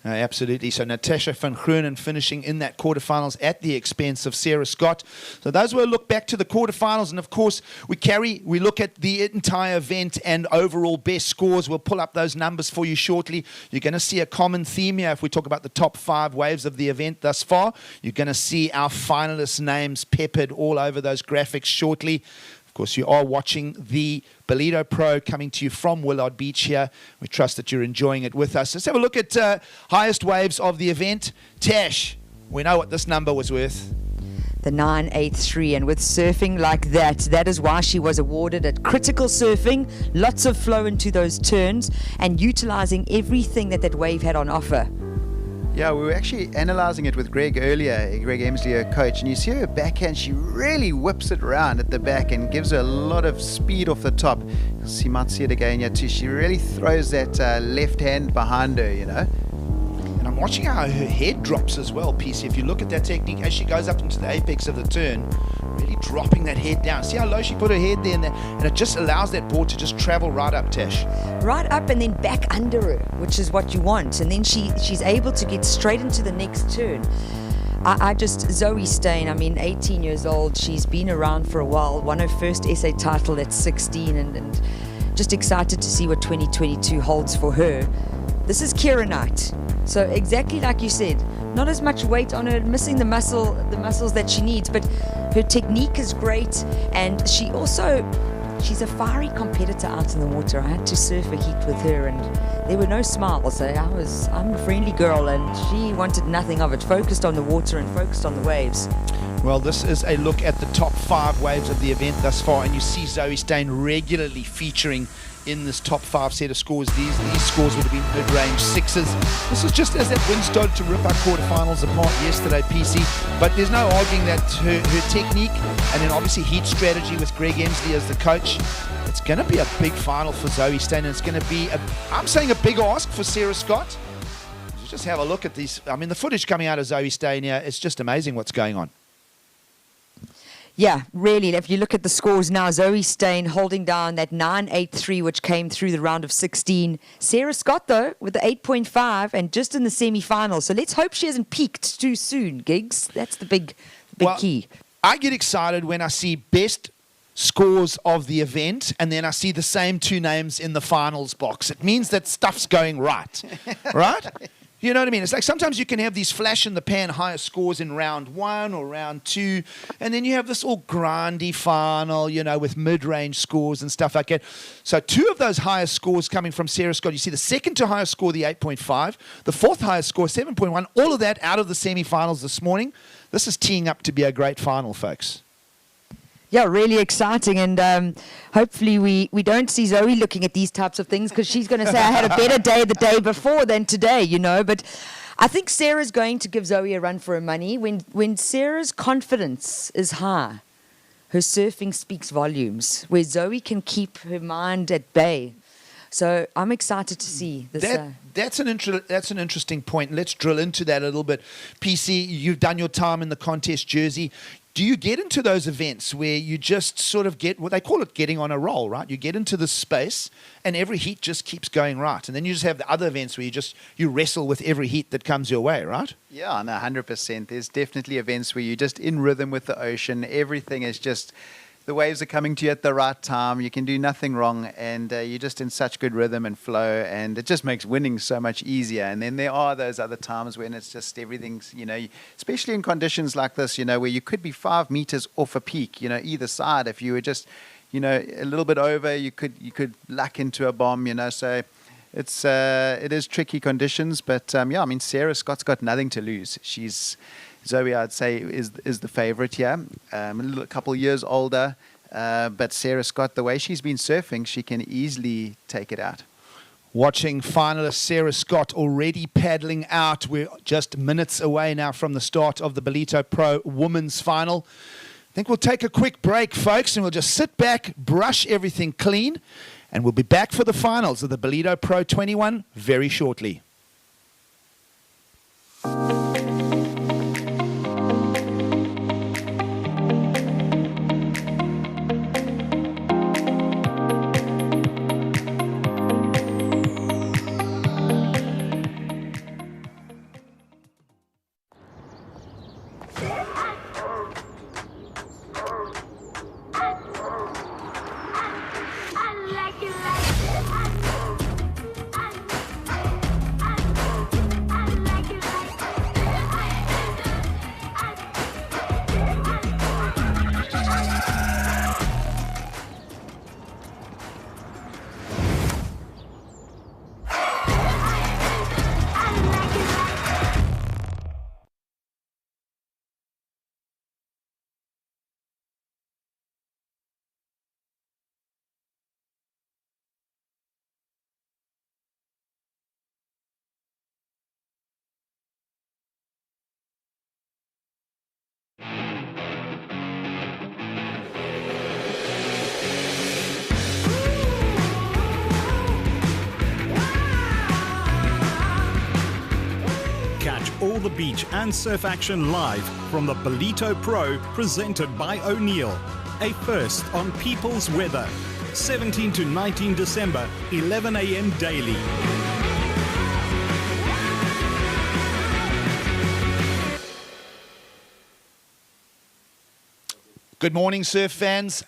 S7: Absolutely. So Natasha van Groenen finishing in that quarterfinals at the expense of Sarah Scott. So those were a look back to the quarterfinals. And of course, we look at the entire event and overall best scores. We'll pull up those numbers for you shortly. You're going to see a common theme here. If we talk about the top 5 waves of the event thus far, you're going to see our finalists' names peppered all over those graphics shortly. Of course, you are watching the Ballito Pro coming to you from Willard Beach here. We trust that you're enjoying it with us. Let's have a look at highest waves of the event. Tash, we know what this number was worth.
S8: the 983, and with surfing like that is why she was awarded at critical surfing, lots of flow into those turns, and utilizing everything that wave had on offer.
S11: Yeah, we were actually analysing it with Greg earlier, Greg Emsley, her coach, and you see her backhand, she really whips it around at the back and gives her a lot of speed off the top. You might see it again here too. She really throws that left hand behind her, you know.
S7: And I'm watching how her head drops as well, PC. If you look at that technique as she goes up into the apex of the turn, really dropping that head down. See how low she put her head there, and it just allows that board to just travel right up, Tash.
S8: Right up and then back under her, which is what you want. And then she's able to get straight into the next turn. Zoe Steyn, 18 years old. She's been around for a while, won her first SA title at 16, and just excited to see what 2022 holds for her. This is Keira Knight. So exactly like you said, not as much weight on her, missing the muscles that she needs, but her technique is great, and she's a fiery competitor out in the water. I had to surf a heat with her, and there were no smiles. I'm a friendly girl, and she wanted nothing of it, focused on the water and focused on the waves.
S7: Well, this is a look at the top 5 waves of the event thus far, and you see Zoe Steyn regularly featuring in this top 5 set of scores. These scores would have been mid-range 6s. This was just as that wind started to rip our quarterfinals apart yesterday, PC. But there's no arguing that her technique, and then obviously heat strategy with Greg Emsley as the coach, it's going to be a big final for Zoe Steyn, and it's going to be, I'm saying, a big ask for Sarah Scott. Just have a look at these. The footage coming out of Zoe Steyn here, it's just amazing what's going on.
S8: Yeah, really. If you look at the scores now, Zoe Steyn holding down that 983, which came through the round of 16. Sarah Scott, though, with the 8.5 and just in the semi-final. So let's hope she hasn't peaked too soon, Giggs. That's the big key.
S7: I get excited when I see best scores of the event and then I see the same 2 names in the finals box. It means that stuff's going right, right? You know what I mean? It's like sometimes you can have these flash-in-the-pan higher scores in round 1 or round 2, and then you have this all grindy final, with mid-range scores and stuff like that. So 2 of those highest scores coming from Sarah Scott. You see the second to highest score, the 8.5, the 4th highest score, 7.1, all of that out of the semi-finals this morning. This is teeing up to be a great final, folks.
S8: Yeah, really exciting, and hopefully we don't see Zoe looking at these types of things, because she's going to say, I had a better day the day before than today, But I think Sarah's going to give Zoe a run for her money. When Sarah's confidence is high, her surfing speaks volumes, where Zoe can keep her mind at bay. So I'm excited to see this.
S7: That's an interesting point. Let's drill into that a little bit. PC, you've done your time in the contest jersey. Do you get into those events where you just sort of get what they call it getting on a roll, right? You get into the space and every heat just keeps going right. And then you just have the other events where you wrestle with every heat that comes your way, right?
S11: Yeah, no, 100%. There's definitely events where you're just in rhythm with the ocean. Everything is just, the waves are coming to you at the right time. You can do nothing wrong, and you're just in such good rhythm and flow, and it just makes winning so much easier. And then there are those other times when it's just everything's, especially in conditions like this, where you could be 5 meters off a peak, either side. If you were just, a little bit over, you could luck into a bomb, so it is tricky conditions. But Sarah Scott's got nothing to lose. Zoe, I'd say, is the favorite here. A couple years older, but Sarah Scott, the way she's been surfing, she can easily take it out.
S7: Watching finalist Sarah Scott already paddling out. We're just minutes away now from the start of the Ballito Pro Women's Final. I think we'll take a quick break, folks, and we'll just sit back, brush everything clean, and we'll be back for the finals of the Ballito Pro 21 very shortly.
S6: all the beach and surf action live from the Ballito Pro, presented by O'Neill. A first on People's Weather. 17 to 19 December, 11 a.m. daily.
S7: Good morning, surf fans.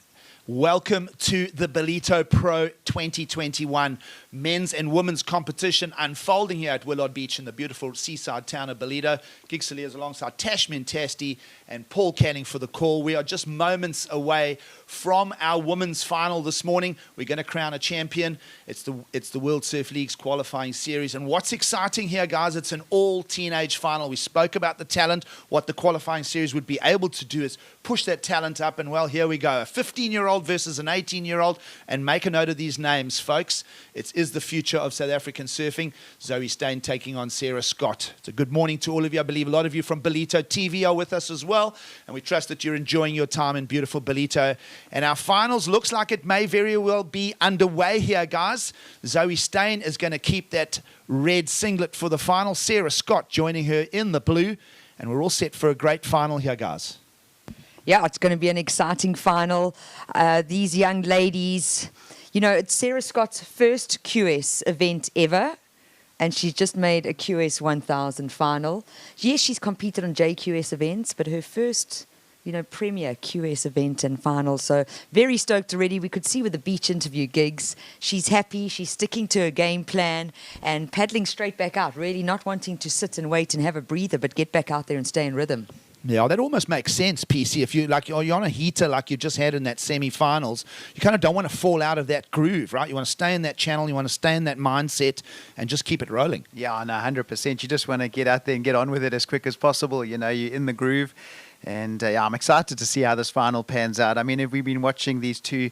S7: Welcome to the Ballito Pro 2021 men's and women's competition unfolding here at Willard Beach in the beautiful seaside town of Ballito. Gig Saliers alongside Tashmin Tasti and Paul Canning for the call. We are just moments away from our women's final this morning. We're going to crown a champion. It's the World Surf League's qualifying series. And what's exciting here, guys, it's an all-teenage final. We spoke about the talent. What the qualifying series would be able to do is push that talent up. And, well, here we go. A 15-year-old versus an 18-year-old. And make a note of these names, folks. It is the future of South African surfing. Zoe Steyn taking on Sarah Scott. It's a good morning to all of you. I believe a lot of you from Ballito TV are with us as well. And we trust that you're enjoying your time in beautiful Ballito. And our finals looks like it may very well be underway here, guys. Zoe Steyn is going to keep that red singlet for the final. Sarah Scott joining her in the blue. And we're all set for a great final here, guys.
S8: Yeah, it's going to be an exciting final. These young ladies, you know, it's Sarah Scott's first QS event ever, and she's just made a QS 1000 final. Yes, she's competed on JQS events, but her first, you know, premier QS event and final. So very stoked already. We could see with the beach interview gigs, she's happy, she's sticking to her game plan and paddling straight back out, really not wanting to sit and wait and have a breather, but get back out there and stay in rhythm.
S7: Yeah, that almost makes sense, PC. If you're on a heater like you just had in that semi-finals, you kind of don't want to fall out of that groove, right? You want to stay in that channel, you want to stay in that mindset and just keep it rolling.
S11: Yeah, no, 100%. You just want to get out there and get on with it as quick as possible. You know, you're in the groove. And yeah, I'm excited to see how this final pans out. I mean, we've been watching these two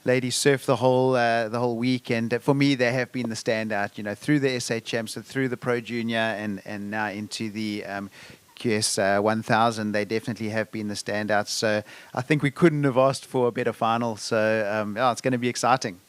S11: ladies surf the whole week, and for me, they have been the standout. You know, through the SA Champs, through the Pro Junior, and now into the QS 1000, they definitely have been the standouts. So I think we couldn't have asked for a better final. So yeah, it's going to be exciting.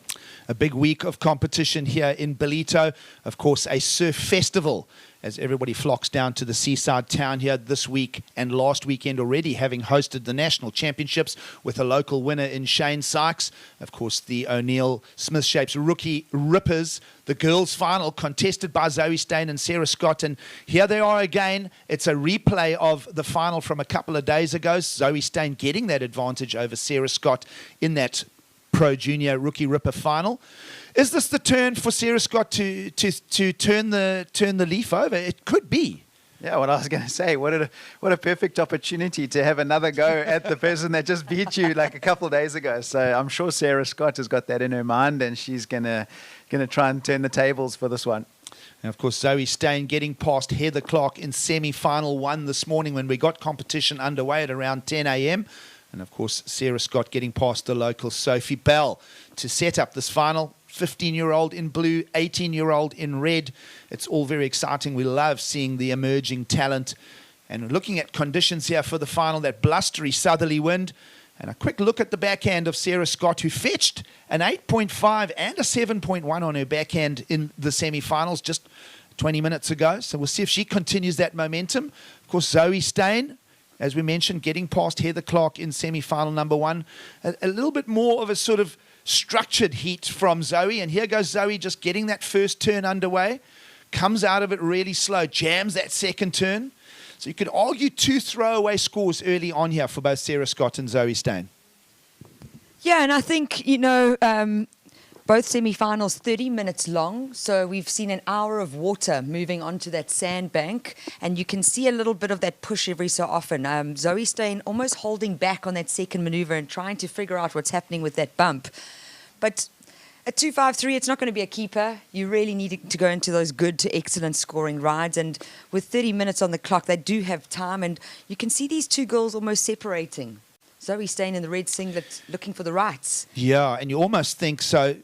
S7: A big week of competition here in Ballito. Of course, a surf festival as everybody flocks down to the seaside town here this week and last weekend already, having hosted the national championships with a local winner in Shane Sykes. Of course, the O'Neill Smith Shapes Rookie Rippers, the girls' final contested by Zoe Steyn and Sarah Scott. And here they are again. It's a replay of the final from a couple of days ago. Zoe Steyn getting that advantage over Sarah Scott in that Pro Junior Rookie Ripper final. Is this the turn for Sarah Scott to turn the leaf over? It could be.
S11: Yeah, what I was going to say, what a perfect opportunity to have another go at the person that just beat you like a couple of days ago. So I'm sure Sarah Scott has got that in her mind, and she's gonna try and turn the tables for this one.
S7: And of course, Zoe Steyn getting past Heather Clark in semi-final 1 this morning when we got competition underway at around 10 a.m. And of course, Sarah Scott getting past the local Sophie Bell to set up this final. 15-year-old in blue, 18-year-old in red. It's all very exciting. We love seeing the emerging talent. And looking at conditions here for the final, that blustery southerly wind. And a quick look at the backhand of Sarah Scott, who fetched an 8.5 and a 7.1 on her backhand in the semi-finals just 20 minutes ago. So we'll see if she continues that momentum. Of course, Zoe Steyn, as we mentioned, getting past Heather Clark in semi-final number 1. A little bit more of a sort of structured heat from Zoe, and here goes Zoe just getting that first turn underway, comes out of it really slow, jams that second turn. So you could argue 2 throwaway scores early on here for both Sarah Scott and Zoe Steyn.
S8: Yeah, and I think, you know, both semi-finals 30 minutes long, so we've seen an hour of water moving onto that sandbank, and you can see a little bit of that push every so often. Zoe Steyn almost holding back on that second maneuver and trying to figure out what's happening with that bump. But at 2.53, it's not going to be a keeper. You really need to go into those good to excellent scoring rides, and with 30 minutes on the clock, they do have time, and you can see these two girls almost separating. Zoe Steyn in the red singlet looking for the rights.
S7: Yeah, and you almost think so.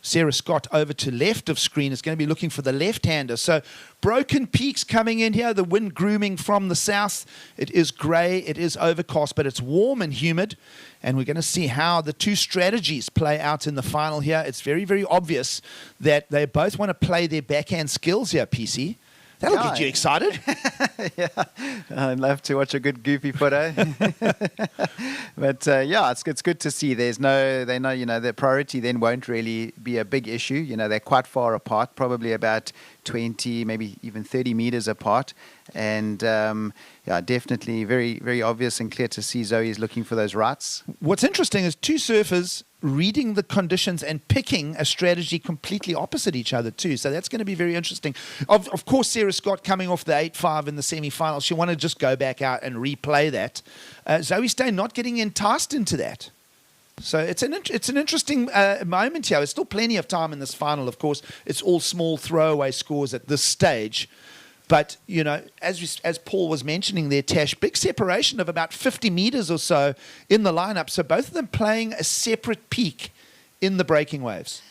S7: Sarah Scott over to left of screen is going to be looking for the left-hander. So broken peaks coming in here, the wind grooming from the south. It is grey, it is overcast, but it's warm and humid. And we're going to see how the two strategies play out in the final here. It's very, very obvious that they both want to play their backhand skills here, PC. That'll get you excited.
S11: Yeah, I'd love to watch a good goofy photo. But yeah, it's good to see. They know, their priority then won't really be a big issue. They're quite far apart, probably about 20, maybe even 30 meters apart. And yeah, definitely very, very obvious and clear to see Zoe is looking for those rights.
S7: What's interesting is two surfers reading the conditions and picking a strategy completely opposite each other too. So that's going to be very interesting. Of course, Sarah Scott coming off the 8.5 in the semi-final, she wanted to just go back out and replay that. Zoe Steyn not getting enticed into that. So it's an interesting moment here. There's still plenty of time in this final, of course. It's all small throwaway scores at this stage. But, as Paul was mentioning there, Tash, big separation of about 50 meters or so in the lineup. So both of them playing a separate peak in the breaking waves.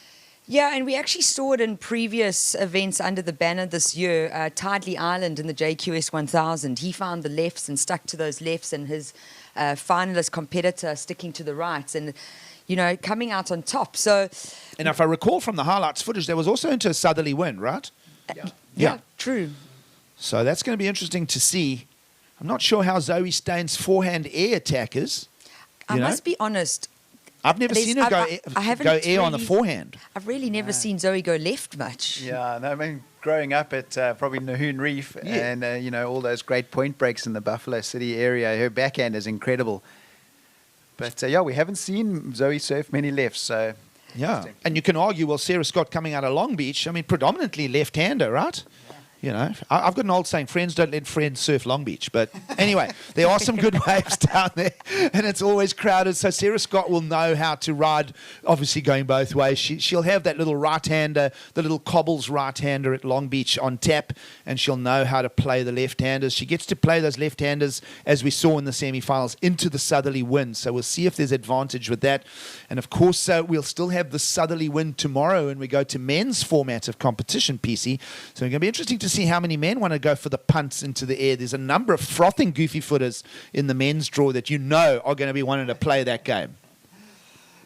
S8: Yeah, and we actually saw it in previous events under the banner this year. Tidley Island in the JQS 1000. He found the lefts and stuck to those lefts, and his finalist competitor sticking to the rights and, coming out on top. So,
S7: and if I recall from the highlights footage, there was also into a southerly wind, right?
S8: Yeah, true.
S7: So that's going to be interesting to see. I'm not sure how Zoe Steyn's forehand air attack is.
S8: I must be honest.
S7: I've never seen her go air on the forehand.
S8: I've really never seen Zoe go left much.
S11: Yeah, no, I mean, growing up at probably Nahoon Reef and, all those great point breaks in the Buffalo City area, her backhand is incredible. But, yeah, we haven't seen Zoe surf many lefts, so...
S7: Yeah, and you can argue, well, Sarah Scott coming out of Long Beach, I mean, predominantly left-hander, right? I've got an old saying, friends don't let friends surf Long Beach. But anyway, there are some good waves down there, and it's always crowded. So Sarah Scott will know how to ride, obviously going both ways. She'll have that little right-hander, the little Cobbles right-hander at Long Beach on tap, and she'll know how to play the left-handers. She gets to play those left-handers, as we saw in the semi-finals, into the southerly wind. So we'll see if there's advantage with that. And, of course, we'll still have the southerly wind tomorrow when we go to men's format of competition, PC. So it's going to be interesting to see how many men want to go for the punts into the air. There's a number of frothing goofy footers in the men's draw that are going to be wanting to play that game.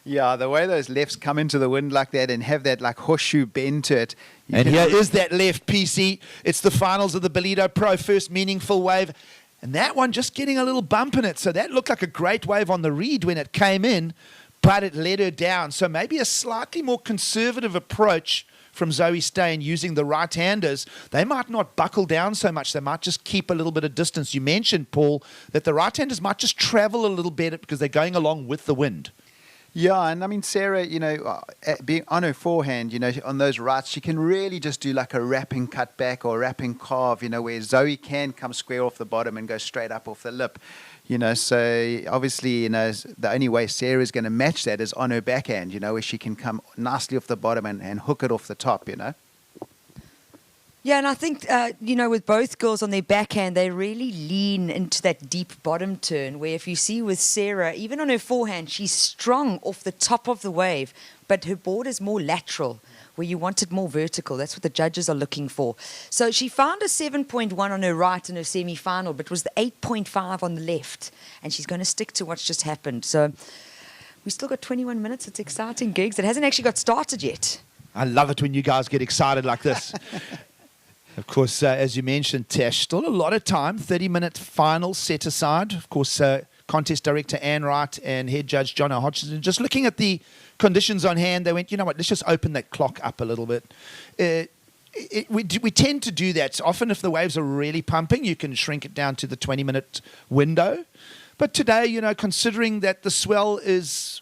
S11: Yeah, the way those lefts come into the wind like that and have that like horseshoe bend to it.
S7: And here is that left, PC. It's the finals of the Ballito Pro, first meaningful wave. And that one just getting a little bump in it. So that looked like a great wave on the reed when it came in, but it let her down. So maybe a slightly more conservative approach from Zoe Steyn using the right-handers. They might not buckle down so much. They might just keep a little bit of distance. You mentioned, Paul, that the right-handers might just travel a little bit because they're going along with the wind.
S11: Yeah, and I mean, Sarah, being on her forehand, on those rights, she can really just do like a wrapping cutback or wrapping carve, where Zoe can come square off the bottom and go straight up off the lip. So obviously, the only way Sarah is going to match that is on her backhand, where she can come nicely off the bottom and hook it off the top,
S8: Yeah, and I think, with both girls on their backhand, they really lean into that deep bottom turn, where if you see with Sarah, even on her forehand, she's strong off the top of the wave, but her board is more lateral, where you want it more vertical. That's what the judges are looking for. So she found a 7.1 on her right in her semi-final, but it was the 8.5 on the left, and she's going to stick to what's just happened. So we still got 21 minutes. It's exciting gigs. It hasn't actually got started yet.
S7: I love it when you guys get excited like this. Of course, as you mentioned, Tash, still a lot of time, 30-minute final set aside. Of course, contest director Anne Wright and head judge John Hodgson, just looking at the conditions on hand, they went, let's just open that clock up a little bit. We tend to do that. So often if the waves are really pumping, you can shrink it down to the 20-minute window. But today, considering that the swell is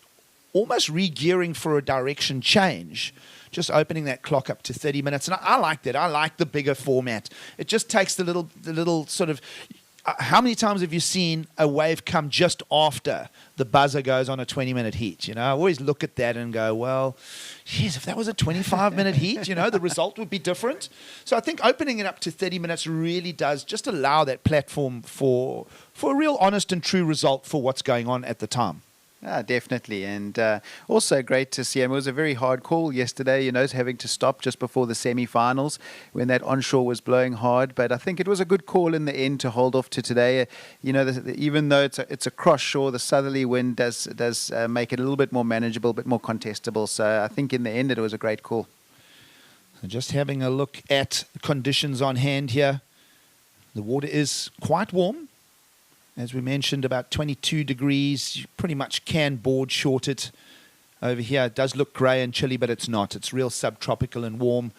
S7: almost re-gearing for a direction change, just opening that clock up to 30 minutes. And I like that. I like the bigger format. It just takes the little sort of... how many times have you seen a wave come just after the buzzer goes on a 20-minute heat? I always look at that and go, well, geez, if that was a 25-minute heat, the result would be different. So I think opening it up to 30 minutes really does just allow that platform for a real honest and true result for what's going on at the time.
S11: Definitely. And also great to see him. It was a very hard call yesterday, having to stop just before the semi-finals when that onshore was blowing hard. But I think it was a good call in the end to hold off to today. Even though it's a cross shore, the southerly wind does make it a little bit more manageable, a bit more contestable. So I think in the end it was a great call.
S7: So just having a look at conditions on hand here. The water is quite warm. As we mentioned, about 22 degrees. You pretty much can board short it. Over here, it does look grey and chilly, but it's not. It's real subtropical and warm.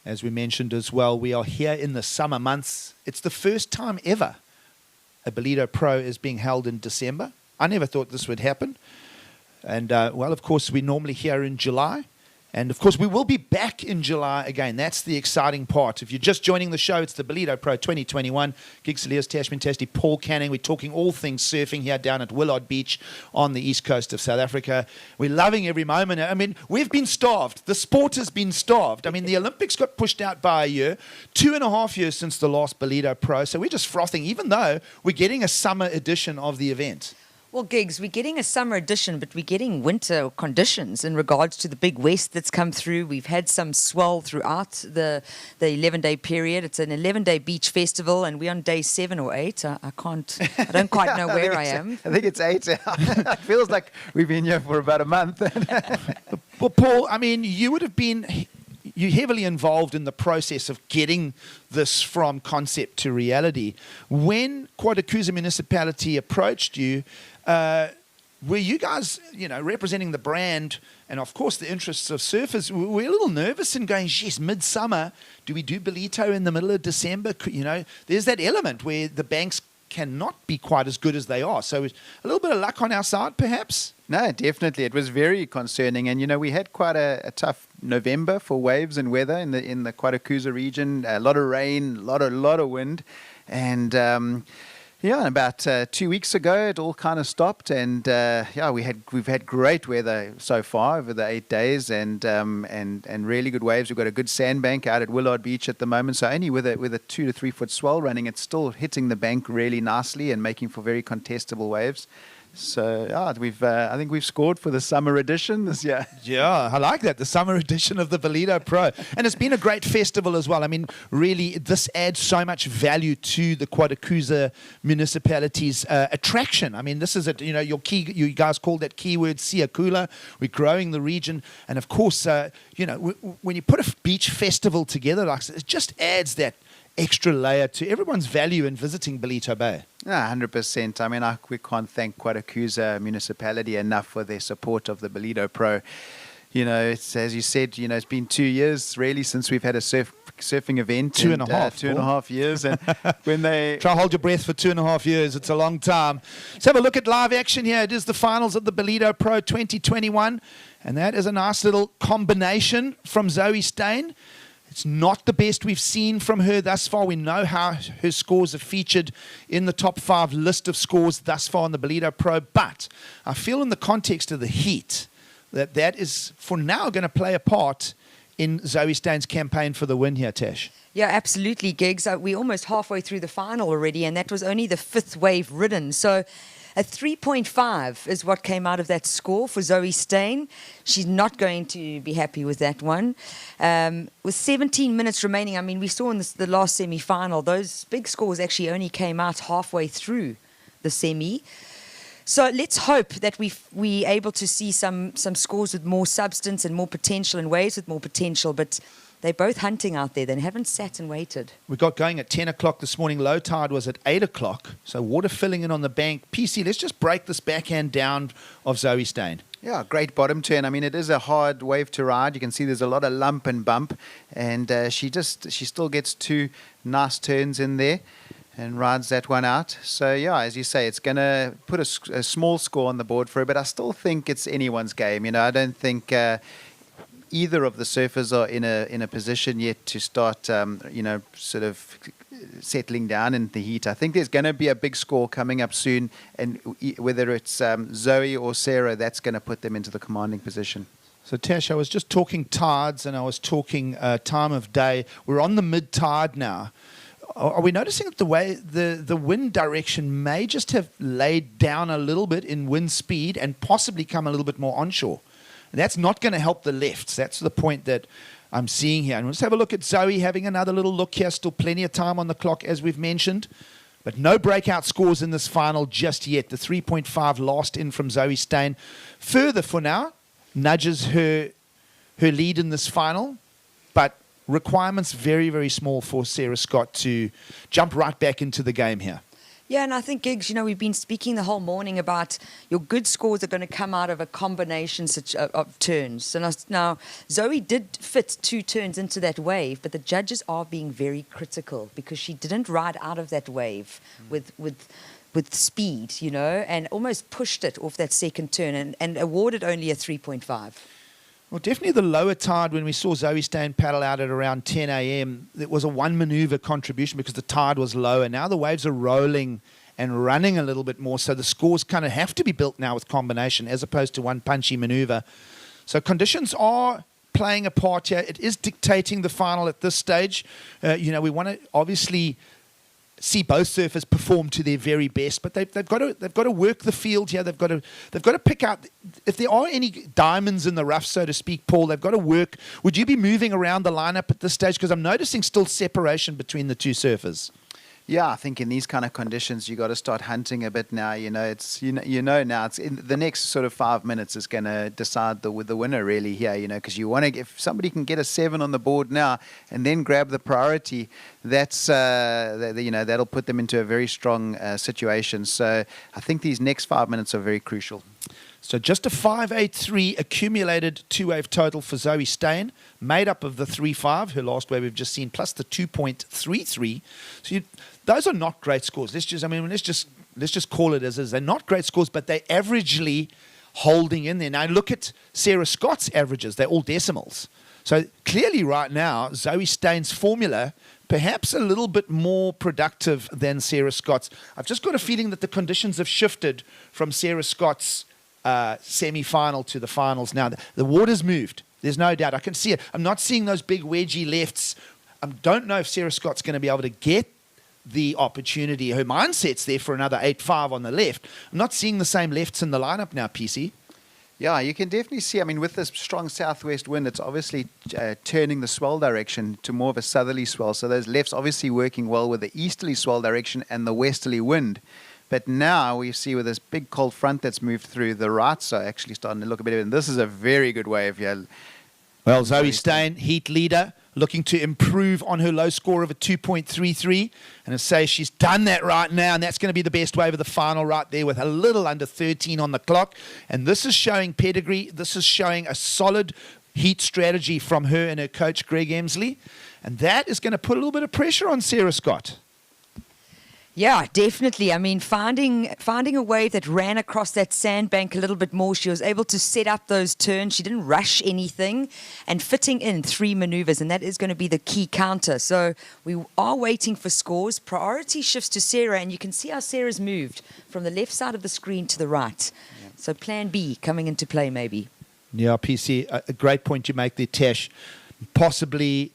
S7: As we mentioned as well, we are here in the summer months. It's the first time ever a Ballito Pro is being held in December. I never thought this would happen. And, well, of course, we're normally here in July. And, of course, we will be back in July again. That's the exciting part. If you're just joining the show, it's the Ballito Pro 2021. Gigs Elias, Tash Tasti, Paul Canning. We're talking all things surfing here down at Willard Beach on the east coast of South Africa. We're loving every moment. I mean, we've been starved. The sport has been starved. I mean, the Olympics got pushed out by a year. 2.5 years since the last Ballito Pro. So we're just frothing, even though we're getting a summer edition of the event.
S8: Well, Gigs, we're getting a summer edition, but we're getting winter conditions in regards to the big west that's come through. We've had some swell throughout the 11-day period. It's an 11-day beach festival, and we're on day 7 or 8. I don't quite know where I am.
S11: I think it's 8. It feels like we've been here for about a month.
S7: Well, Paul, I mean, you're heavily involved in the process of getting this from concept to reality. When kwazulu-natal municipality approached you, were you guys, representing the brand and, of course, the interests of surfers? Were we a little nervous and going, yes, midsummer, do we do Ballito in the middle of December? There's that element where the banks cannot be quite as good as they are. So a little bit of luck on our side, perhaps?
S11: No, definitely. It was very concerning. And, we had quite a tough November for waves and weather in the kwazulu region. A lot of rain, a lot of wind. And about 2 weeks ago, it all kind of stopped, and we've had great weather so far over the 8 days, and really good waves. We've got a good sandbank out at Willard Beach at the moment, so only with a 2 to 3 foot swell running, it's still hitting the bank really nicely and making for very contestable waves. So I think we've scored for the summer edition this year.
S7: Yeah, I like that, the summer edition of the Ballito Pro. And it's been a great festival as well. I mean, really, this adds so much value to the kwazulu municipality's attraction. I mean, this is you guys call that keyword Siakula. We're growing the region. And of course, when you put a beach festival together like this, it just adds that extra layer to everyone's value in visiting Ballito Bay.
S11: 100%. I mean, we can't thank kwazulu municipality enough for their support of the Ballito Pro. It's, as you said, it's been 2 years really since we've had a surfing event. 2.5 years. And when they
S7: try to hold your breath for 2.5 years, it's a long time. Let's have a look at live action here. It is the finals of the Ballito Pro 2021, and that is a nice little combination from Zoe Steyn. It's not the best we've seen from her thus far. We know how her scores are featured in the top 5 list of scores thus far in the Ballito Pro. But I feel in the context of the heat that is, for now, going to play a part in Zoe Steyn's campaign for the win here, Tash.
S8: Yeah, absolutely, Gigs. We're almost halfway through the final already, and that was only the 5th wave ridden. So a 3.5 is what came out of that score for Zoe Steyn. She's not going to be happy with that one. With 17 minutes remaining, I mean, we saw in the last semi-final, those big scores actually only came out halfway through the semi. So let's hope that we're able to see some scores with more substance and more potential and waves with more potential, but they're both hunting out there. They haven't sat and waited.
S7: We got going at 10 o'clock this morning. Low tide was at 8 o'clock. So water filling in on the bank. PC, let's just break this backhand down of Zoe Steyn.
S11: Yeah, great bottom turn. I mean, it is a hard wave to ride. You can see there's a lot of lump and bump. And she still gets 2 nice turns in there and rides that one out. So, yeah, as you say, it's going to put a small score on the board for her. But I still think it's anyone's game. I don't think either of the surfers are in a position yet to start, sort of settling down in the heat. I think there's going to be a big score coming up soon, and whether it's Zoe or Sarah, that's going to put them into the commanding position.
S7: So, Tash, I was just talking tides and I was talking time of day. We're on the mid-tide now. Are we noticing that the way the wind direction may just have laid down a little bit in wind speed and possibly come a little bit more onshore? And that's not going to help the lefts. That's the point that I'm seeing here. And let's have a look at Zoe having another little look here. Still plenty of time on the clock, as we've mentioned. But no breakout scores in this final just yet. The 3.5 last in from Zoe Steyn. Further for now, nudges her lead in this final. But requirements very, very small for Sarah Scott to jump right back into the game here.
S8: Yeah, and I think, Giggs, we've been speaking the whole morning about your good scores are going to come out of a combination of turns. So now Zoe did fit 2 turns into that wave, but the judges are being very critical because she didn't ride out of that wave with speed, and almost pushed it off that second turn and awarded only a 3.5.
S7: Well, definitely the lower tide, when we saw Zoe Steyn paddle out at around 10 a.m., it was a 1 maneuver contribution because the tide was lower. Now the waves are rolling and running a little bit more, so the scores kind of have to be built now with combination as opposed to one punchy maneuver. So conditions are playing a part here. It is dictating the final at this stage. We want to obviously see both surfers perform to their very best, but they've got to work the field here. They've got to pick out if there are any diamonds in the rough, so to speak. Paul, they've got to work. Would you be moving around the lineup at this stage? Because I'm noticing still separation between the two surfers.
S11: Yeah, I think in these kind of conditions, you got to start hunting a bit now. It's now it's in the next sort of 5 minutes is going to decide the winner really here. Because you want to, if somebody can get a 7 on the board now and then grab the priority, that's that'll put them into a very strong situation. So I think these next 5 minutes are very crucial.
S7: So just a 5.83 accumulated 2-wave total for Zoe Steyn, made up of the 3.5, her last wave we've just seen, plus the 2.33. So those are not great scores. Let's just call it as is. They're not great scores, but they're averagely holding in there. Now look at Sarah Scott's averages. They're all decimals. So clearly right now, Zoe Steyn's formula perhaps a little bit more productive than Sarah Scott's. I've just got a feeling that the conditions have shifted from Sarah Scott's semi-final to the finals now. The water's moved. There's no doubt. I can see it. I'm not seeing those big wedgie lefts. I don't know if Sarah Scott's going to be able to get the opportunity. Her mindset's there for another 8.5 on the left. I'm not seeing the same lefts in the lineup now, PC.
S11: Yeah, you can definitely see, with this strong southwest wind, it's obviously turning the swell direction to more of a southerly swell. So those lefts obviously working well with the easterly swell direction and the westerly wind. But now we see with this big cold front that's moved through, the rights are actually starting to look a bit better. And this is a very good wave here.
S7: Well, Zoe Steyn, heat leader, looking to improve on her low score of a 2.33. And I say she's done that right now, and that's going to be the best wave of the final right there with a little under 13 on the clock. And this is showing pedigree. This is showing a solid heat strategy from her and her coach, Greg Emsley. And that is going to put a little bit of pressure on Sarah Scott.
S8: Yeah, definitely. Finding a wave that ran across that sandbank a little bit more. She was able to set up those turns. She didn't rush anything and fitting in 3 maneuvers, and that is going to be the key counter. So we are waiting for scores. Priority shifts to Sarah, and you can see how Sarah's moved from the left side of the screen to the right. Yeah. So plan B coming into play maybe.
S7: Yeah, PC, a great point you make there, Tash. Possibly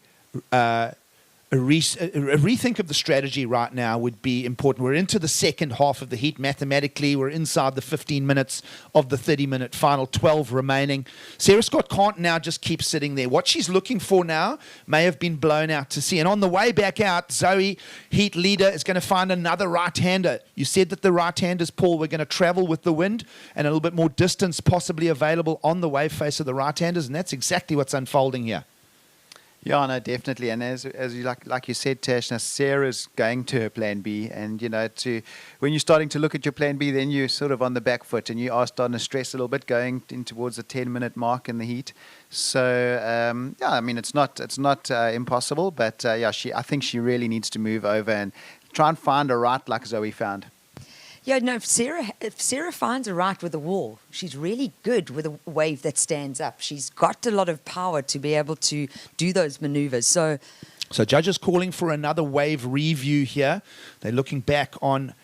S7: a rethink of the strategy right now would be important. We're into the second half of the heat. Mathematically, we're inside the 15 minutes of the 30-minute final, 12 remaining. Sarah Scott can't now just keep sitting there. What she's looking for now may have been blown out to sea. And on the way back out, Zoe, heat leader, is going to find another right-hander. You said that the right-handers, Paul, were going to travel with the wind and a little bit more distance possibly available on the wave face of the right-handers, and that's exactly what's unfolding here.
S11: Yeah, no, definitely. And as you like you said, Tash, now Sarah's going to her plan B, and when you're starting to look at your plan B, then you're sort of on the back foot, and you are starting to stress a little bit going in towards the 10-minute mark in the heat. So it's not impossible, but I think she really needs to move over and try and find a right like Zoe found.
S8: Yeah, no, if Sarah finds a right with the wall, she's really good with a wave that stands up. She's got a lot of power to be able to do those maneuvers. So
S7: judges calling for another wave review here. They're looking back on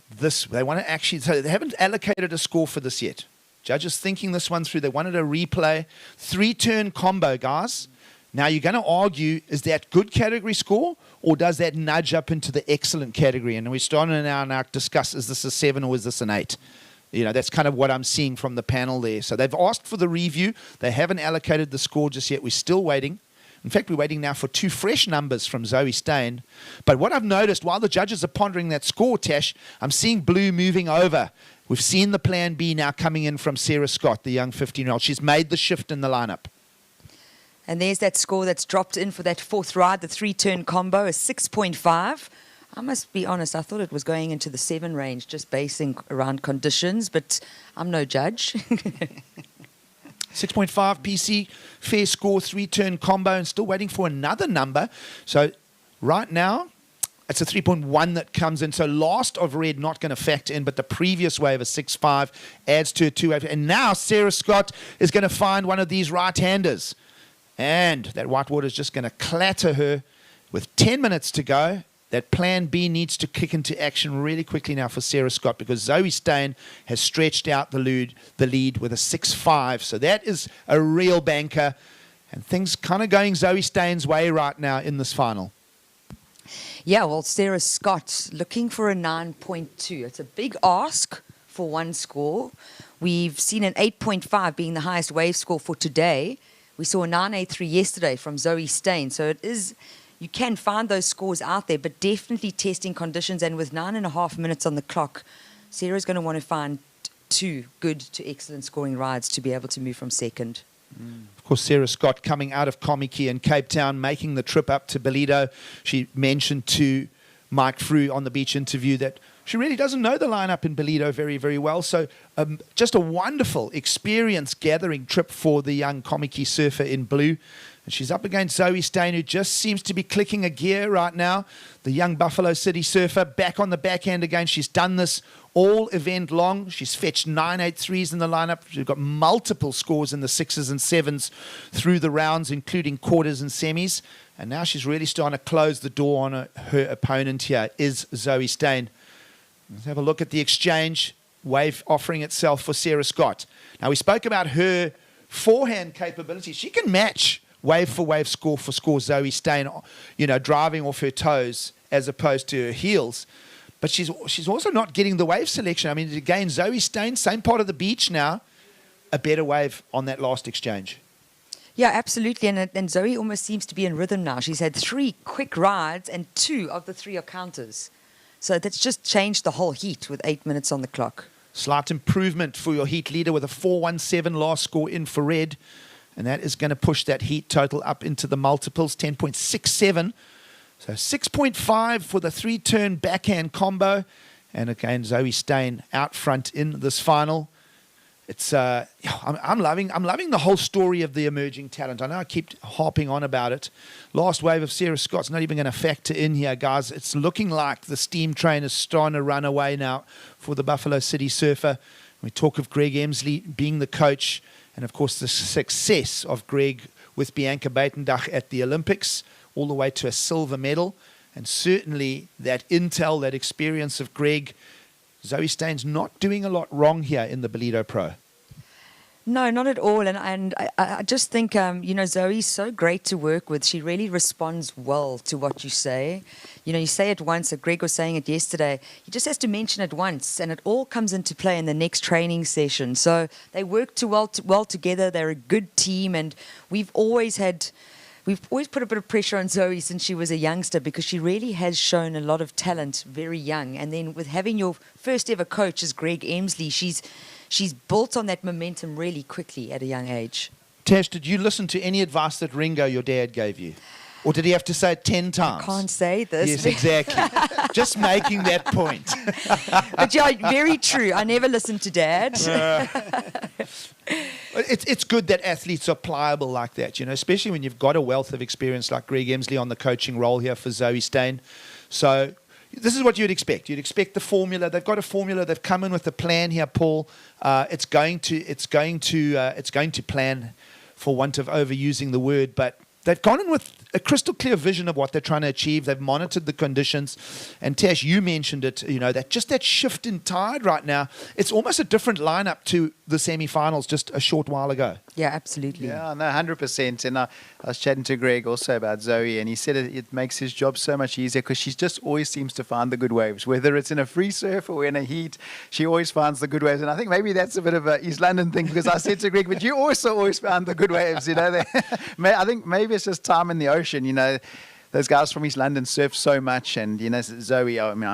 S7: this. They want to so they haven't allocated a score for this yet. Judges thinking this one through. They wanted a replay. 3-turn combo, guys. Now, you're going to argue, is that good category score, or does that nudge up into the excellent category? And we're starting to now discuss, is this a 7 or is this an 8? That's kind of what I'm seeing from the panel there. So they've asked for the review. They haven't allocated the score just yet. We're still waiting. In fact, we're waiting now for 2 fresh numbers from Zoe Steyn. But what I've noticed, while the judges are pondering that score, Tash, I'm seeing blue moving over. We've seen the plan B now coming in from Sarah Scott, the young 15-year-old. She's made the shift in the lineup.
S8: And there's that score that's dropped in for that fourth ride, the 3-turn combo, a 6.5. I must be honest, I thought it was going into the 7 range, just basing around conditions, but I'm no judge.
S7: 6.5 PC, fair score, 3-turn combo, and still waiting for another number. So right now, it's a 3.1 that comes in. So last of red not going to factor in, but the previous wave of 6.5 adds to a 2.8. And now Sarah Scott is going to find one of these right-handers. And that whitewater is just going to clatter her with 10 minutes to go. That plan B needs to kick into action really quickly now for Sarah Scott, because Zoe Steyn has stretched out the lead with a 6.5. So that is a real banker. And things kind of going Zoe Steyn's way right now in this final.
S8: Yeah, well, Sarah Scott looking for a 9.2. It's a big ask for one score. We've seen an 8.5 being the highest wave score for today. We saw a 9.83 yesterday from Zoe Steyn. So it is, you can find those scores out there, but definitely testing conditions. And with 9.5 minutes on the clock, Sarah's going to want to find 2 good to excellent scoring rides to be able to move from second.
S7: Of course, Sarah Scott coming out of Komiki in Cape Town, making the trip up to Ballito. She mentioned to Mike Frew on the beach interview that she really doesn't know the lineup in Ballito very, very well. So just a wonderful experience gathering trip for the young Komiki surfer in blue. And she's up against Zoe Steyn, who just seems to be clicking a gear right now. The young Buffalo City surfer back on the backhand again. She's done this all event long. She's fetched 9.83s in the lineup. She's got multiple scores in the 6s and 7s through the rounds, including quarters and semis. And now she's really starting to close the door on her opponent here, is Zoe Steyn. Let's have a look at the exchange. Wave offering itself for Sarah Scott. Now, we spoke about her forehand capabilities. She can match wave for wave, score for score Zoe Steyn, you know, driving off her toes as opposed to her heels. But she's also not getting the wave selection. I mean, again, Zoe Steyn, same part of the beach now, a better wave on that last exchange.
S8: Yeah, absolutely. And Zoe almost seems to be in rhythm now. She's had 3 quick rides and 2 of the 3 are counters. So that's just changed the whole heat with 8 minutes on the clock.
S7: Slight improvement for your heat leader with a 4.17 last score in for red. And that is going to push that heat total up into the multiples, 10.67. So 6.5 for the 3-turn backhand combo. And again, Zoe Steyn out front in this final. It's I'm loving the whole story of the emerging talent. I know I keep harping on about it. Last wave of Sarah Scott's not even going to factor in here, guys. It's looking like the steam train is starting to run away now for the Buffalo City surfer. We talk of Greg Emsley being the coach, and of course the success of Greg with Bianca Buitendach at the Olympics, all the way to a silver medal. And certainly that intel, that experience of Greg, Zoe Steyn's not doing a lot wrong here in the Ballito Pro.
S8: No, not at all. And I just think, Zoe's so great to work with. She really responds well to what you say. You know, you say it once, Greg was saying it yesterday. He just has to mention it once, and it all comes into play in the next training session. So they work well together. They're a good team, and we've always put a bit of pressure on Zoe since she was a youngster, because she really has shown a lot of talent very young. And then with having your first ever coach as Greg Emsley, she's built on that momentum really quickly at a young age.
S7: Tash, did you listen to any advice that Ringo, your dad, gave you? Or did he have to say it 10 times?
S8: I can't say this.
S7: Yes, exactly. Just making that point.
S8: But yeah, very true. I never listened to Dad.
S7: It's good that athletes are pliable like that, you know, especially when you've got a wealth of experience like Greg Emsley on the coaching role here for Zoe Steyn. So this is what you'd expect. You'd expect the formula. They've got a formula. They've come in with a plan here, Paul. It's going to plan, for want of overusing the word, but they've gone in with a crystal clear vision of what they're trying to achieve. They've monitored the conditions. And Tash, you mentioned it, you know, that shift in tide right now, it's almost a different lineup to the semi-finals just a short while ago.
S8: Yeah, absolutely.
S11: Yeah, no, 100%. And I was chatting to Greg also about Zoe, and he said it makes his job so much easier because she just always seems to find the good waves. Whether it's in a free surf or in a heat, she always finds the good waves. And I think maybe that's a bit of a East London thing, because I said to Greg, but you also always found the good waves, you know. I think maybe it's just time in the ocean, you know. those guys from East London surf so much, and Zoe. I mean,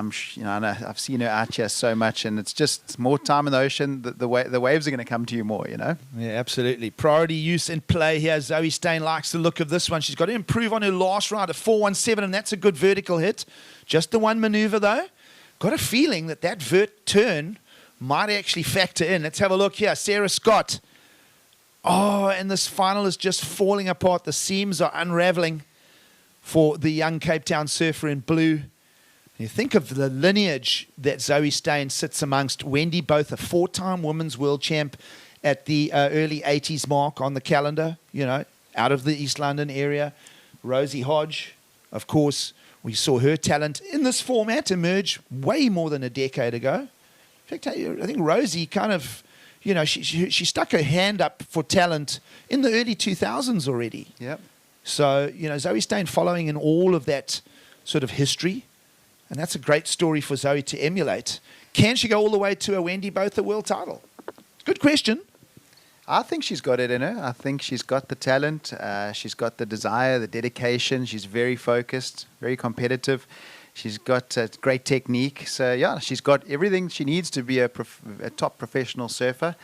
S11: I know I've seen her out here so much, and it's just more time in the ocean. The waves are going to come to you more.
S7: Yeah, absolutely. Priority use and play here. Zoe Steyn likes the look of this one. She's got to improve on her last ride, a 417, and that's a good vertical hit. Just the one maneuver though. Got a feeling that vert turn might actually factor in. Let's have a look here. Sarah Scott. Oh, and this final is just falling apart. The seams are unraveling for the young Cape Town surfer in blue. You think of the lineage that Zoe Steyn sits amongst. Wendy Both, a 4-time women's world champ at the early 80s mark on the calendar, out of the East London area. Rosie Hodge, of course, we saw her talent in this format emerge way more than a decade ago. In fact, I think Rosie kind of, she stuck her hand up for talent in the early 2000s already.
S11: Yep.
S7: So, Zoe Steyn following in all of that sort of history. And that's a great story for Zoe to emulate. Can she go all the way to a Wendy Both a world title? Good question.
S11: I think she's got it in her. I think she's got the talent. She's got the desire, the dedication. She's very focused, very competitive. She's got great technique. So, yeah, she's got everything she needs to be a top professional surfer.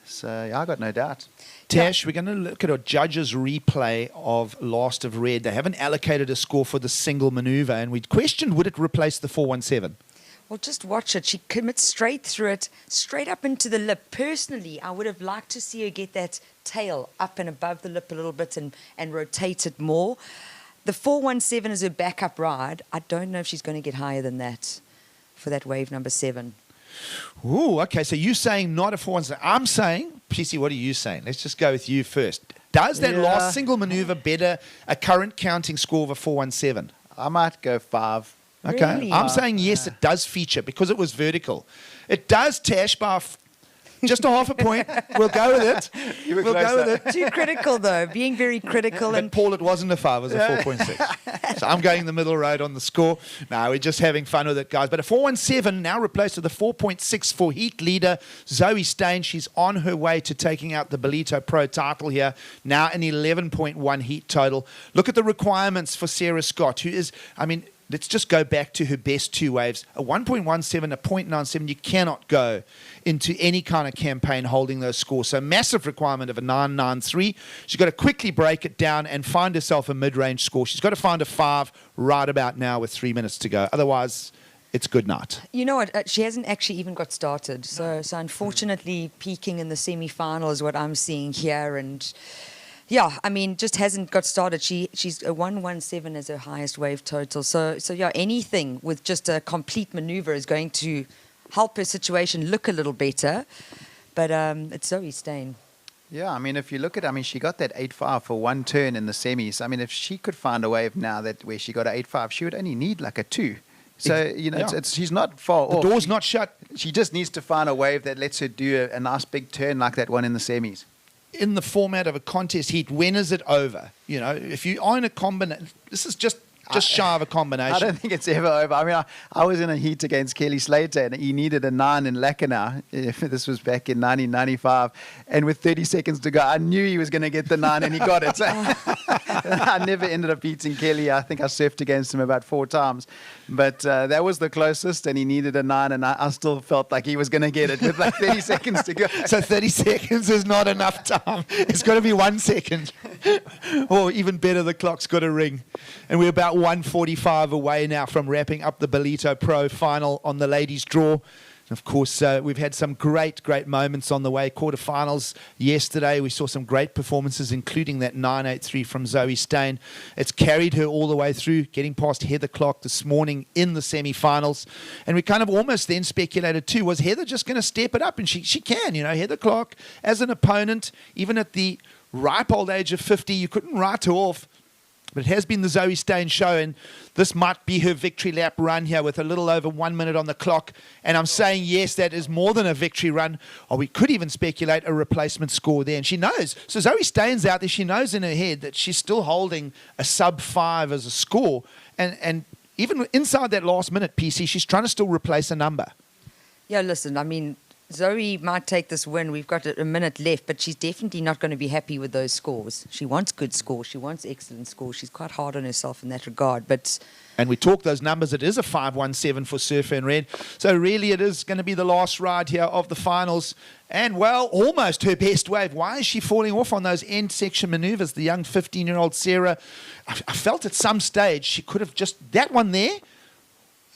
S11: So, yeah, I got no doubt.
S7: Tash, we're going to look at a judge's replay of Last of Red. They haven't allocated a score for the single maneuver, and we questioned, would it replace the 417?
S8: Well, just watch it. She commits straight through it, straight up into the lip. Personally, I would have liked to see her get that tail up and above the lip a little bit and rotate it more. The 417 is her backup ride. I don't know if she's going to get higher than that for that wave number 7.
S7: Ooh, okay. So you're saying not a 417. I'm saying, PC, what are you saying? Let's just go with you first. Does that last single maneuver better a current counting score of a 417?
S11: I might go 5.
S7: Okay.
S8: Really?
S7: I'm saying yes, it does feature because it was vertical. It does, Tash, by just a half a point. We'll go with it.
S11: We'll go with it.
S8: Too critical, though. Being very critical.
S7: But Paul, it wasn't a 5, it was a 4.6. So I'm going the middle road on the score. No, we're just having fun with it, guys. But a 417 now replaced with a 4.6 for heat leader Zoe Steyn. She's on her way to taking out the Ballito Pro title here. Now an 11.1 heat total. Look at the requirements for Sarah Scott, who is, let's just go back to her best 2 waves. A 1.17, a 0.97. You cannot go into any kind of campaign holding those scores. So massive requirement of a 993. She's got to quickly break it down and find herself a mid-range score. She's got to find a 5 right about now with 3 minutes to go. Otherwise, it's good night.
S8: You know what? She hasn't actually even got started. So unfortunately, peaking in the semi-final is what I'm seeing here. And yeah, just hasn't got started. She's a 117 as her highest wave total. So yeah, anything with just a complete maneuver is going to help her situation look a little better. But it's Zoe Steyn.
S11: Yeah, if you look at, she got that 8.5 for one turn in the semis. If she could find a wave now where she got an 8.5, she would only need like a 2. So, she's not far off.
S7: The door's not shut.
S11: She just needs to find a wave that lets her do a nice big turn like that one in the semis.
S7: In the format of a contest heat, when is it over? If you are in a combination, this is just shy of a combination.
S11: I don't think it's ever over. I was in a heat against Kelly Slater, and he needed a 9 in Lacanau. This was back in 1995. And with 30 seconds to go, I knew he was going to get the 9, and he got it. I never ended up beating Kelly. I think I surfed against him about 4 times. But that was the closest, and he needed a 9, and I still felt like he was going to get it with like 30 seconds to go.
S7: So 30 seconds is not enough time. It's got to be 1 second. Or even better, the clock's got to ring. And we're about 1:45 away now from wrapping up the Ballito Pro final on the ladies' draw. And of course, we've had some great moments on the way. Quarterfinals yesterday, we saw some great performances, including that 983 from Zoe Steyn. It's carried her all the way through, getting past Heather Clark this morning in the semi-finals. And we kind of almost then speculated too, was Heather just going to step it up? And she can, Heather Clark as an opponent, even at the ripe old age of 50, you couldn't write her off. But it has been the Zoe Steyn show, and this might be her victory lap run here with a little over 1 minute on the clock. And I'm saying, yes, that is more than a victory run. Or we could even speculate a replacement score there. And she knows. So Zoe Steyn's out there. She knows in her head that she's still holding a sub-5 as a score. And even inside that last minute, PC, she's trying to still replace a number.
S8: Yeah, listen, Zoe might take this win. We've got a minute left, but she's definitely not going to be happy with those scores. She wants good scores. She wants excellent scores. She's quite hard on herself in that regard. But
S7: And we talk those numbers. It is a 5.17 for Surfer in Red. So really it is going to be the last ride here of the finals. And, well, almost her best wave. Why is she falling off on those end section maneuvers? The young 15-year-old Sarah, I felt at some stage she could have just... That one there,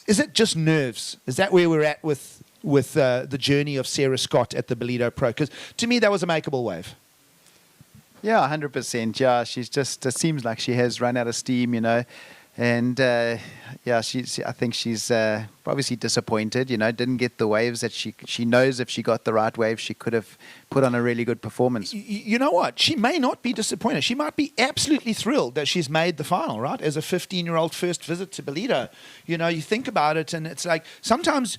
S7: is it just nerves? Is that where we're at with the journey of Sarah Scott at the Ballito Pro? Because to me, that was a makeable wave.
S11: Yeah, 100%. Yeah, she's just, it seems like she has run out of steam, you know. And, yeah, I think she's obviously disappointed, you know, didn't get the waves that she knows if she got the right wave, she could have put on a really good performance.
S7: You know what? She may not be disappointed. She might be absolutely thrilled that she's made the final, right? As a 15-year-old first visit to Ballito. You know, you think about it and it's like sometimes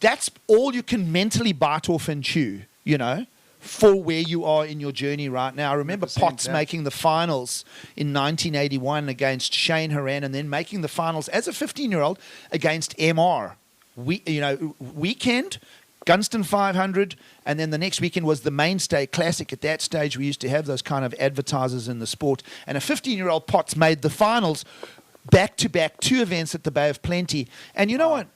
S7: that's all you can mentally bite off and chew, you know, for where you are in your journey right now. I remember Potts making the finals in 1981 against Shane Horan and then making the finals as a 15-year-old against MR. Weekend, Gunston 500, and then the next weekend was the Mainstay Classic. At that stage, we used to have those kind of advertisers in the sport. And a 15-year-old Potts made the finals back-to-back, 2 events at the Bay of Plenty. And you know what?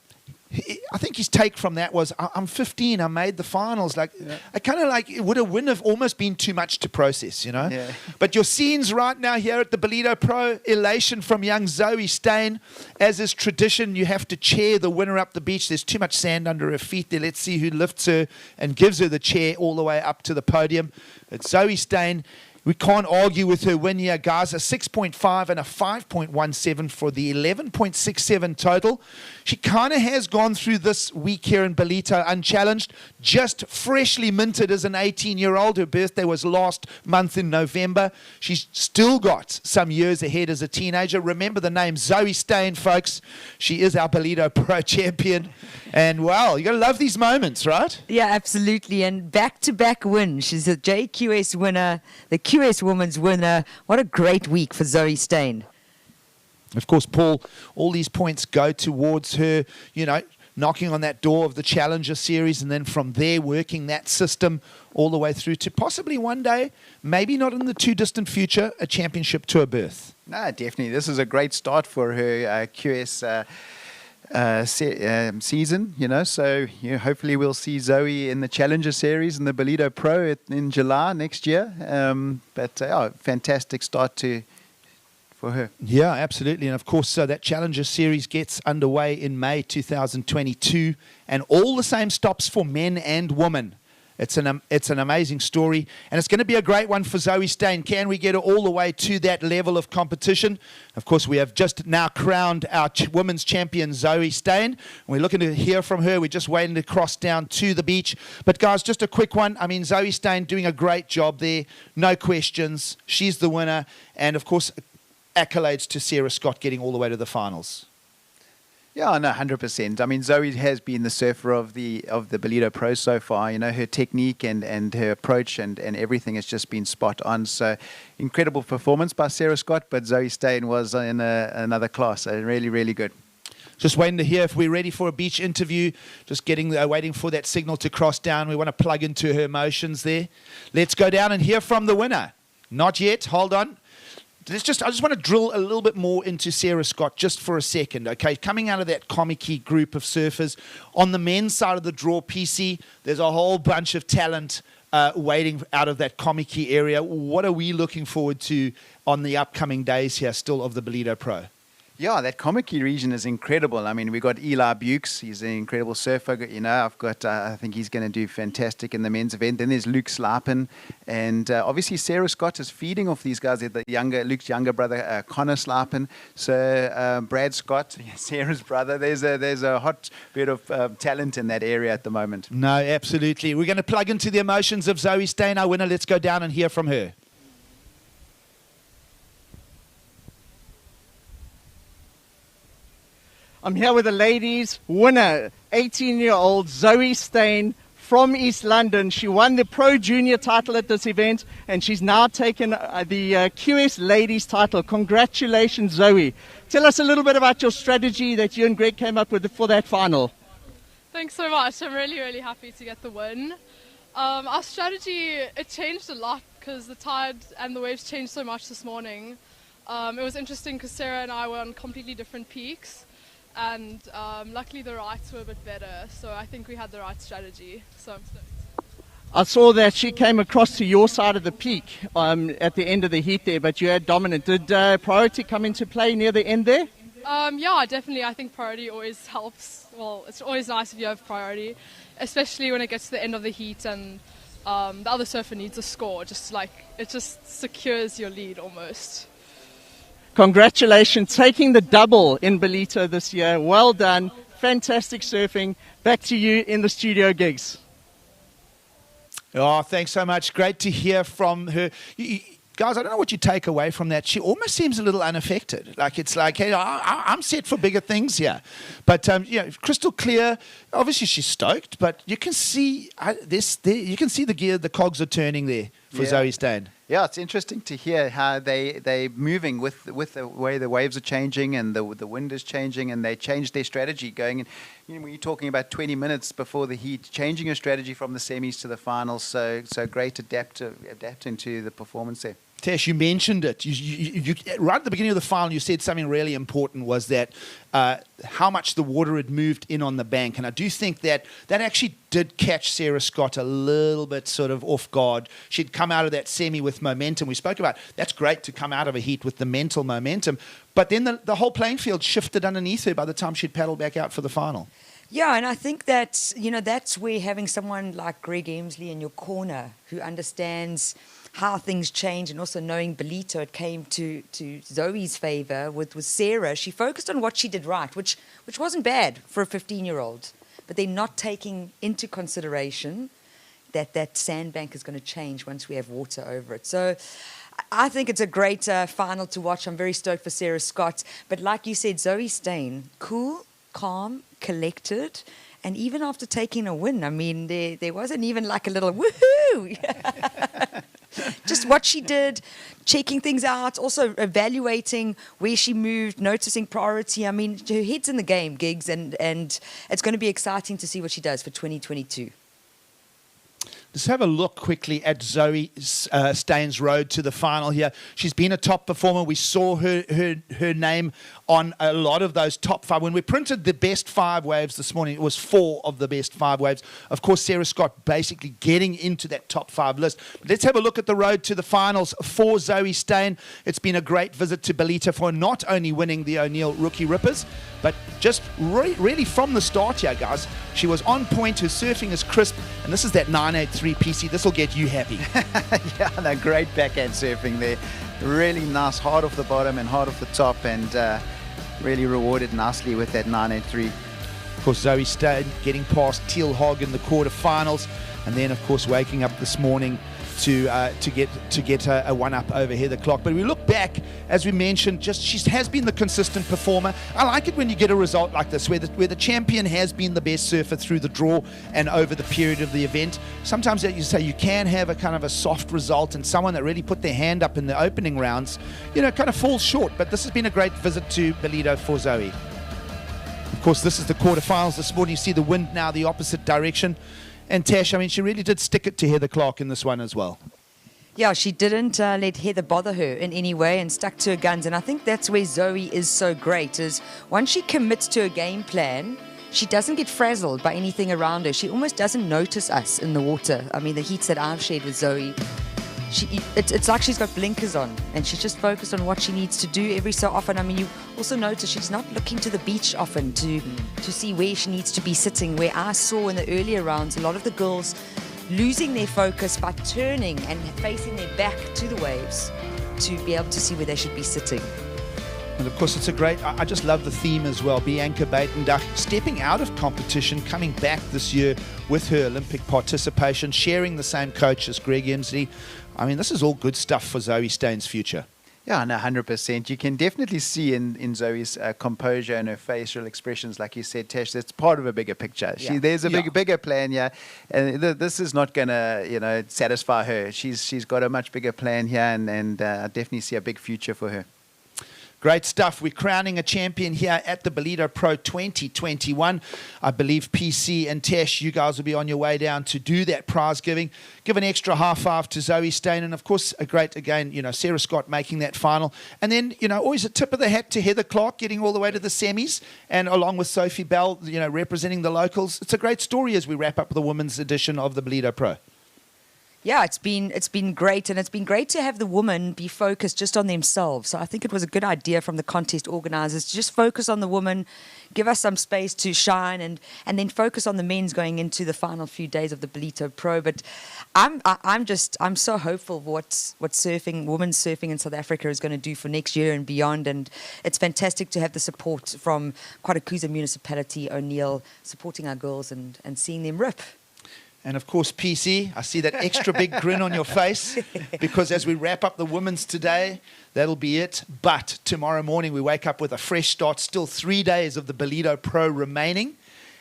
S7: I think his take from that was, I'm 15, I made the finals. Like, yeah. I kind of like, would a win have almost been too much to process, you know? Yeah. But your scenes right now here at the Ballito Pro, elation from young Zoe Steyn. As is tradition, you have to chair the winner up the beach. There's too much sand under her feet there. Let's see who lifts her and gives her the chair all the way up to the podium. It's Zoe Steyn. We can't argue with her win here, guys. A 6.5 and a 5.17 for the 11.67 total. She kind of has gone through this week here in Ballito unchallenged, just freshly minted as an 18-year-old. Her birthday was last month in November. She's still got some years ahead as a teenager. Remember the name Zoe Steyn, folks. She is our Ballito Pro champion. And, well, you got to love these moments, right?
S8: Yeah, absolutely. And back-to-back win. She's a JQS winner, the QS Women's winner. What a great week for Zoe Steyn.
S7: Of course, Paul, all these points go towards her, you know, knocking on that door of the Challenger Series and then from there working that system all the way through to possibly one day, maybe not in the too distant future, a championship tour berth.
S11: No, definitely. This is a great start for her QS season, you know, so hopefully we'll see Zoe in the Challenger Series and the Ballito Pro in July next year. Fantastic start for her.
S7: Yeah, absolutely. And of course, that Challenger Series gets underway in May 2022 and all the same stops for men and women. It's an amazing story, and it's going to be a great one for Zoe Steyn. Can we get her all the way to that level of competition? Of course, we have just now crowned our women's champion, Zoe Steyn. We're looking to hear from her. We're just waiting to cross down to the beach. But, guys, just a quick one. I mean, Zoe Steyn doing a great job there. No questions. She's the winner. And, of course, accolades to Sarah Scott getting all the way to the finals.
S11: Yeah, no, 100%. I mean, Zoe has been the surfer of the Ballito Pro so far. You know, her technique and her approach and everything has just been spot on. So, incredible performance by Sarah Scott, but Zoe Steyn was in another class. Really, really good.
S7: Just waiting to hear if we're ready for a beach interview. Just waiting for that signal to cross down. We want to plug into her emotions there. Let's go down and hear from the winner. Not yet. Hold on. I just want to drill a little bit more into Sarah Scott just for a second, okay? Coming out of that Komiki group of surfers, on the men's side of the draw, PC, there's a whole bunch of talent waiting out of that Komiki area. What are we looking forward to on the upcoming days here still of the Ballito Pro?
S11: Yeah, that Komiki region is incredible. I mean, we got Eli Bukes. He's an incredible surfer. You know, I think he's going to do fantastic in the men's event. Then there's Luke Slapen. And obviously Sarah Scott is feeding off these guys. Luke's younger brother, Connor Slapen. So Brad Scott, Sarah's brother. There's a hot bit of talent in that area at the moment.
S7: No, absolutely. We're going to plug into the emotions of Zoe Steyn, our winner. Let's go down and hear from her.
S9: I'm here with the ladies' winner, 18-year-old Zoe Steyn from East London. She won the Pro Junior title at this event, and she's now taken the QS Ladies title. Congratulations, Zoe. Tell us a little bit about your strategy that you and Greg came up with for that final.
S10: Thanks so much. I'm really, really happy to get the win. Our strategy, it changed a lot because the tide and the waves changed so much this morning. It was interesting because Sarah and I were on completely different peaks, and luckily the rights were a bit better, so I think we had the right strategy. So I'm stoked.
S9: I saw that she came across to your side of the peak at the end of the heat there, but you had dominant. Did priority come into play near the end there?
S10: Yeah, definitely. I think priority always helps. Well, it's always nice if you have priority, especially when it gets to the end of the heat and the other surfer needs a score. It just secures your lead almost.
S9: Congratulations, taking the double in Ballito this year. Well done. Fantastic surfing. Back to you in the studio gigs.
S7: Oh, thanks so much. Great to hear from her. Guys, I don't know what you take away from that. She almost seems a little unaffected. Like it's like, hey, I'm set for bigger things here. But crystal clear. Obviously, she's stoked. But you can see you can see the gear, the cogs are turning there for Zoe Steyn.
S11: Yeah, it's interesting to hear how they're moving with the way the waves are changing and the wind is changing, and they changed their strategy going in. When you're talking about 20 minutes before the heat, changing your strategy from the semis to the finals, so great adapting to the performance there.
S7: Tesh, you mentioned it. You right at the beginning of the final, you said something really important, was that how much the water had moved in on the bank. And I do think that actually did catch Sarah Scott a little bit sort of off guard. She'd come out of that semi with momentum. We spoke about that's great to come out of a heat with the mental momentum. But then the whole playing field shifted underneath her by the time she'd paddled back out for the final.
S8: Yeah, and I think that, that's where having someone like Greg Emsley in your corner who understands how things change, and also knowing Ballito, it came to Zoe's favor with Sarah. She focused on what she did right, which wasn't bad for a 15-year-old, but they're not taking into consideration that sandbank is going to change once we have water over it. So I think it's a great final to watch. I'm very stoked for Sarah Scott. But like you said, Zoe Steyn, cool, calm, collected, and even after taking a win, I mean, there wasn't even like a little woohoo. Just what she did, checking things out, also evaluating where she moved, noticing priority. I mean, her head's in the game, Gigs, and it's going to be exciting to see what she does for 2022.
S7: Let's have a look quickly at Zoe Steyn's road to the final here. She's been a top performer. We saw her name on a lot of those top five. When we printed the best 5 waves this morning, it was 4 of the best 5 waves. Of course, Sarah Scott basically getting into that top 5 list. But let's have a look at the road to the finals for Zoe Steyn. It's been a great visit to Ballito for not only winning the O'Neill Rookie Rippers, but just really from the start here, guys. She was on point. Her surfing is crisp. And this is that 983 PC. This will get you happy.
S11: Yeah, no, great backhand surfing there. Really nice, hard off the bottom and hard off the top, and really rewarded nicely with that 983.
S7: Of course, Zoe Steyn getting past Teal Hogg in the quarterfinals, and then, of course, waking up this morning to get a one-up over Heather Clark. But we look back, as we mentioned, she has been the consistent performer. I like it when you get a result like this, where the champion has been the best surfer through the draw and over the period of the event. Sometimes you say you can have a kind of a soft result, and someone that really put their hand up in the opening rounds, kind of falls short. But this has been a great visit to Ballito for Zoe. Of course, this is the quarterfinals this morning. You see the wind now the opposite direction. And Tash, I mean, she really did stick it to Heather Clark in this one as well.
S8: Yeah, she didn't let Heather bother her in any way and stuck to her guns. And I think that's where Zoe is so great, is once she commits to a game plan, she doesn't get frazzled by anything around her. She almost doesn't notice us in the water. I mean, the heats that I've shared with Zoe, it's like she's got blinkers on, and she's just focused on what she needs to do every so often. I mean, you also notice she's not looking to the beach often to see where she needs to be sitting, where I saw in the earlier rounds a lot of the girls losing their focus by turning and facing their back to the waves to be able to see where they should be sitting.
S7: And of course, it's a great, I just love the theme as well. Bianca Buitendach stepping out of competition, coming back this year with her Olympic participation, sharing the same coach as Greg Emsley. I mean, this is all good stuff for Zoe Steyn's future.
S11: Yeah, no, 100%. You can definitely see in Zoe's composure and her facial expressions, like you said, Tash, that's part of a bigger picture. There's a bigger plan, and this is not going to, satisfy her. She's got a much bigger plan here, and I definitely see a big future for her.
S7: Great stuff. We're crowning a champion here at the Ballito Pro 2021. I believe PC and Tesh, you guys will be on your way down to do that prize giving. Give an extra half five to Zoe Stain, and of course, a great, again, Sarah Scott making that final. And then, always a tip of the hat to Heather Clark getting all the way to the semis, and along with Sophie Bell, representing the locals. It's a great story as we wrap up the women's edition of the Ballito Pro.
S8: Yeah, it's been great, and it's been great to have the women be focused just on themselves. So I think it was a good idea from the contest organisers to just focus on the women, give us some space to shine, and then focus on the men's going into the final few days of the Ballito Pro. But I'm so hopeful of what women's surfing in South Africa is going to do for next year and beyond. And it's fantastic to have the support from kwazulu-natal municipality, O'Neill, supporting our girls and seeing them rip.
S7: And of course, PC, I see that extra big grin on your face, because as we wrap up the women's today, that'll be it. But tomorrow morning, we wake up with a fresh start, still 3 days of the Ballito Pro remaining.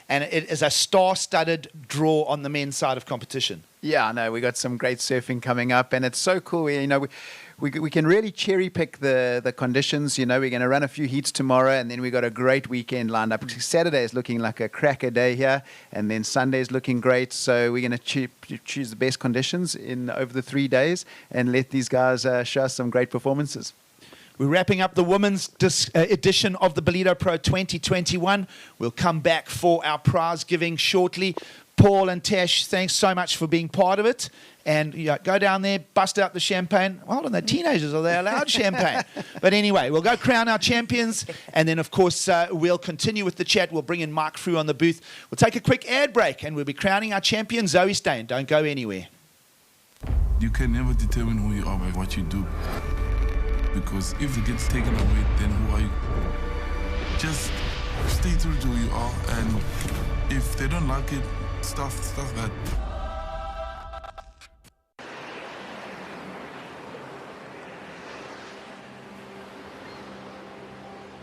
S7: And it is a star-studded draw on the men's side of competition.
S11: Yeah, I know. We got some great surfing coming up, and it's so cool. We can really cherry pick the conditions. We're going to run a few heats tomorrow, and then we got a great weekend lined up. Saturday is looking like a cracker day here, and then Sunday is looking great. So we're going to choose the best conditions over the 3 days and let these guys show us some great performances.
S7: We're wrapping up the women's edition of the Ballito Pro 2021. We'll come back for our prize giving shortly. Paul and Tash, thanks so much for being part of it. And go down there, bust out the champagne. Well, hold on, they're teenagers. Are they allowed champagne? But anyway, we'll go crown our champions. And then, of course, we'll continue with the chat. We'll bring in Mark Frew on the booth. We'll take a quick ad break, and we'll be crowning our champion, Zoe Stain. Don't go anywhere.
S2: You can never determine who you are by what you do. Because if it gets taken away, then who are you? Just stay true to who you are, and if they don't like it, stuff that.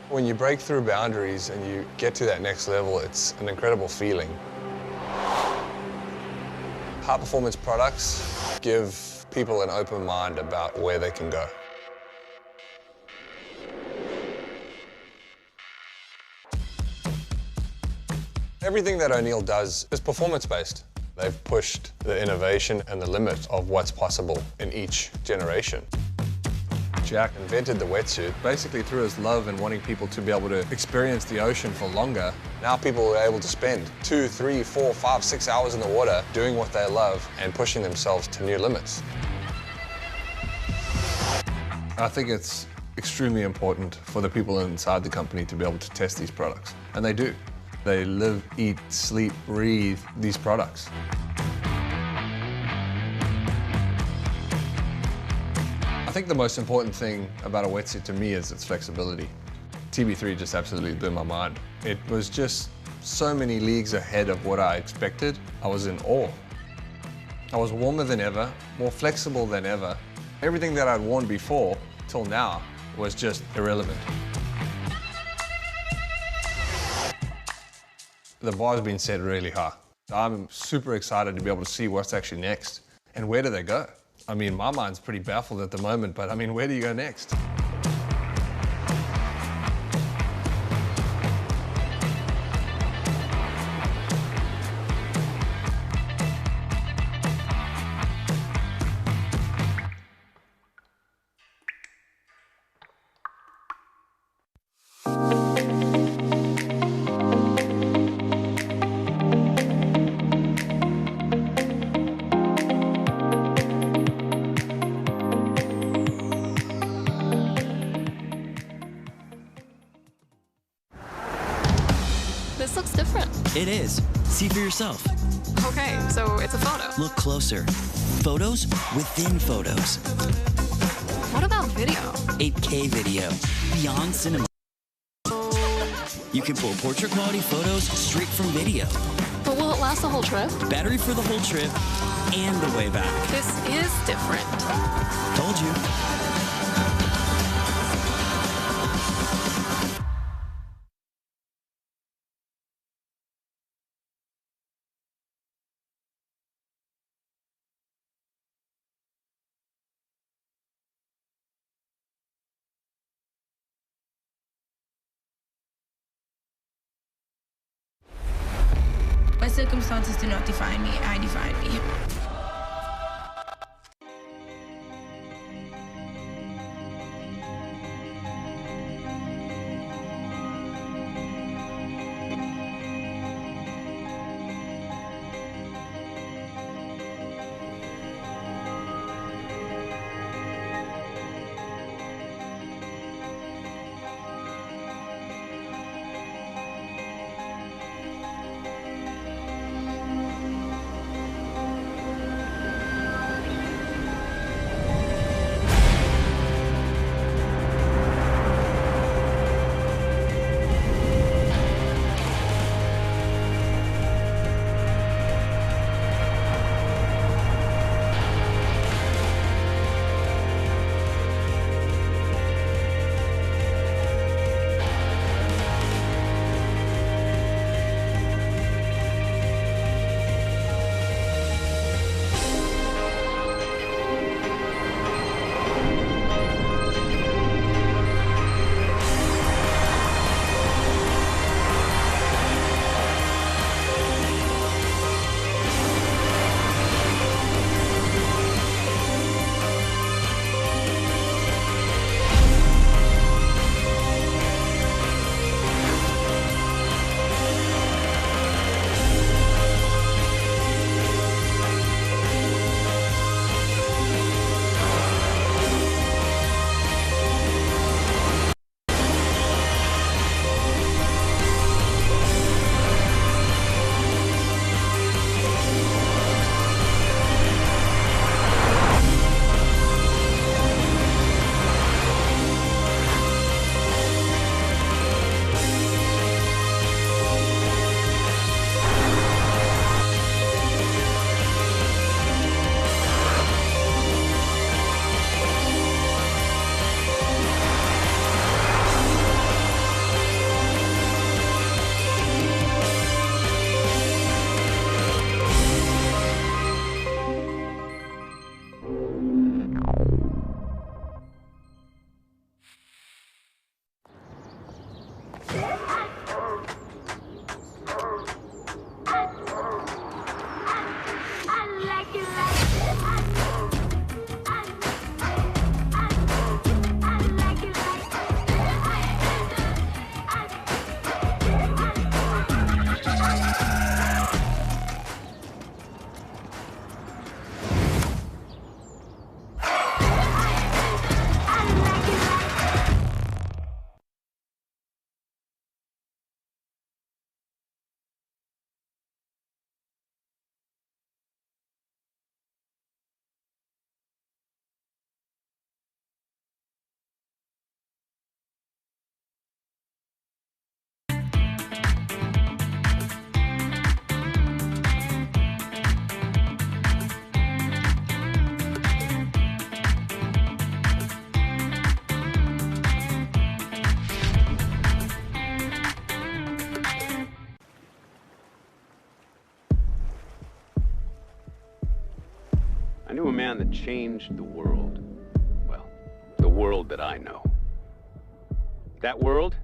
S1: When you break through boundaries and you get to that next level, it's an incredible feeling. High performance products give people an open mind about where they can go. Everything that O'Neill does is performance-based. They've pushed the innovation and the limit of what's possible in each generation. Jack invented the wetsuit basically through his love and wanting people to be able to experience the ocean for longer. Now people are able to spend 2, 3, 4, 5, 6 hours in the water doing what they love and pushing themselves to new limits. I think it's extremely important for the people inside the company to be able to test these products, and they do. They live, eat, sleep, breathe these products. I think the most important thing about a wetsuit to me is its flexibility. TB3 just absolutely blew my mind. It was just so many leagues ahead of what I expected. I was in awe. I was warmer than ever, more flexible than ever. Everything that I'd worn before, till now, was just irrelevant. The bar's been set really high. I'm super excited to be able to see what's actually next. And where do they go? I mean, my mind's pretty baffled at the moment, but I mean, where do you go next?
S3: This looks different.
S4: It is. See for yourself.
S3: Okay, so it's a photo.
S4: Look closer. Photos within photos.
S3: What about video?
S4: 8K video. Beyond cinema. You can pull portrait quality photos straight from video.
S3: But will it last the whole trip?
S4: Battery for the whole trip and the way back.
S3: This is different.
S4: Told you.
S5: circumstances do not define me, I define me.
S13: I knew a man that changed the world. Well, the world that I know. That world,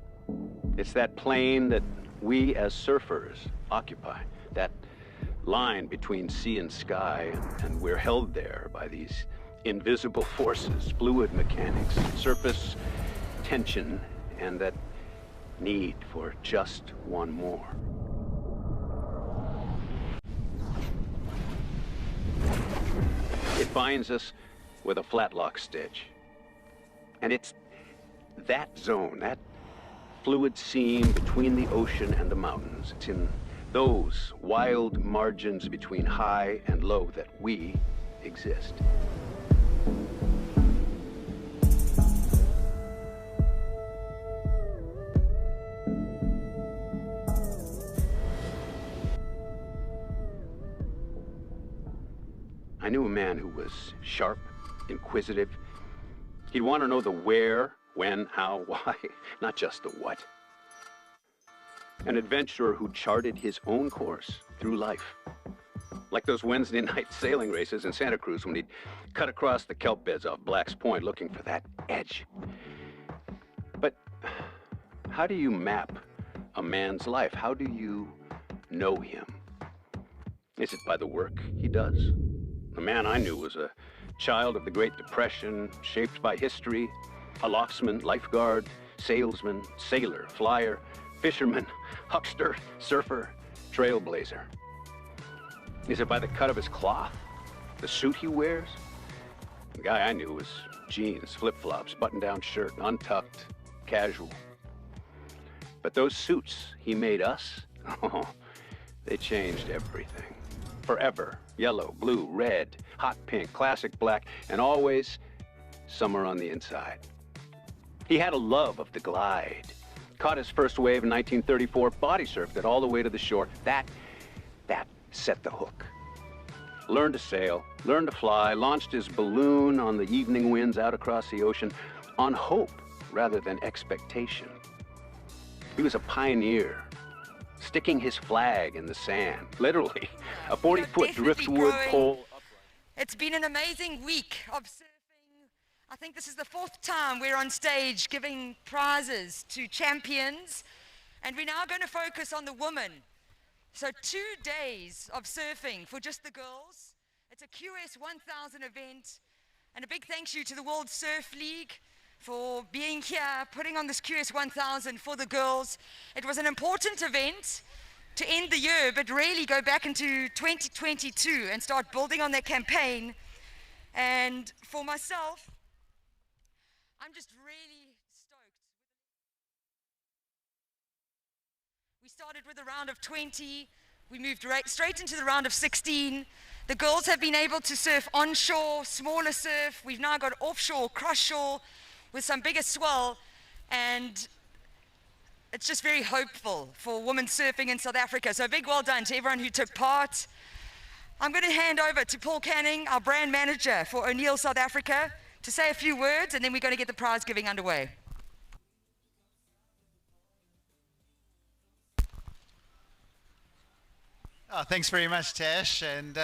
S13: it's that plane that we as surfers occupy. That line between sea and sky, and we're held there by these invisible forces, fluid mechanics, surface tension, and that need for just one more. It binds us with a flat lock stitch. And it's that zone, that fluid seam between the ocean and the mountains. It's in those wild margins between high and low that we exist. I knew a man who was sharp, inquisitive. He'd want to know the where, when, how, why, not just the what. An adventurer who charted his own course through life. Like those Wednesday night sailing races in Santa Cruz when he'd cut across the kelp beds off Black's Point looking for that edge. But how do you map a man's life? How do you know him? Is it by the work he does? The man I knew was a child of the Great Depression, shaped by history, a locksman, lifeguard, salesman, sailor, flyer, fisherman, huckster, surfer, trailblazer. Is it by the cut of his cloth? The suit he wears? The guy I knew was jeans, flip-flops, button-down shirt, untucked, casual. But those suits he made us, oh, they changed everything. Forever. Yellow, blue, red, hot pink, classic black, and always somewhere on the inside. He had a love of the glide. Caught his first wave in 1934, body surfed it all the way to the shore. That set the hook. Learned to sail, learned to fly, launched his balloon on the evening winds out across the ocean on hope rather than expectation. He was a pioneer, sticking his flag in the sand, literally, a 40-foot driftwood pole.
S8: It's been an amazing week of surfing. I think this is the 4th time we're on stage giving prizes to champions, and we're now going to focus on the women. So 2 days of surfing for just the girls. It's a QS 1000 event, and a big thank you to the World Surf League for being here, putting on this QS 1000 for the girls. It was an important event to end the year, but really go back into 2022 and start building on their campaign. And for myself, I'm just really stoked. We started with a round of 20. We moved straight into the round of 16. The girls have been able to surf onshore, smaller surf. We've now got offshore, cross-shore, with some bigger swell, and it's just very hopeful for women surfing in South Africa. So a big well done to everyone who took part. I'm going to hand over to Paul Canning, our brand manager for O'Neill South Africa, to say a few words, and then we're going to get the prize giving underway.
S11: Oh, thanks very much, Tash. And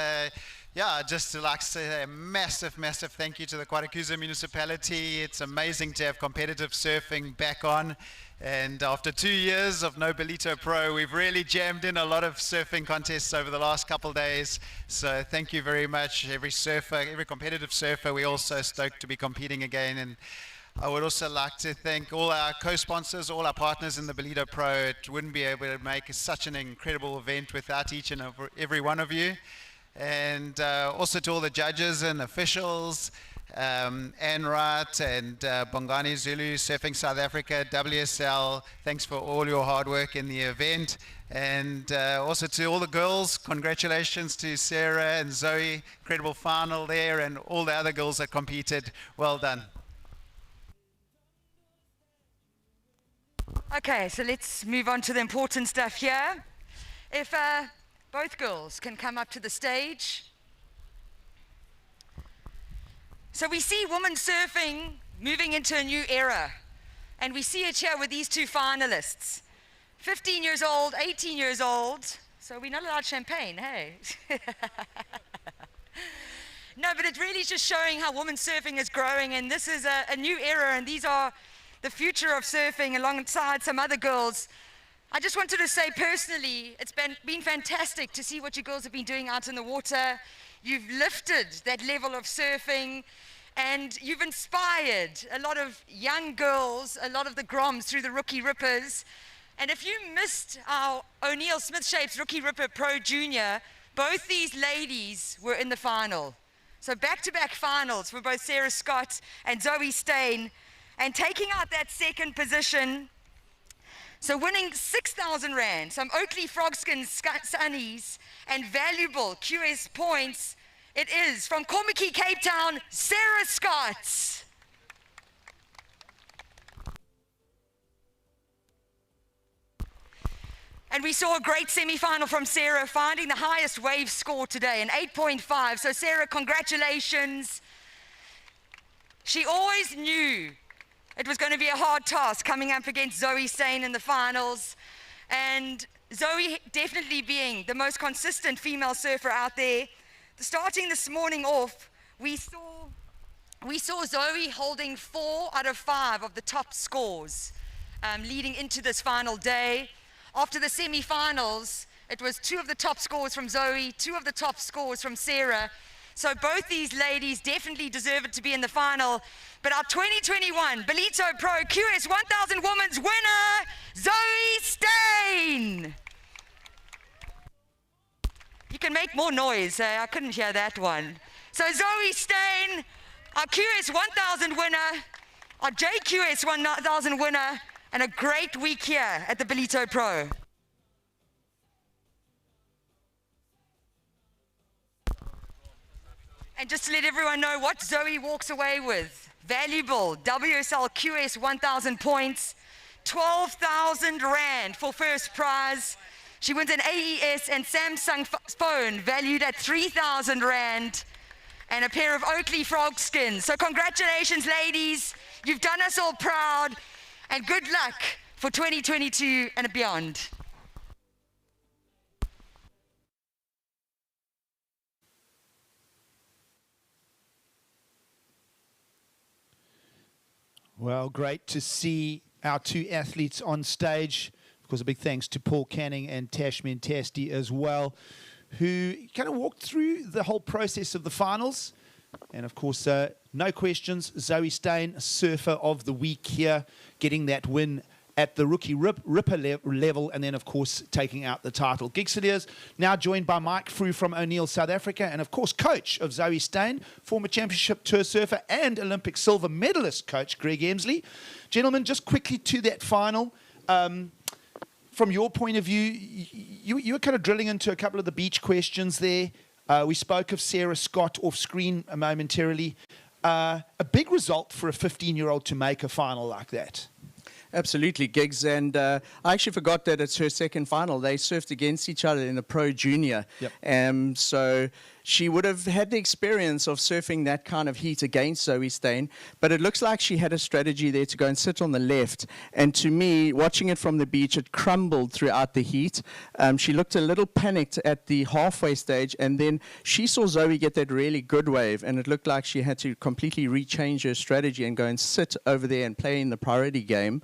S11: yeah, just to like say a massive, massive thank you to the KwaZulu municipality. It's amazing to have competitive surfing back on. And after 2 years of no Ballito Pro, we've really jammed in a lot of surfing contests over the last couple of days. So thank you very much, every surfer, every competitive surfer. We're also stoked to be competing again. And I would also like to thank all our co-sponsors, all our partners in the Ballito Pro. It wouldn't be able to make such an incredible event without each and every one of you. And also to all the judges and officials, Anne Wright and Bongani Zulu, Surfing South Africa, WSL, thanks for all your hard work in the event. And also to all the girls, congratulations to Sarah and Zoe, incredible final there, and all the other girls that competed, well done.
S8: Okay, so let's move on to the important stuff here. If both girls can come up to the stage. So we see women surfing moving into a new era, and we see it here with these two finalists. 15 years old, 18 years old, so we're not allowed champagne, hey? No, but it really is just showing how women surfing is growing, and this is a new era, and these are the future of surfing alongside some other girls. I just wanted to say personally, it's been fantastic to see what you girls have been doing out in the water. You've lifted that level of surfing, and you've inspired a lot of young girls, a lot of the Groms through the Rookie Rippers. And if you missed our O'Neill Smith Shapes Rookie Ripper Pro Junior, both these ladies were in the final. So back-to-back finals for both Sarah Scott and Zoe Stain, and taking out that second position. So winning 6,000 Rand, some Oakley Frogskin sunnies, and valuable QS points, it is from Kommetjie, Cape Town, Sarah Scott. And we saw a great semi-final from Sarah, finding the highest wave score today, an 8.5. So Sarah, congratulations. She always knew it was going to be a hard task coming up against Zoe Stain in the finals. And Zoe definitely being the most consistent female surfer out there. Starting this morning off, we saw Zoe holding 4 out of 5 of the top scores leading into this final day. After the semi-finals, It was 2 of the top scores from Zoe, 2 of the top scores from Sarah. So both these ladies definitely deserve it to be in the final. But our 2021 Ballito Pro QS 1000 Women's winner, Zoe Stein. You can make more noise. I couldn't hear that one. So Zoe Stein, our QS 1000 winner, our JQS 1000 winner, and a great week here at the Ballito Pro. And just to let everyone know what Zoe walks away with. Valuable WSL QS 1000 points, 12,000 Rand for first prize. She wins an AES and Samsung phone valued at 3,000 Rand and a pair of Oakley frog skins. So congratulations, ladies. You've done us all proud, and good luck for 2022 and beyond.
S7: Well, great to see our 2 athletes on stage. Of course, a big thanks to Paul Canning and Tashmin Tasti as well, who kind of walked through the whole process of the finals. And of course, no questions, Zoe Stein, surfer of the week here, getting that win at the rookie ripper level, and then, of course, taking out the title. Gigsiliers now joined by Mike Frew from O'Neill, South Africa, and, of course, coach of Zoe Stein, former championship tour surfer and Olympic silver medalist coach Greg Emsley. Gentlemen, just quickly to that final. From your point of view, you were kind of drilling into a couple of the beach questions there. We spoke of Sarah Scott off screen momentarily. A big result for a 15-year-old to make a final like that.
S9: Absolutely, Gigs, and I actually forgot that it's her second final. They surfed against each other in the Pro Junior.
S7: Yep.
S9: So she would have had the experience of surfing that kind of heat against Zoe Stein, but it looks like she had a strategy there to go and sit on the left. And to me, watching it from the beach, it crumbled throughout the heat. She looked a little panicked at the halfway stage, and then she saw Zoe get that really good wave, and it looked like she had to completely rechange her strategy and go and sit over there and play in the priority game,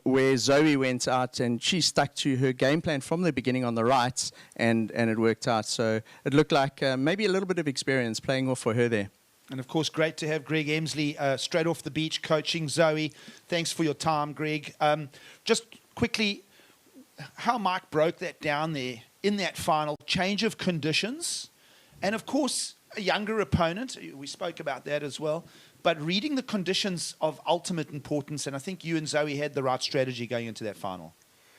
S9: where Zoe went out and she stuck to her game plan from the beginning on the rights, and it worked out. So it looked like maybe a little bit of experience playing off for her there.
S7: And, of course, great to have Greg Emsley straight off the beach coaching Zoe. Thanks for your time, Greg. Just quickly, how Mike broke that down there in that final, change of conditions, and, of course, a younger opponent. We spoke about that as well. But reading the conditions of ultimate importance, and I think you and Zoe had the right strategy going into that final.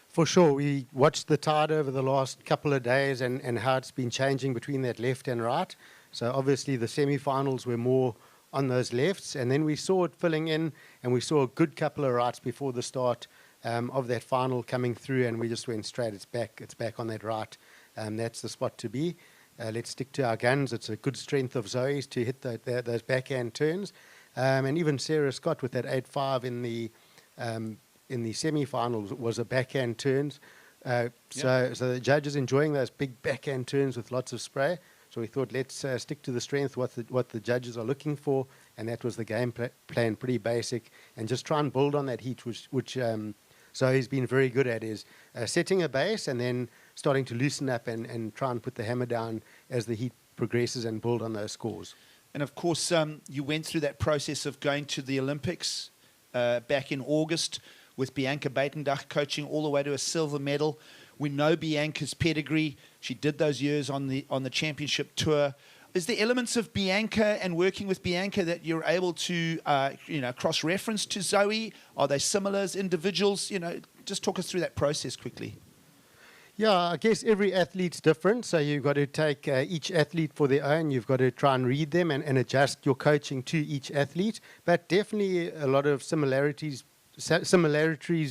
S14: For sure. We watched the tide over the last couple of days and how it's been changing between that left and right. So obviously the semi-finals were more on those lefts, and then we saw it filling in, and we saw a good couple of rights before the start of that final coming through, and we just went straight. It's back on that right. That's the spot to be. Let's stick to our guns. It's a good strength of Zoe's to hit those backhand turns. And even Sarah Scott with that 8.5 in the semi-finals was a backhand turns. So the judges enjoying those big backhand turns with lots of spray. So we thought, let's stick to the strength, what the judges are looking for, and that was the game plan, pretty basic, and just try and build on that heat, which Zoe's been very good at, is setting a base and then starting to loosen up and try and put the hammer down as the heat progresses and build on those scores.
S7: And, of course, you went through that process of going to the Olympics back in August with Bianca Buitendach coaching all the way to a silver medal. We know Bianca's pedigree. She did those years on the championship tour. Is there elements of Bianca and working with Bianca that you're able to cross-reference to Zoe? Are they similar as individuals? Just talk us through that process quickly.
S14: Yeah, I guess every athlete's different, so you've got to take each athlete for their own. You've got to try and read them and adjust your coaching to each athlete. But definitely a lot of similarities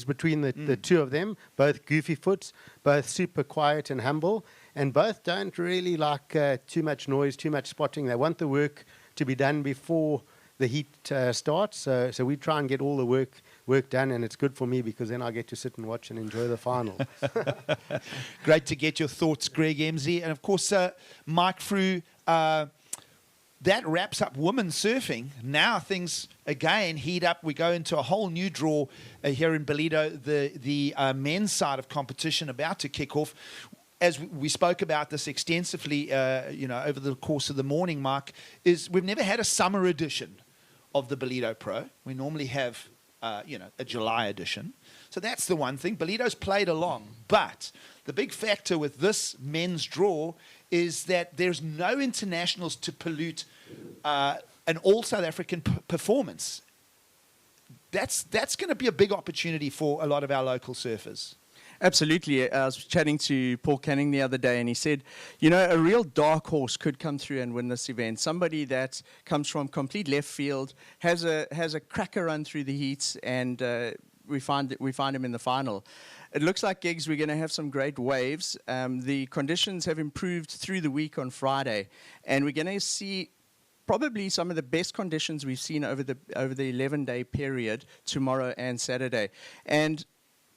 S14: between the two of them, both goofy foots, both super quiet and humble, and both don't really like too much noise, too much spotting. They want the work to be done before the heat starts, so we try and get all the work done, and it's good for me because then I get to sit and watch and enjoy the final.
S7: Great to get your thoughts, Greg Emsley. And, of course, Mike Frew, that wraps up women's surfing. Now things, again, heat up. We go into a whole new draw here in Ballito, the men's side of competition about to kick off. as we spoke about this extensively, over the course of the morning, Mark, is we've never had a summer edition of the Ballito Pro. We normally have, a July edition. So that's the one thing. Ballito's played along. But the big factor with this men's draw is that there's no internationals to pollute an all-South African performance. That's going to be a big opportunity for a lot of our local surfers.
S9: Absolutely. I was chatting to Paul Canning the other day, and he said, a real dark horse could come through and win this event. Somebody that comes from complete left field, has a cracker run through the heats, and we find him in the final. It looks like, Gigs, we're going to have some great waves. The conditions have improved through the week on Friday, and we're going to see probably some of the best conditions we've seen over the 11-day period tomorrow and Saturday. And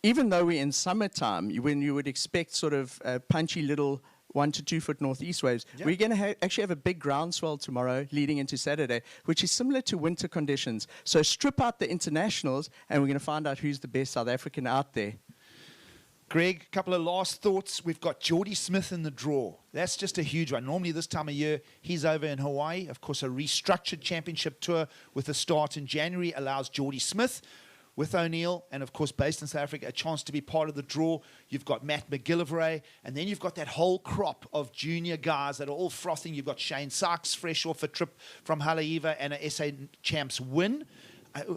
S9: even though we're in summertime, when you would expect sort of punchy little 1 to 2 foot northeast waves, we're going to actually have a big groundswell tomorrow leading into Saturday, which is similar to winter conditions. So strip out the internationals, and we're going to find out who's the best South African out there.
S7: Greg, a couple of last thoughts. We've got Geordie Smith in the draw. That's just a huge one. Normally this time of year, he's over in Hawaii. Of course, a restructured championship tour with a start in January allows Geordie Smith, with O'Neill, and of course based in South Africa, a chance to be part of the draw. You've got Matt McGillivray, and then you've got that whole crop of junior guys that are all frothing. You've got Shane Sykes, fresh off a trip from Haleiwa and a SA Champs win.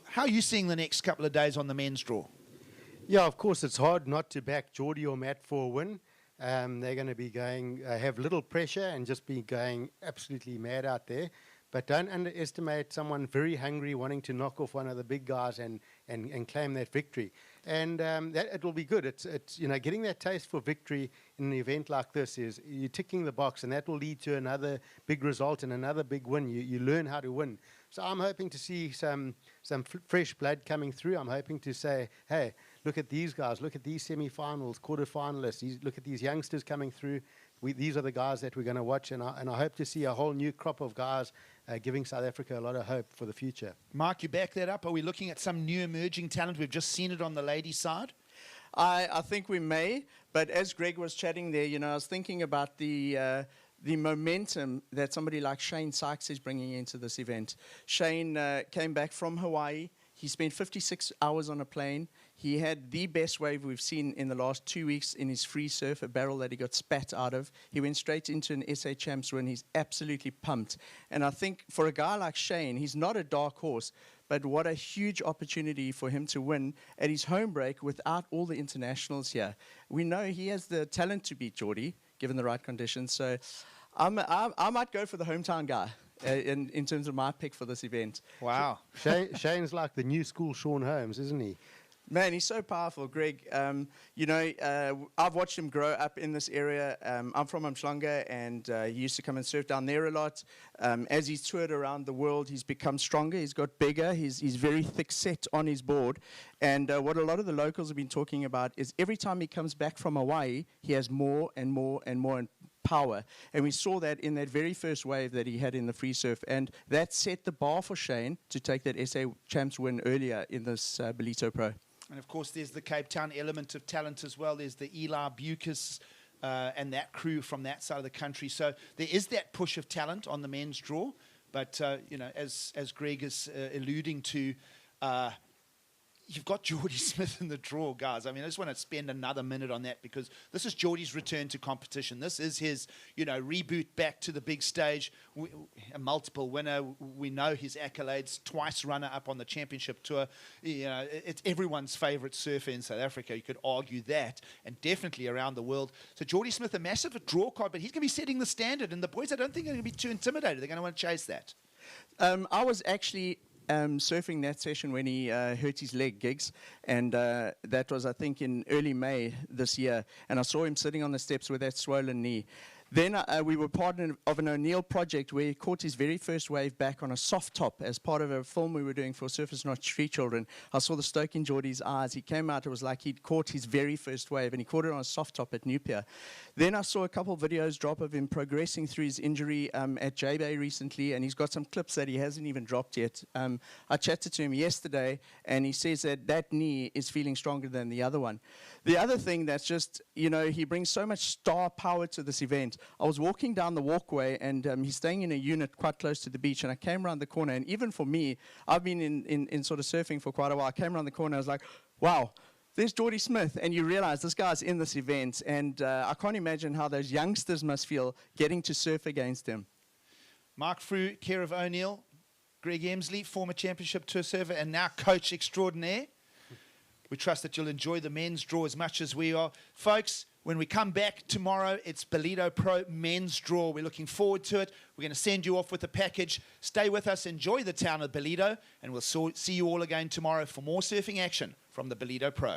S7: How are you seeing the next couple of days on the men's draw?
S14: Yeah, of course, it's hard not to back Geordie or Matt for a win. They're going to be going, have little pressure and just be going absolutely mad out there. But don't underestimate someone very hungry wanting to knock off one of the big guys and claim that victory. And that it will be good. It's getting that taste for victory in an event like this is you're ticking the box, and that will lead to another big result and another big win. You learn how to win. So I'm hoping to see some fresh blood coming through. I'm hoping to say, hey, look at these guys, look at these semi-finals, quarterfinalists, look at these youngsters coming through. These are the guys that we're going to watch, and I hope to see a whole new crop of guys giving South Africa a lot of hope for the future.
S7: Mark, you back that up? Are we looking at some new emerging talent? We've just seen it on the ladies' side.
S9: I think we may, but as Greg was chatting there, I was thinking about the momentum that somebody like Shane Sykes is bringing into this event. Shane came back from Hawaii. He spent 56 hours on a plane. He had the best wave we've seen in the last 2 weeks in his free surf, a barrel that he got spat out of. He went straight into an SA Champs win. He's absolutely pumped. And I think for a guy like Shane, he's not a dark horse, but what a huge opportunity for him to win at his home break without all the internationals here. We know he has the talent to beat Geordie, given the right conditions. So I might go for the hometown guy. In terms of my pick for this event.
S7: Wow.
S14: Shane's like the new school Sean Holmes, isn't he?
S9: Man, he's so powerful, Greg. I've watched him grow up in this area. I'm from Umhlanga, and he used to come and surf down there a lot. As he's toured around the world, he's become stronger. He's got bigger. He's very thick set on his board. And what a lot of the locals have been talking about is every time he comes back from Hawaii, he has more and more and more power. And we saw that in that very first wave that he had in the free surf. And that set the bar for Shane to take that SA Champs win earlier in this Ballito Pro.
S7: And of course, there's the Cape Town element of talent as well. There's the Eli Bucas and that crew from that side of the country. So there is that push of talent on the men's draw. But, as Greg is alluding to, you've got Geordie Smith in the draw, guys. I mean, I just want to spend another minute on that because this is Geordie's return to competition. This is his, reboot back to the big stage. A multiple winner. We know his accolades. Twice runner-up on the championship tour. It's everyone's favourite surfer in South Africa. You could argue that, and definitely around the world. So Geordie Smith, a massive draw card, but he's going to be setting the standard. And the boys, I don't think, are going to be too intimidated. They're going to want to chase that.
S9: I was actually surfing that session when he hurt his leg, Gigs, and that was, I think, in early May this year, and I saw him sitting on the steps with that swollen knee. Then we were part of an O'Neill project where he caught his very first wave back on a soft top as part of a film we were doing for Surfers Not Street Children. I saw the stoke in Geordie's eyes. He came out, it was like he'd caught his very first wave, and he caught it on a soft top at New Pier. Then I saw a couple of videos drop of him progressing through his injury at J-Bay recently, and he's got some clips that he hasn't even dropped yet. I chatted to him yesterday, and he says that knee is feeling stronger than the other one. The other thing that's just, he brings so much star power to this event. I was walking down the walkway, and he's staying in a unit quite close to the beach, and I came around the corner, and even for me, I've been in sort of surfing for quite a while. I came around the corner, I was like, wow, there's Geordie Smith, and you realize this guy's in this event, and I can't imagine how those youngsters must feel getting to surf against him.
S7: Mark Frew, care of O'Neill, Greg Emsley, former championship tour surfer and now coach extraordinaire. We trust that you'll enjoy the men's draw as much as we are. Folks, when we come back tomorrow, it's Ballito Pro men's draw. We're looking forward to it. We're going to send you off with a package. Stay with us, enjoy the town of Ballito, and we'll see you all again tomorrow for more surfing action from the Ballito Pro.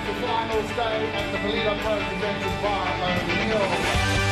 S7: The final day at the Ballito Pro presented by O'Neill.